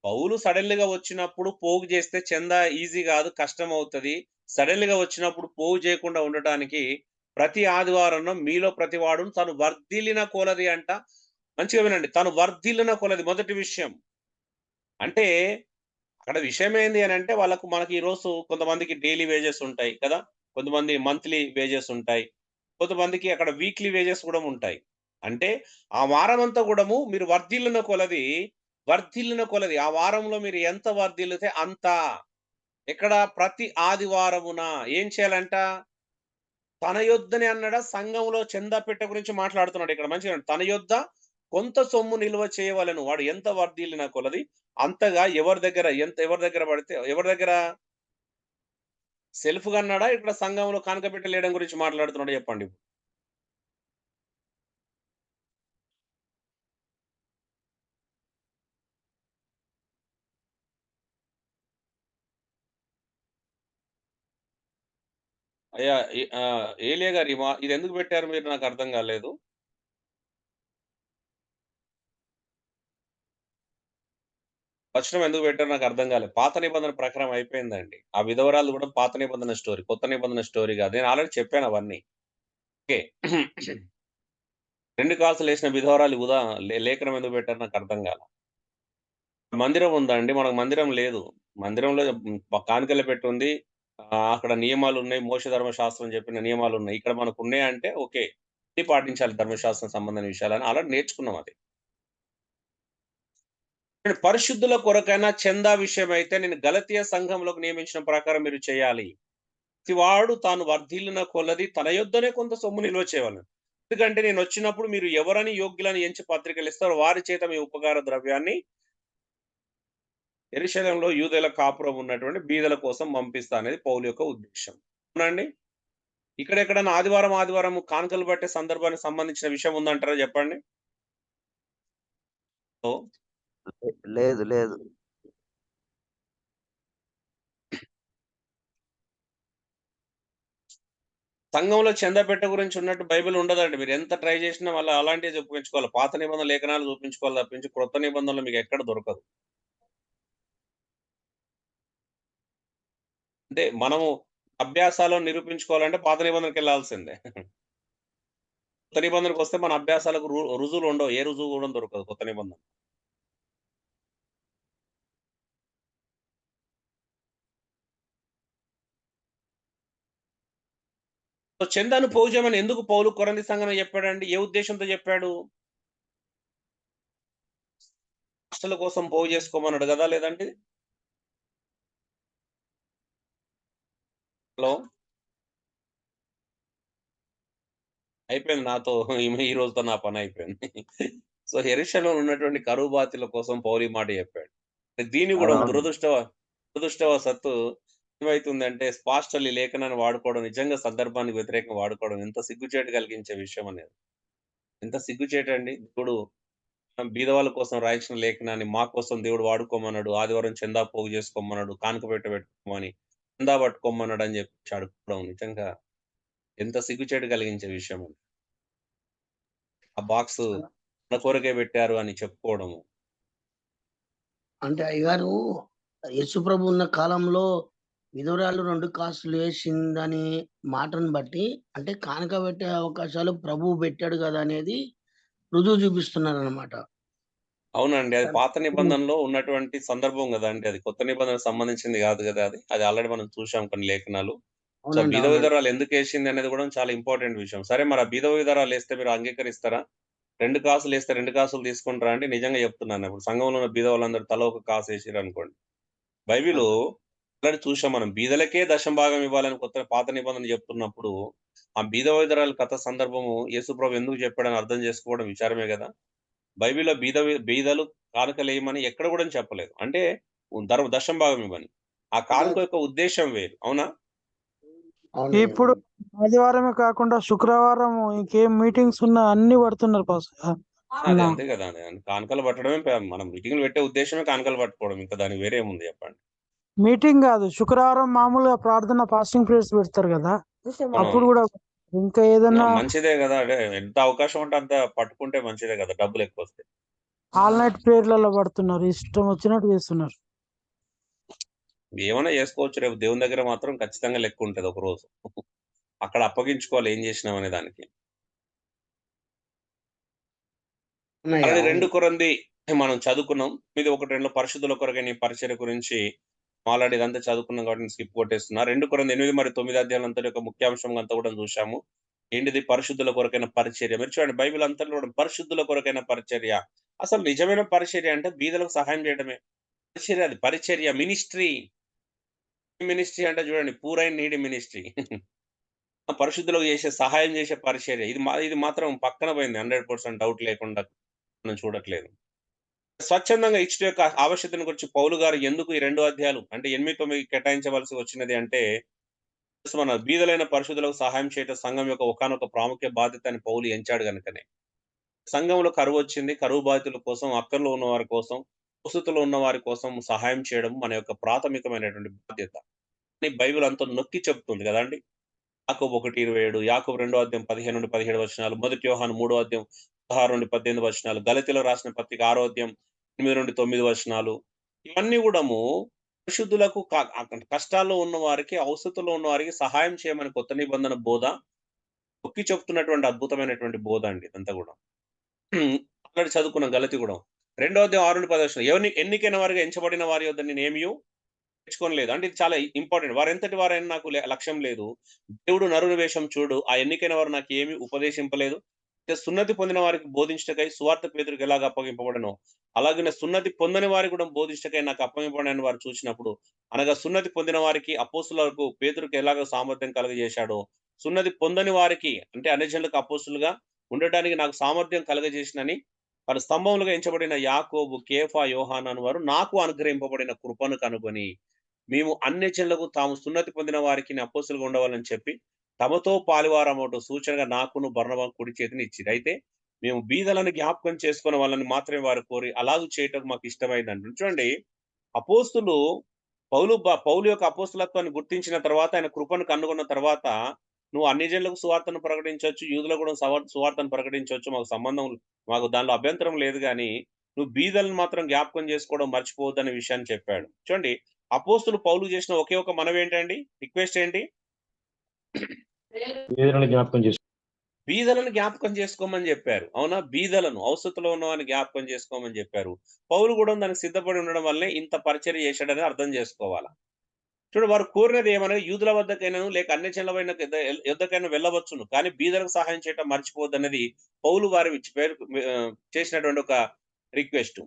పౌలు సడన్‌గా వచ్చినప్పుడు పోగు చేస్తే చందా ఈజీ కాదు, కష్టం అవుతది. సడన్‌గా వచ్చినప్పుడు పోగు చేయకుండా ఉండటానికి ప్రతి ఆదివారం మీలో ప్రతి వాడును తను వర్ధిల్లిన కొలది అంట. మంచిగా వినండి, తను వర్ధిల్లిన కొలది మొదటి విషయం. అంటే అక్కడ విషయం ఏంది అనంటే మనకి ఈరోజు కొంతమందికి డైలీ వేజెస్ ఉంటాయి కదా! కొంతమంది మంత్లీ వేజెస్ ఉంటాయి. కొంతమందికి అక్కడ వీక్లీ వేజెస్ కూడా ఉంటాయి. అంటే ఆ వారమంతా కూడాము మీరు వర్ధిల్లిన కొలది ఆ వారంలో మీరు ఎంత వర్ధిల్లితే అంత. ఇక్కడ ప్రతి ఆదివారమున ఏం చేయాలంట, తన యొద్దనే అన్నాడా, సంఘంలో చందా పెట్టె గురించి మాట్లాడుతున్నాడు ఇక్కడ. మంచిగా తన యొద్ద కొంత సొమ్ము నిల్వ చేయవలెను. వాడు ఎంత వర్ధిల్లిన కొలది అంతగా ఎవరి దగ్గర పడితే ఎవరి దగ్గర సెల్ఫ్‌గా అన్నాడా, ఇక్కడ సంఘంలో కానుక పెట్టెలేయడం గురించి మాట్లాడుతున్నాడో చెప్పండి. అయ్యా ఏలియా గారు ఇది ఎందుకు పెట్టారు మీరు, నాకు అర్థం కాలేదు. వచనం ఎందుకు పెట్టారో నాకు అర్థం కాలేదు. పాత నిబంధన ప్రకారం అయిపోయిందండి. ఆ విధవరాలు కూడా పాత నిబంధన స్టోరీ, కొత్త నిబంధన స్టోరీ కాదు. నేను ఆల్రెడీ చెప్పాను అవన్నీ. ఓకే. 2 కాసులేసిన విధవరాలు లేఖనం ఎందుకు పెట్టారో నాకు అర్థం కాల. మందిరం ఉందా అండి? మనకు మందిరం లేదు. మందిరంలో కానుకల పెట్టి ఉంది. అక్కడ నియమాలున్నాయి. మోషే ధర్మశాస్త్రం చెప్పిన నియమాలున్నాయి. ఇక్కడ మనకున్నాయంటే ఓకే, ఇది పాటించాలి ధర్మశాస్త్రం సంబంధమైన విషయాలని ఆల్రెడీ నేర్చుకున్నాం అది. పరిశుద్ధుల కొరకైనా చందా విషయం అయితే నేను గలతీయ సంఘంలోకి నియమించిన ప్రకారం మీరు చేయాలి. ప్రతివాడు తాను వర్ధిల్లిన కొలది తన యొద్దనే కొంత సొమ్ము నిల్వ చేయవలెను. ఎందుకంటే నేను వచ్చినప్పుడు మీరు ఎవరని యోగ్యులని ఎంచి పత్రికలు ఇస్తారో వారి చేత మీ ఉపకార ద్రవ్యాన్ని యెరూషలేంలో యూదుల కాపురం ఉన్నటువంటి బీదల కోసం పంపిస్తా అనేది పౌలు యొక్క ఉద్దేశం. అవునండి. ఇక్కడెక్కడన్నా ఆదివారం కానుకలు పట్టే సందర్భానికి సంబంధించిన విషయం ఉందంటారా చెప్పండి. లేదు లేదు. సంఘంలో చందా పెట్టె గురించి ఉన్నట్టు బైబిల్ ఉండదండి. మీరు ఎంత ట్రై చేసినా మళ్ళీ అలాంటివి చూపించుకోవాలి. పాత నిబంధన లేఖనాలు చూపించుకోవాలి తప్పించి క్రొత్త నిబంధనలు మీకు ఎక్కడ దొరకదు. అంటే మనము అభ్యాసాలను నిరూపించుకోవాలంటే పాత నిబంధనకి వెళ్ళాల్సిందే. కొత్త నిబంధనకు వస్తే మన అభ్యాసాలకు రుజువులు ఉండవు. ఏ రుజువు కూడా దొరకదు కొత్త నిబంధన. సో చందాను పోగు చేయమని ఎందుకు పౌలు కొరంథీ సంఘానికి చెప్పాడండి? ఏ ఉద్దేశంతో చెప్పాడు? హాస్టల్ కోసం పోగు చేసుకోమన్నాడు కదా, లేదంటే? హలో, అయిపోయింది నాతో. ఈ రోజుతో నా పని అయిపోయింది. సో యెరూషలేంలో ఉన్నటువంటి కరువు బాధితుల కోసం పౌలు ఈ మాట చెప్పాడు. దీన్ని కూడా దురదృష్టవశాత్తు ఏమైతుందంటే పాస్టర్లు ఈ లేఖనాన్ని వాడుకోవడం, నిజంగా సందర్భానికి వ్యతిరేకంగా వాడుకోవడం ఎంత సిగ్గుచేటు కలిగించే విషయం అనేది. ఎంత సిగ్గుచేటండి. దేవుడు బీదవాళ్ళ కోసం రాయించిన లేఖనాన్ని మా కోసం దేవుడు వాడుకోమన్నాడు. ఆదివారం చందా పోగు చేసుకోమన్నాడు. కానుక పెట్టుకోమని, చందా పట్టుకోమన్నాడు అని చెప్పి అడుక్కోవడం నిజంగా ఎంత సిగ్గుచేటు కలిగించే విషయం అండి. ఆ బాక్స్ మన కొరకే పెట్టారు అని చెప్పుకోవడము. అంటే అయ్యగారు యేసుప్రభు ఉన్న కాలంలో విధవరాలు 2 కాసులు వేసిందని మాటను బట్టి అంటే కానుక పెట్టే అవకాశాలు ప్రభువు పెట్టాడు కదా అనేది రుజువు చూపిస్తున్నారన్నమాట. అవునండి. అది పాత నిబంధనలో ఉన్నటువంటి సందర్భం గదండీ అది. కొత్త నిబంధనకు సంబంధించింది గాదు గదా అది. అది ఆల్రెడీ మనం చూసాం కొన్ని లేఖనాలు. సో, అవునండి. బీద అవునండి. విధవరాలు ఎందుకేసింది అనేది గూడా చాలా ఇంపార్టెంట్ విషయం. సరే మరి ఆ బీద విధవరాలేస్తే మీరు అంగీకరిస్తారా? 2 కాసులేస్తే 2 కాసులు తీసుకుంటారా అండి? నిజంగా చెప్తున్నాను. ఇప్పుడు సంఘంలో ఉన్న బీద వాళ్ళందరూ తలా ఒక కాసేసిరనుకోండి. బైబిలు ఆల్రెడీ చూసాం మనం. బీదలకే దశంభాగం ఇవ్వాలని పాత నిబంధన చెప్తున్నప్పుడు, ఆ బీద విధవరాలు కథ సందర్భము యేసుప్రభు ఎందుకు చెప్పాడని అర్థం చేసుకోవడం విచారమే గదా! బైబిల్‌లో బీదలు కానుకలేయమని ఎక్కడ గూడా చెప్పలేదు. అంటే దశంభాగం ఇవ్వని. ఆ కానుక యొక్క ఉద్దేశ్యం వేరు. అవునా? అవునయ్యా. ఇప్పుడు ఆదివారమే కాకుండా శుక్రవారం ఇంకేం మీటింగ్స్ ఉన్నా అన్ని పడుతున్నారు పాస్టర్ అదే అన్న. అంతే కదా కానుకలు పట్టడమే మనం మీటింగ్లు పెట్టే ఉద్దేశమే కానుకలు పట్టుకోవడం. ఇంకా దానికి వేరే ఏముంది చెప్పండి. మీటింగ్ కాదు, శుక్రవారం మామూలుగా ప్రార్థన ఫాస్టింగ్ ప్రేయర్స్ పెడతారు కదా, అప్పుడు అవునవును. కూడా ఇంకా ఏదన్నా మంచిదే కదా. అంటే ఎంత అవకాశం ఉంటే అంత పట్టుకుంటే మంచిదే కదా, డబ్బులు ఎక్కువ వస్తాయి. ఆల్ నైట్ ప్రేయర్లలో పడుతున్నారు, ఇష్టం వచ్చినట్టు చేస్తున్నారు. ఏమైనా చేసుకోవచ్చు. రేపు దేవుని దగ్గర మాత్రం ఖచ్చితంగా లెక్క ఉంటది ఒక రోజు. అక్కడ అప్పగించుకోవాలి ఏం చేసినాం అనే దానికి. అవునయ్యా, అలాగే అవును. 2 కొరింథీ మనం చదువుకున్నాం. ఇది 1, 2 పరిశుద్ధుల కొరకైన ఈ పరిచర్య గురించి ఆల్రెడీ ఇదంతా చదువుకున్నాం కాబట్టి నేను స్కిప్ కొట్టేస్తున్నా. 2 కొరింథీ 8 మరియు 9 అధ్యాయాలంతా యొక్క ముఖ్యాంశం అంతా కూడా చూశాము. ఏంటిది? పరిశుద్ధుల కొరకైన పరిచర్య. మీరు చూడండి బైబిల్ అంతలో కూడా పరిశుద్ధుల కొరకైన పరిచర్య. అసలు నిజమైన పరిచర్య అంటే బీదలకు సహాయం చేయడమే. పరిచర్య, అది పరిచర్య, మినిస్ట్రీ. మినిస్ట్రీ అంటే చూడండి పూర్ అండ్ నీడీ మినిస్ట్రీ. పరిశుద్ధులకు చేసే సహాయం చేసే పరిచర్య. ఇది మాత్రం పక్కన పోయింది 100% డౌట్ లేకుండా మనం చూడట్లేదు. స్వచ్ఛందంగా ఇచ్చట యొక్క ఆవశ్యకతను గురించి పౌలు గారు ఎందుకు ఈ 2 అధ్యాయాలు అంటే 8, 9 కేటాయించవలసి వచ్చినది అంటే, మన బీదలైన పరిశుద్ధులకు సహాయం చేయటం సంఘం యొక్క ఒకానొక ప్రాముఖ్య బాధ్యత అని పౌలు ఎంచాడు గనుకనే. సంఘంలో కరువొచ్చింది. కరువు బాధితుల కోసం, అక్కర్లో ఉన్న వారి కోసం, అవసరతలో ఉన్న వారి కోసం సహాయం చేయడం మన యొక్క ప్రాథమికమైనటువంటి బాధ్యత అని బైబిల్ అంతా నొక్కి చెప్తుంది కదండీ! యాకోబు 1:27, యాకోబు 2 అధ్యాయం 15-17 వచనాలు, మొదటి యోహాను 3 అధ్యాయం 16-18 వచనాలు, గలతీయులకు రాసిన పత్రిక 6 అధ్యాయం 8-9 వచనాలు. ఇవన్నీ గూడము పరిశుద్ధులకు కష్టాల్లో ఉన్న వారికి, అవసరతలో ఉన్న వారికి సహాయం చేయమని కొత్త నిబంధన బోధ నొక్కి చెప్తున్నటువంటి అద్భుతమైనటువంటి బోధ అండి ఇదంతా గూడా. ఆల్రెడీ చదువుకున్నాం గలతీ గూడా. 2 అధ్యాయం 6-10 వచనం, ఎన్నికైన వారిగా ఎంచబడిన వారి యొద్ద నేనేమియు తెచ్చుకోనలేదు. అంటే ఇది చాలా ఇంపార్టెంట్. వారెంతటి వారైనా నాకు లక్ష్యం లేదు. దేవుడు నరుని వేషం చూడు. ఆ ఎన్నికైన వారు నాకు ఏమి ఉపదేశింపలేదు. సున్నతి పొందిన వారికి బోధించుటకై సువార్త పేతురుకి ఎలాగ అప్పగింపబడెనో, అలాగనే సున్నతి పొందని వారికి కూడా బోధించుటకై నాకు అప్పగింపబడినని వారు చూసినప్పుడు, అనగా సున్నతి పొందిన వారికి అపోస్తులకు పేతురుకి ఎలాగ సామర్థ్యం కలుగజేశాడో, సున్నతి పొందని వారికి అంటే అన్యజనులకు అపోస్తులుగా ఉండటానికి నాకు సామర్థ్యం కలుగజేసినని వారు స్తంభములుగా ఎంచబడిన యాకోబు, కేఫా, యోహాను అను వారు నాకు అనుగ్రహింపబడిన కృపను కనుగొని, మేము అన్యజనులకు తాము సున్నతి పొందిన వారికి అపోస్తులుగా ఉండవాలని చెప్పి తమతో పాలువారమోటు సూచనగా నాకును బర్నబాకు కుడి చేతిని ఇచ్చిరి. అయితే మేము బీదలను జ్ఞాపకం చేసుకున్న వాళ్ళని మాత్రమే వారు కోరి అలాగూ చేయటం మాకు ఇష్టమైంది. చూడండి, అపోస్తులు పౌలు యొక్క అపోస్తులత్వాన్ని గుర్తించిన తర్వాత, ఆయన కృపను కనుగొన్న తర్వాత, నువ్వు అన్ని జనులకు సువార్తను ప్రకటించొచ్చు, యూదులకు కూడా సువార్తను ప్రకటించొచ్చు, మాకు దానిలో అభ్యంతరం లేదు గానీ, నువ్వు బీదలను మాత్రం జ్ఞాపకం చేసుకోవడం మర్చిపోవద్దనే విషయాన్ని చెప్పాడు. చూడండి, అపోస్తులు పౌలు చేసిన ఒకే ఒక మనవేంటండి? రిక్వెస్ట్ ఏంటి? బీదలను జ్ఞాపకం చేసుకో. బీదలను జ్ఞాపకం చేసుకోమని చెప్పారు. అవునా? బీదలను, అవసరతలో ఉన్నవారిని జ్ఞాపకం చేసుకోమని చెప్పారు. పౌలు కూడా దానికి సిద్ధపడి ఉండడం వల్లే ఇంత పరిచర్య చేశాడని అర్థం చేసుకోవాలా. చూడు, వారు కోరినది ఏమనగా యూదుల వద్దకైనాను లేక అన్యజనుల యొద్దకైనా వెళ్ళవచ్చును. కానీ బీదలకు సహాయం చేయటం మర్చిపోవద్దన్నది పౌలు వారి చేసినటువంటి ఒక రిక్వెస్ట్.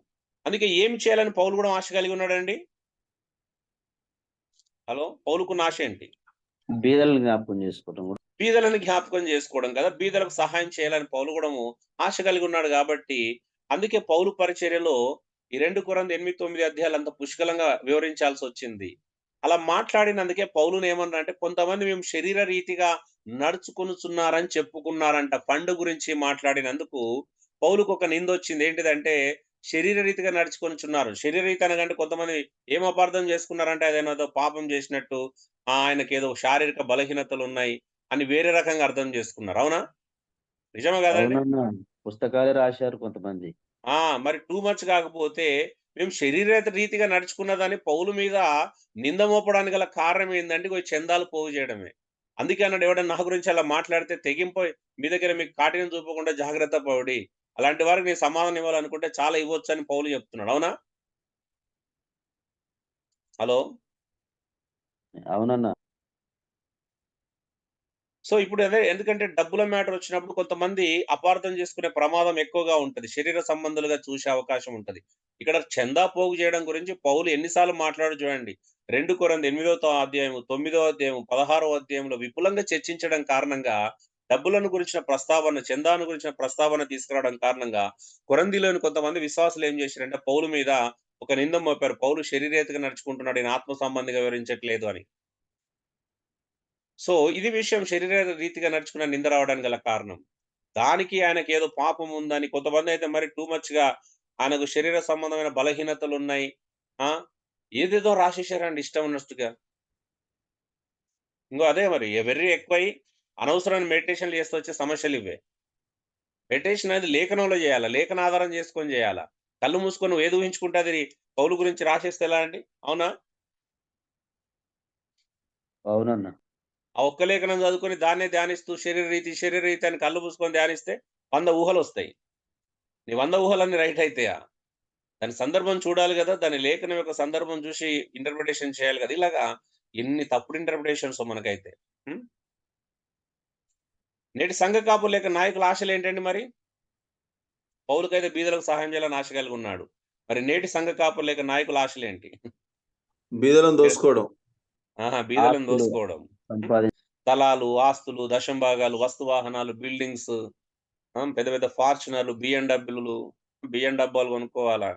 అందుకే ఏం చేయాలని పౌలు కూడా ఆశ కలిగి ఉన్నాడండి? హలో, పౌలుకున్న ఆశ ఏంటి? బీదలను జ్ఞాపకం చేసుకోవటం కూడా. బీదలను జ్ఞాపకం చేసుకోవడం కదా, బీదలకు సహాయం చేయాలని పౌలు కూడా ఆశ కలిగి ఉన్నాడు కాబట్టి, అందుకే పౌలు పరిచర్యలో ఈ 2 కొరింథీ 8, 9 అధ్యాయాలు అంత పుష్కలంగా వివరించాల్సి వచ్చింది. అలా మాట్లాడినందుకే పౌలుని ఏమన్నారంటే, కొంతమంది మేము శరీర రీతిగా నడుచుకొనుచున్నారని చెప్పుకున్నారంట. పండు గురించి మాట్లాడినందుకు పౌలుకు ఒక నిందొచ్చింది. ఏంటిదంటే, శరీర రీతిగా నడుచుకొనుచున్నారు. శరీర రీతి అనగంటే కొంతమంది ఏం అపార్థం చేసుకున్నారంటే, అదేదో పాపం చేసినట్టు, ఆయనకేదో శారీరక బలహీనతలు ఉన్నాయి అని వేరే రకంగా అర్థం చేసుకున్నారు. అవునా? నిజమే కదండి? అవునన్నా, పుస్తకాలే రాశారు కొంతమంది. మరి టూ మచ్ కాకపోతే, మేము శరీర రీతిగా నడుచుకున్నదని పౌలు మీద నింద మోపడానికి గల కారణం ఏందంటే, చందాలు పోగు చేయడమే. అందుకే అన్నాడు, ఎవడన్నా నా గురించి అలా మాట్లాడితే తెగింపోయి మీ దగ్గర మీకు కాఠిన్యం చూపకుండా జాగ్రత్త పడి, అలాంటి వారికి నేను సమాధానం ఇవ్వాలనుకుంటే చాలా ఇవ్వచ్చు అని పౌలు చెప్తున్నాడు. అవునా? హలో. అవునన్నా. సో ఇప్పుడు అదే, ఎందుకంటే డబ్బుల మ్యాటర్ వచ్చినప్పుడు కొంతమంది అపార్థం చేసుకునే ప్రమాదం ఎక్కువగా ఉంటది. శరీర సంబంధులుగా చూసే అవకాశం ఉంటది. ఇక్కడ చందా పోగు చేయడం గురించి పౌలు ఎన్నిసార్లు మాట్లాడు చూడండి. 2 కొరింథీ 8వ అధ్యాయం, 9వ అధ్యాయం, 16వ అధ్యాయంలో విపులంగా చర్చించడం కారణంగా, డబ్బులను గురించిన ప్రస్తావన, చందాను గురించిన ప్రస్తావన తీసుకురావడం కారణంగా కొరింథీలోని కొంతమంది విశ్వాసులు ఏం చేశారంటే పౌలు మీద ఒక నింద మోపారు. పౌలు శరీరేతగా నడుచుకుంటున్నాడు, ఈయన ఆత్మ సంబంధిగా వివరించట్లేదు అని. సో ఇది విషయం శరీర రీతిగా నడుచుకున్న నింద రావడానికి గల కారణం. దానికి ఆయనకేదో పాపం ఉందని కొంతమందైతే మరి టూ మచ్‌గా ఆయనకు శరీర సంబంధమైన బలహీనతలున్నాయి. ఆ! ఏదేదో రాసేసారండి ఇష్టం ఉన్నట్టుగా. ఇంగో అదే మరి వెర్రి ఎక్కువై అనవసరమైన మెడిటేషన్‌లు చేస్తే వచ్చే సమస్యలివే. మెడిటేషన్ అనేది లేఖనంలో చేయాలా. లేఖన ఆధారం చేసుకొని చేయాలా. కళ్ళు మూసుకొని నువ్వు ఏది ఊహించుకుంటే అది పౌలు గురించి రాసేస్తే ఎలా అండి? అవునా? అవునన్న. ఆ ఒక్క లేఖనం చదువుకొని దాన్నే ధ్యానిస్తూ శరీర రీతి అని కళ్ళు మూసుకొని ధ్యానిస్తే 100 ఊహలొస్తాయి. నీ 100 ఊహలన్నీ రైట్ అయితాయా? దాని సందర్భం చూడాలి గదా! దాని లేఖనం యొక్క సందర్భం చూసి ఇంటర్ప్రిటేషన్ చేయాలి గదా! ఇలాగా ఎన్ని తప్పుడు ఇంటర్ప్రిటేషన్సో మనకైతే. హ్మ్. నేటి సంఘ కాపులు లేక నాయకుల ఆశలేంటండి మరి? పౌలుకైతే బీదలకు సహాయం చేయాలని ఆశ కలిగున్నాడు. మరి నేటి సంఘ కాపులు లేక నాయకుల ఆశలేంటి? బీదలను దోసుకోవడం. బీదలను ఆస్తులు దోసుకోవడం. హ్మ్. సంపాదించ స్థలాలు, ఆస్తులు, దశంభాగాలు, వస్తు వాహనాలు, బిల్డింగ్స్, పెద్ద పెద్ద ఫార్చునర్‌లు, బియ్యం డబ్బాలు కొనుక్కోవాలా?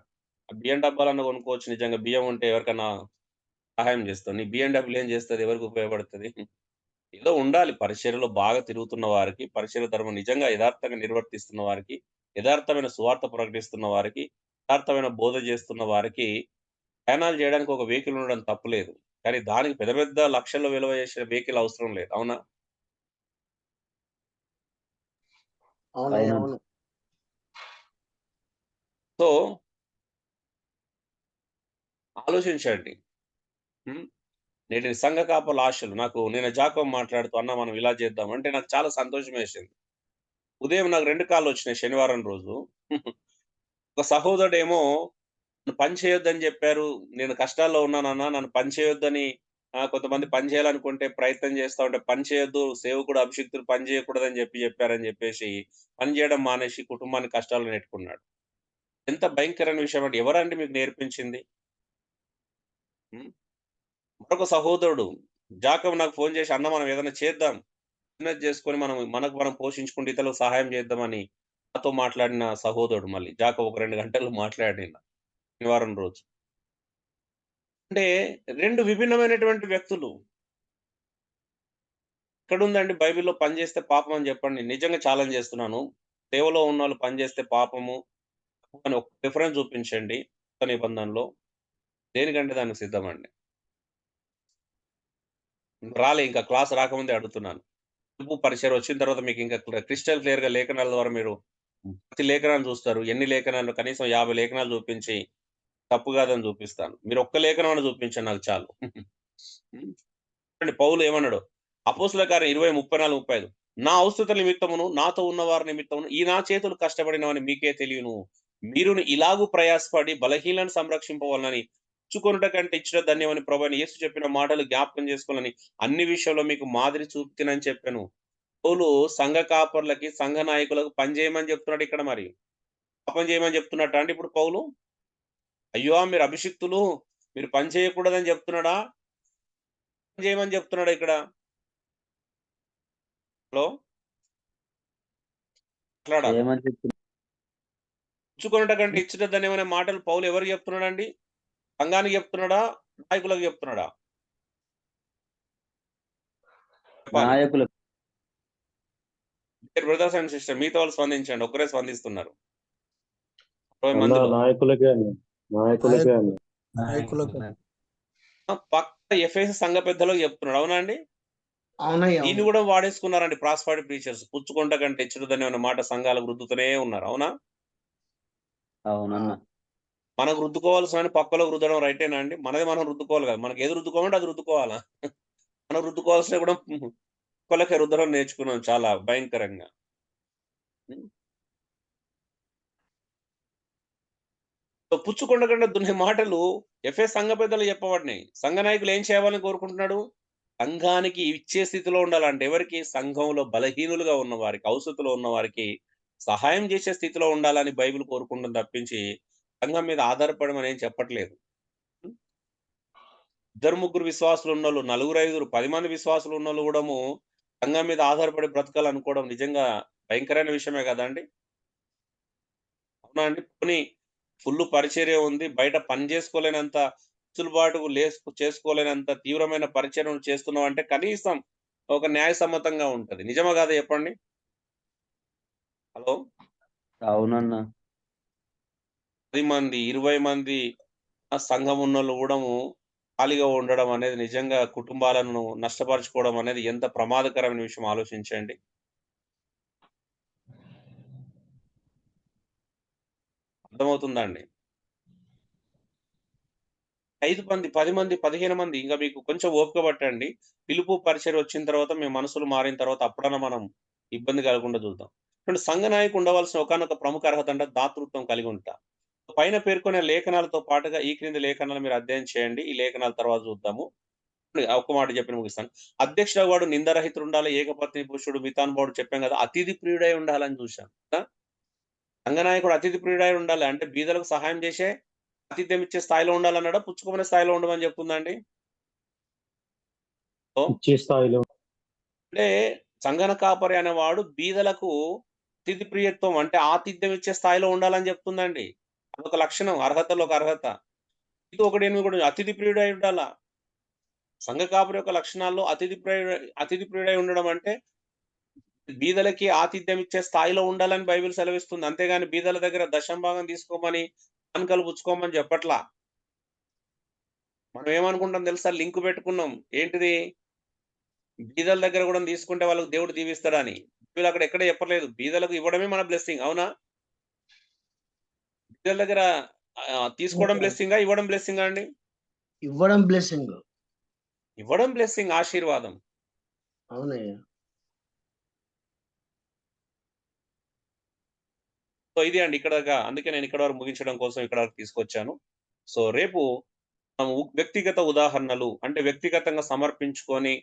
బియ్యం డబ్బాలన్నా కొనుక్కోవచ్చు నిజంగా బియ్యం ఉంటే ఎవరికన్నా సహాయం చేస్తావు. నీ బియ్యం డబ్బులు ఏం చేస్తది? ఎవరికి ఉపయోగపడతది? ఏదో ఉండాలి పరిచర్యలో బాగా తిరుగుతున్న వారికి, పరిచర్య ధర్మం నిజంగా యథార్థంగా నిర్వర్తిస్తున్న వారికి, యథార్థమైన సువార్త ప్రకటిస్తున్న వారికి, యథార్థమైన బోధ చేస్తున్న వారికి ప్రయాణాలు చేయడానికి ఒక వెహికల్ ఉండడం తప్పులేదు. కానీ దానికి పెద్ద పెద్ద లక్షల్లో విలువ చేసే వెహికల్ అవసరం లేదు. అవునా? అవునయ్య. అవునన్న. అవును. సో, ఆలోచించండి. హ్మ్. నేటి సంఘ కాపుల ఆశలు నేను జాకబ్ మాట్లాడుతూ అన్న మనం ఇలా చేద్దాం అంటే నాకు చాలా సంతోషమేసింది. ఉదయం నాకు 2 కాల్‌లొచ్చినాయి శనివారం రోజు. ఒక సహోదరుడేమో "నన్ను పని చేయొద్దని జెప్పారు. నేను కష్టాల్లో ఉన్నానన్నా. నన్ను పని చేయొద్దని కొంతమంది పని చేయాలనుకుంటే ప్రయత్నం చేస్తా ఉంటే పని చేయొద్దు. సేవకుడు, అభిషిక్తులు పని చేయకూడదని జెప్పారని" జెప్పేసి పని జేయడం మానేసి కుటుంబాన్ని కష్టాల్లో నెట్టుకున్నాడు. ఎంత భయంకరమైన విషయం అంటే ఎవరండి మీకు నేర్పించింది? హ్మ్. మరొక సహోదరుడు జాకబ్ నాకు ఫోను చేసి "అన్న మనం ఏదైనా చేద్దాం. బిజినెస్ చేసుకొని మనకు మనం పోషించుకుంటూ ఇతరులకు సహాయం చేద్దామని" నాతో మాట్లాడిన సహోదరుడు మళ్ళీ. జాకబ్ ఒక 2 గంటలు మాట్లాడిన శనివారం రోజు. అంటే 2 విభిన్నమైనటువంటి వ్యక్తులు. ఎక్కడుందండి బైబిల్‌లో పని చేస్తే పాపం అని చెప్పండి. నిజంగా ఛాలెంజ్ చేస్తున్నాను. సేవలో ఉన్నోళ్ళు పని చేస్తే పాపము అని ఒక రిఫరెన్స్ చూపించండి. కొత్త నిబంధనలో. దేనికంటే దానికి సిద్ధమండి. ఇంకా క్లాస్ రాకముందే అడుగుతున్నాను. పిలుపు పరిచయం వచ్చిన తర్వాత మీకు ఇంకా క్రిస్టల్ క్లియర్‌గా లేఖనాల ద్వారా మీరు ప్రతి లేఖనాన్ని చూస్తారు. ఎన్ని లేఖనాలు కనీసం 50 లేఖనాలు చూపించి తప్పు కాదని చూపిస్తాను. మీరు ఒక్క లేఖనమన్నా చూపించండి నాకు చాలు. హ్మ్. చూడండి పౌలు ఏమన్నాడు? అపోస్తలుల కార్యం 20, 34, 35 నా అవసరత నిమిత్తమును, నాతో ఉన్నవారి నిమిత్తమును, ఈ నా చేతులు కష్టపడినవని మీకే తెలియను. మీరును ఇలాగు ప్రయాసపడి బలహీనలను సంరక్షింపవలనని ఇచ్చుకొనుట కంటే ఇచ్చుట ధన్యమని ప్రభువైన యేసు చెప్పిన మాటలు జ్ఞాపకం చేసుకోవాలని అన్ని విషయంలో మీకు మాదిరి చూపుతినని చెప్పాను. పౌలు సంఘ కాపరులకి, సంఘ నాయకులకు పని చేయమని చెప్తున్నాడు ఇక్కడ మరి. పాపం చేయమని చెప్తున్నట్టా అండి ఇప్పుడు పౌలు? అయ్యో! మీరు అభిషిక్తులు, మీరు పని చేయకూడదని చెప్తున్నాడా? పని చేయమని చెప్తున్నాడా ఇక్కడ? హలో! మాట్లాడాలా? ఏమని చెప్తున్నా? ఇచ్చుకొనుట కంటే ఇచ్చుట ధన్యమనే మాటలు పౌలు ఎవరికి చెప్తున్నాడండి? సంఘానికి చెప్తున్నాడా? నాయకులకు చెప్తున్నాడా? చెప్పాలి. నాయకులకు. డియర్ బ్రదర్స్ అండ్ సిస్టర్ మిగతా వాళ్ళు స్పందించండి. ఒక్కరే స్పందిస్తున్నారు. 20 అన్న మందిలో. నాయకులకే అన్న. నాయకులకే అన్న. నాయకులకు. పక్కా ఎఫెసు సంఘ పెద్దలకు చెప్తున్నాడు. అవునా అండి? అవునయ్య. దీన్ని అవును. కూడా వాడేసుకున్నారండి ప్రాస్పరిటీ ప్రీచర్స్. పుచ్చుకొనుట కంటే ఇచ్చుట ధన్యమనే మాట సంఘాలకు రుద్దుతూనే ఉన్నారు. అవునా? అవునన్న. మనకు రుద్దుకోవాల్సినవన్నీ పక్కలోకి రుద్దడం రైటేనా అండి? మనది మనం రుద్దుకోవాలి కదా! మనకి ఏది రుద్దుకోమంటే అది రుద్దుకోవాలా? మనం రుద్దుకోవాల్సినవి కూడా కుక్కలకే రుద్దడం నేర్చుకున్నాం చాలా భయంకరంగా. హ్మ్. సో, పుచ్చుకొండకుండా దున్నే మాటలు సంఘ పెద్దలు చెప్పబడినాయి. సంఘ నాయకులు ఏం చేయాలని కోరుకుంటున్నాడు? సంఘానికి ఇచ్చే స్థితిలో ఉండాలంటే ఎవరికి? సంఘంలో బలహీనులుగా ఉన్నవారికి, అవసరతలో ఉన్నవారికి సహాయం చేసే స్థితిలో ఉండాలని బైబిల్ కోరుకుంటుంది తప్పించి, సంఘం మీద ఆధారపడమని ఏం చెప్పట్లేదు. హ్మ్. ఇద్దరు, ముగ్గురు విశ్వాసులున్నోళ్ళు, నలుగురు, ఐదుగురు, 10 మంది విశ్వాసులున్నోళ్ళు గూడాము సంఘం మీద ఆధారపడి బ్రతకాలనుకోవడం నిజంగా భయంకరమైన విషయమే గదండీ! అవునా అండి? పోనీ ఫుల్లు పరిచర్య ఉంది. బయట పని జేసుకోలేనంత వెసులుబాటు చేసుకోలేనంత తీవ్రమైన పరిచర్యను చేస్తున్నావంటే కనీసం ఒక న్యాయసమ్మతంగా ఉంటది. నిజమా కాదా చెప్పండి? హలో! అవునన్నా. 10 మంది, 20 మంది సంఘం ఉన్నోళ్ళు గూడము ఖాళీగా ఉండడం అనేది నిజంగా కుటుంబాలను నష్టపరుచుకోవడం అనేది ఎంత ప్రమాదకరమైన విషయం ఆలోచించండి. అర్థమవుతుందా అండి? 5 మంది, 10 మంది, 15 మంది ఇంక మీకు కొంచెం ఓపిక పట్టండి. పిలుపు, పరిచర్య వచ్చిన తర్వాత మీ మనసులు మారిన తర్వాత అప్పుడన్నా మనం ఇబ్బంది కలగకుండా చూద్దాం. చూడండి సంఘ నాయకుడు ఉండవలసిన ఒకానొక ప్రముఖ అర్హత అంటే దాతృత్వం కలిగి ఉంటా. పైన పేర్కొనే లేఖనాలతో పాటుగా ఈ క్రింది లేఖనాలు మీరు అధ్యయనం చేయండి. ఈ లేఖనాల తర్వాత చూద్దాము. ఒక్క మాట చెప్పి ముగిస్తాను. అధ్యక్షుడు వాడు నిందరహితుడు ఉండాలి, ఏకపత్ని పురుషుడు, మితానుభావుడు చెప్పాం కదా! అతిథి ప్రియుడై ఉండాలని చూసాం. సంఘ నాయకుడు అతిథి ప్రియుడై ఉండాలి. అంటే బీదలకు సహాయం చేసే ఆతిథ్యం ఇచ్చే స్థాయిలో ఉండాలన్నాడా? పుచ్చుకునే స్థాయిలో ఉండమని చెప్తుందండి? సో, ఇచ్చే స్థాయిలో. అంటే సంఘన కాపరి అనేవాడు బీదలకు అతిథి ప్రియత్వం అంటే ఆతిథ్యం ఇచ్చే స్థాయిలో ఉండాలని చెప్తుందండి. అదొక లక్షణం. అర్హతలో ఒక అర్హత. ఇది ఒకటి 8 కూడా అతిథి ప్రియుడై ఉండాలా. సంఘ కాపరి యొక్క లక్షణాల్లో అతిథి ప్రియుడై ఉండడం అంటే బీదలకి ఆతిథ్యం ఇచ్చే స్థాయిలో ఉండాలని బైబిల్ సెలవిస్తుంది. అంతేగాని బీదల దగ్గర దశంభాగం తీసుకోమని, కానుకలు పుచ్చుకోమని చెప్పట్లా. మనం ఏమనుకుంటాం తెలుసా? లింక్ పెట్టుకున్నాం. ఏంటిది? బీదల దగ్గర కూడా తీసుకుంటే వాళ్ళకి దేవుడు దీవిస్తాడని. బైబిల్ అక్కడ ఎక్కడ చెప్పలేదు. బీదలకు ఇవ్వడమే మన బ్లెస్సింగ్. అవునా? బీదల దగ్గర తీసుకోవడం బ్లెస్సింగా? ఇవ్వడం బ్లెస్సింగా అండి? ఇవ్వడం బ్లెస్సింగ్. ఇవ్వడం బ్లెస్సింగ్, ఆశీర్వాదం. అవునయ్యా. సో, ఇది అండి ఇక్కడ దాకా. అందుకే నేను ఇక్కడ వరకు ముగించడం కోసం ఇక్కడ వరకు తీసుకొచ్చాను. సో, రేపు మనము వ్యక్తిగత ఉదాహరణలు అంటే వ్యక్తిగతంగా సమర్పించుకొని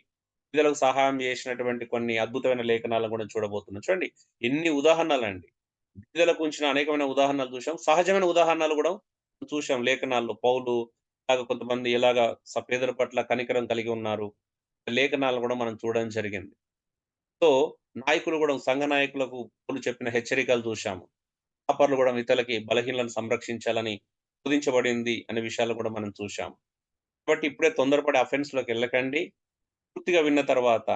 పేదలకు సహాయం చేసినటువంటి కొన్ని అద్భుతమైన లేఖనాలను కూడా చూడబోతున్నాం. చూడండి ఎన్ని ఉదాహరణలండి. బీదలకు ఉంచిన అనేకమైన ఉదాహరణలు చూసాం. సహజమైన ఉదాహరణలు కూడా చూసాం లేఖనాల్లో. పౌలు ఇలాగ కొంతమంది ఎలాగా పేదల పట్ల కనికరం కలిగి ఉన్నారు. లేఖనాలను కూడా మనం చూడడం జరిగింది. సో, నాయకులు కూడా సంఘ నాయకులకు పౌలు చెప్పిన హెచ్చరికలు చూశాము. కాపర్లు కూడా ఇతరులకి బలహీనలను సంరక్షించాలని బోధించబడింది అనే విషయాలు కూడా మనం చూశాం. కాబట్టి ఇప్పుడే తొందరపడి అఫెన్స్‌లోకి వెళ్ళకండి. పూర్తిగా విన్న తర్వాత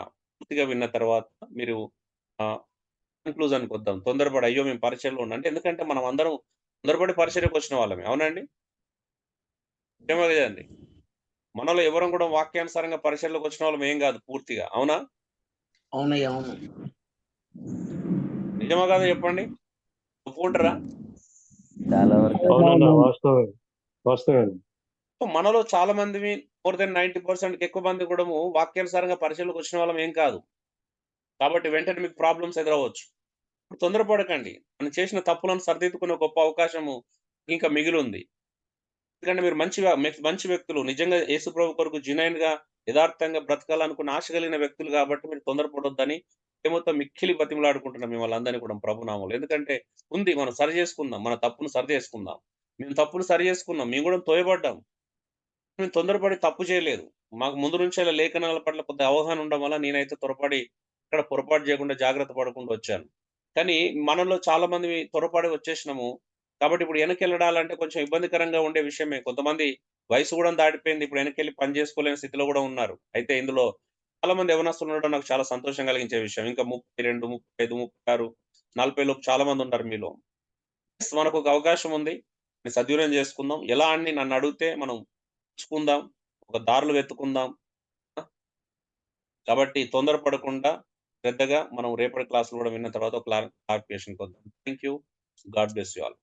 మీరు కన్క్లూజన్‌కొద్దాం. తొందరపడి అయ్యో! మేము పరిచర్యలో ఉన్నాం. అంటే ఎందుకంటే మనం అందరం తొందరపడి పరిచర్యకొచ్చిన వాళ్ళమే. అవునండి? నిజమే కదండీ! మనలో ఎవరం కూడా వాక్యానుసారంగా పరిచర్యలోకొచ్చిన వాళ్ళం ఏం కాదు పూర్తిగా. అవునా? అవునయ్యా. అవును. నిజమా కాదా చెప్పండి? ఒప్పుకుంటారా? చాలా వరకు అవునన్నా వాస్తవమే. వాస్తవమే. సో, మనలో చాలా మందిమి మోర్ దెన్ 90% ఎక్కువ మంది కూడాము వాక్యానుసారంగా పరిచర్యలోకొచ్చిన వాళ్ళం ఏం కాదు. కాబట్టి వెంటనే మీకు ప్రాబ్లమ్స్ ఎదురవ్వచ్చు. తొందరపడకండి. మనం చేసిన తప్పులను సరిదిద్దుకునే గొప్ప అవకాశము ఇంకా మిగిలుంది. ఎందుకంటే మీరు మంచి వ్యక్తులు. నిజంగా యేసుప్రభు కొరకు జెన్యూన్‌గా, యథార్థంగా బ్రతకాలనుకున్న ఆశ కలిగిన వ్యక్తులు కాబట్టి మీరు తొందరపడొద్దని ప్రేమతో మిక్కిలి బతిమలాడుకుంటున్నాం మిమ్మల్ని అందరిని కూడా ప్రభు నామములో. ఎందుకంటే ఉంది మనం సరి చేసుకుందాం. మన తప్పును సరి చేసుకుందాం. మేము తప్పును సరి చేసుకున్నాం. మేము కూడా తోయబడ్డాం. మేము తొందరపడి తప్పు చేయలేదు. మాకు ముందు నుంచే లేఖనాల పట్ల కొద్ది అవగాహన ఉండడం వల్ల నేనైతే ఎక్కడ పొరపాటు చేయకుండా జాగ్రత్త పడకుండా వచ్చాను. కానీ మనలో చాలా మంది త్వరపడి వచ్చేసినాము. కాబట్టి ఇప్పుడు వెనకెళ్ళడాలంటే కొంచెం ఇబ్బందికరంగా ఉండే విషయమే. కొంతమంది వయసు కూడా దాటిపోయింది. ఇప్పుడు వెనకెళ్ళి పని చేసుకోలేని స్థితిలో కూడా ఉన్నారు. అయితే ఇందులో చాలా మంది యవ్వనస్తులు ఉండడం నాకు చాలా సంతోషం కలిగించే విషయం. ఇంకా 32, 35, 36, 40 లోపు చాలా మంది ఉన్నారు మీలో. మనకొక అవకాశం ఉంది. దీన్ని సద్వినియోగం చేసుకుందాం. ఎలా అని నన్నడిగితే మనం నేర్చుకుందాం. ఒక దారులు వెతుకుందాం. ఆ! కాబట్టి తొందరపడకుండా శ్రద్ధగా మనం రేపటి క్లాస్‌లో కూడా విన్న తర్వాత ఒక క్లారిఫికేషన్‌కొద్దాం. Thank you. God bless you all.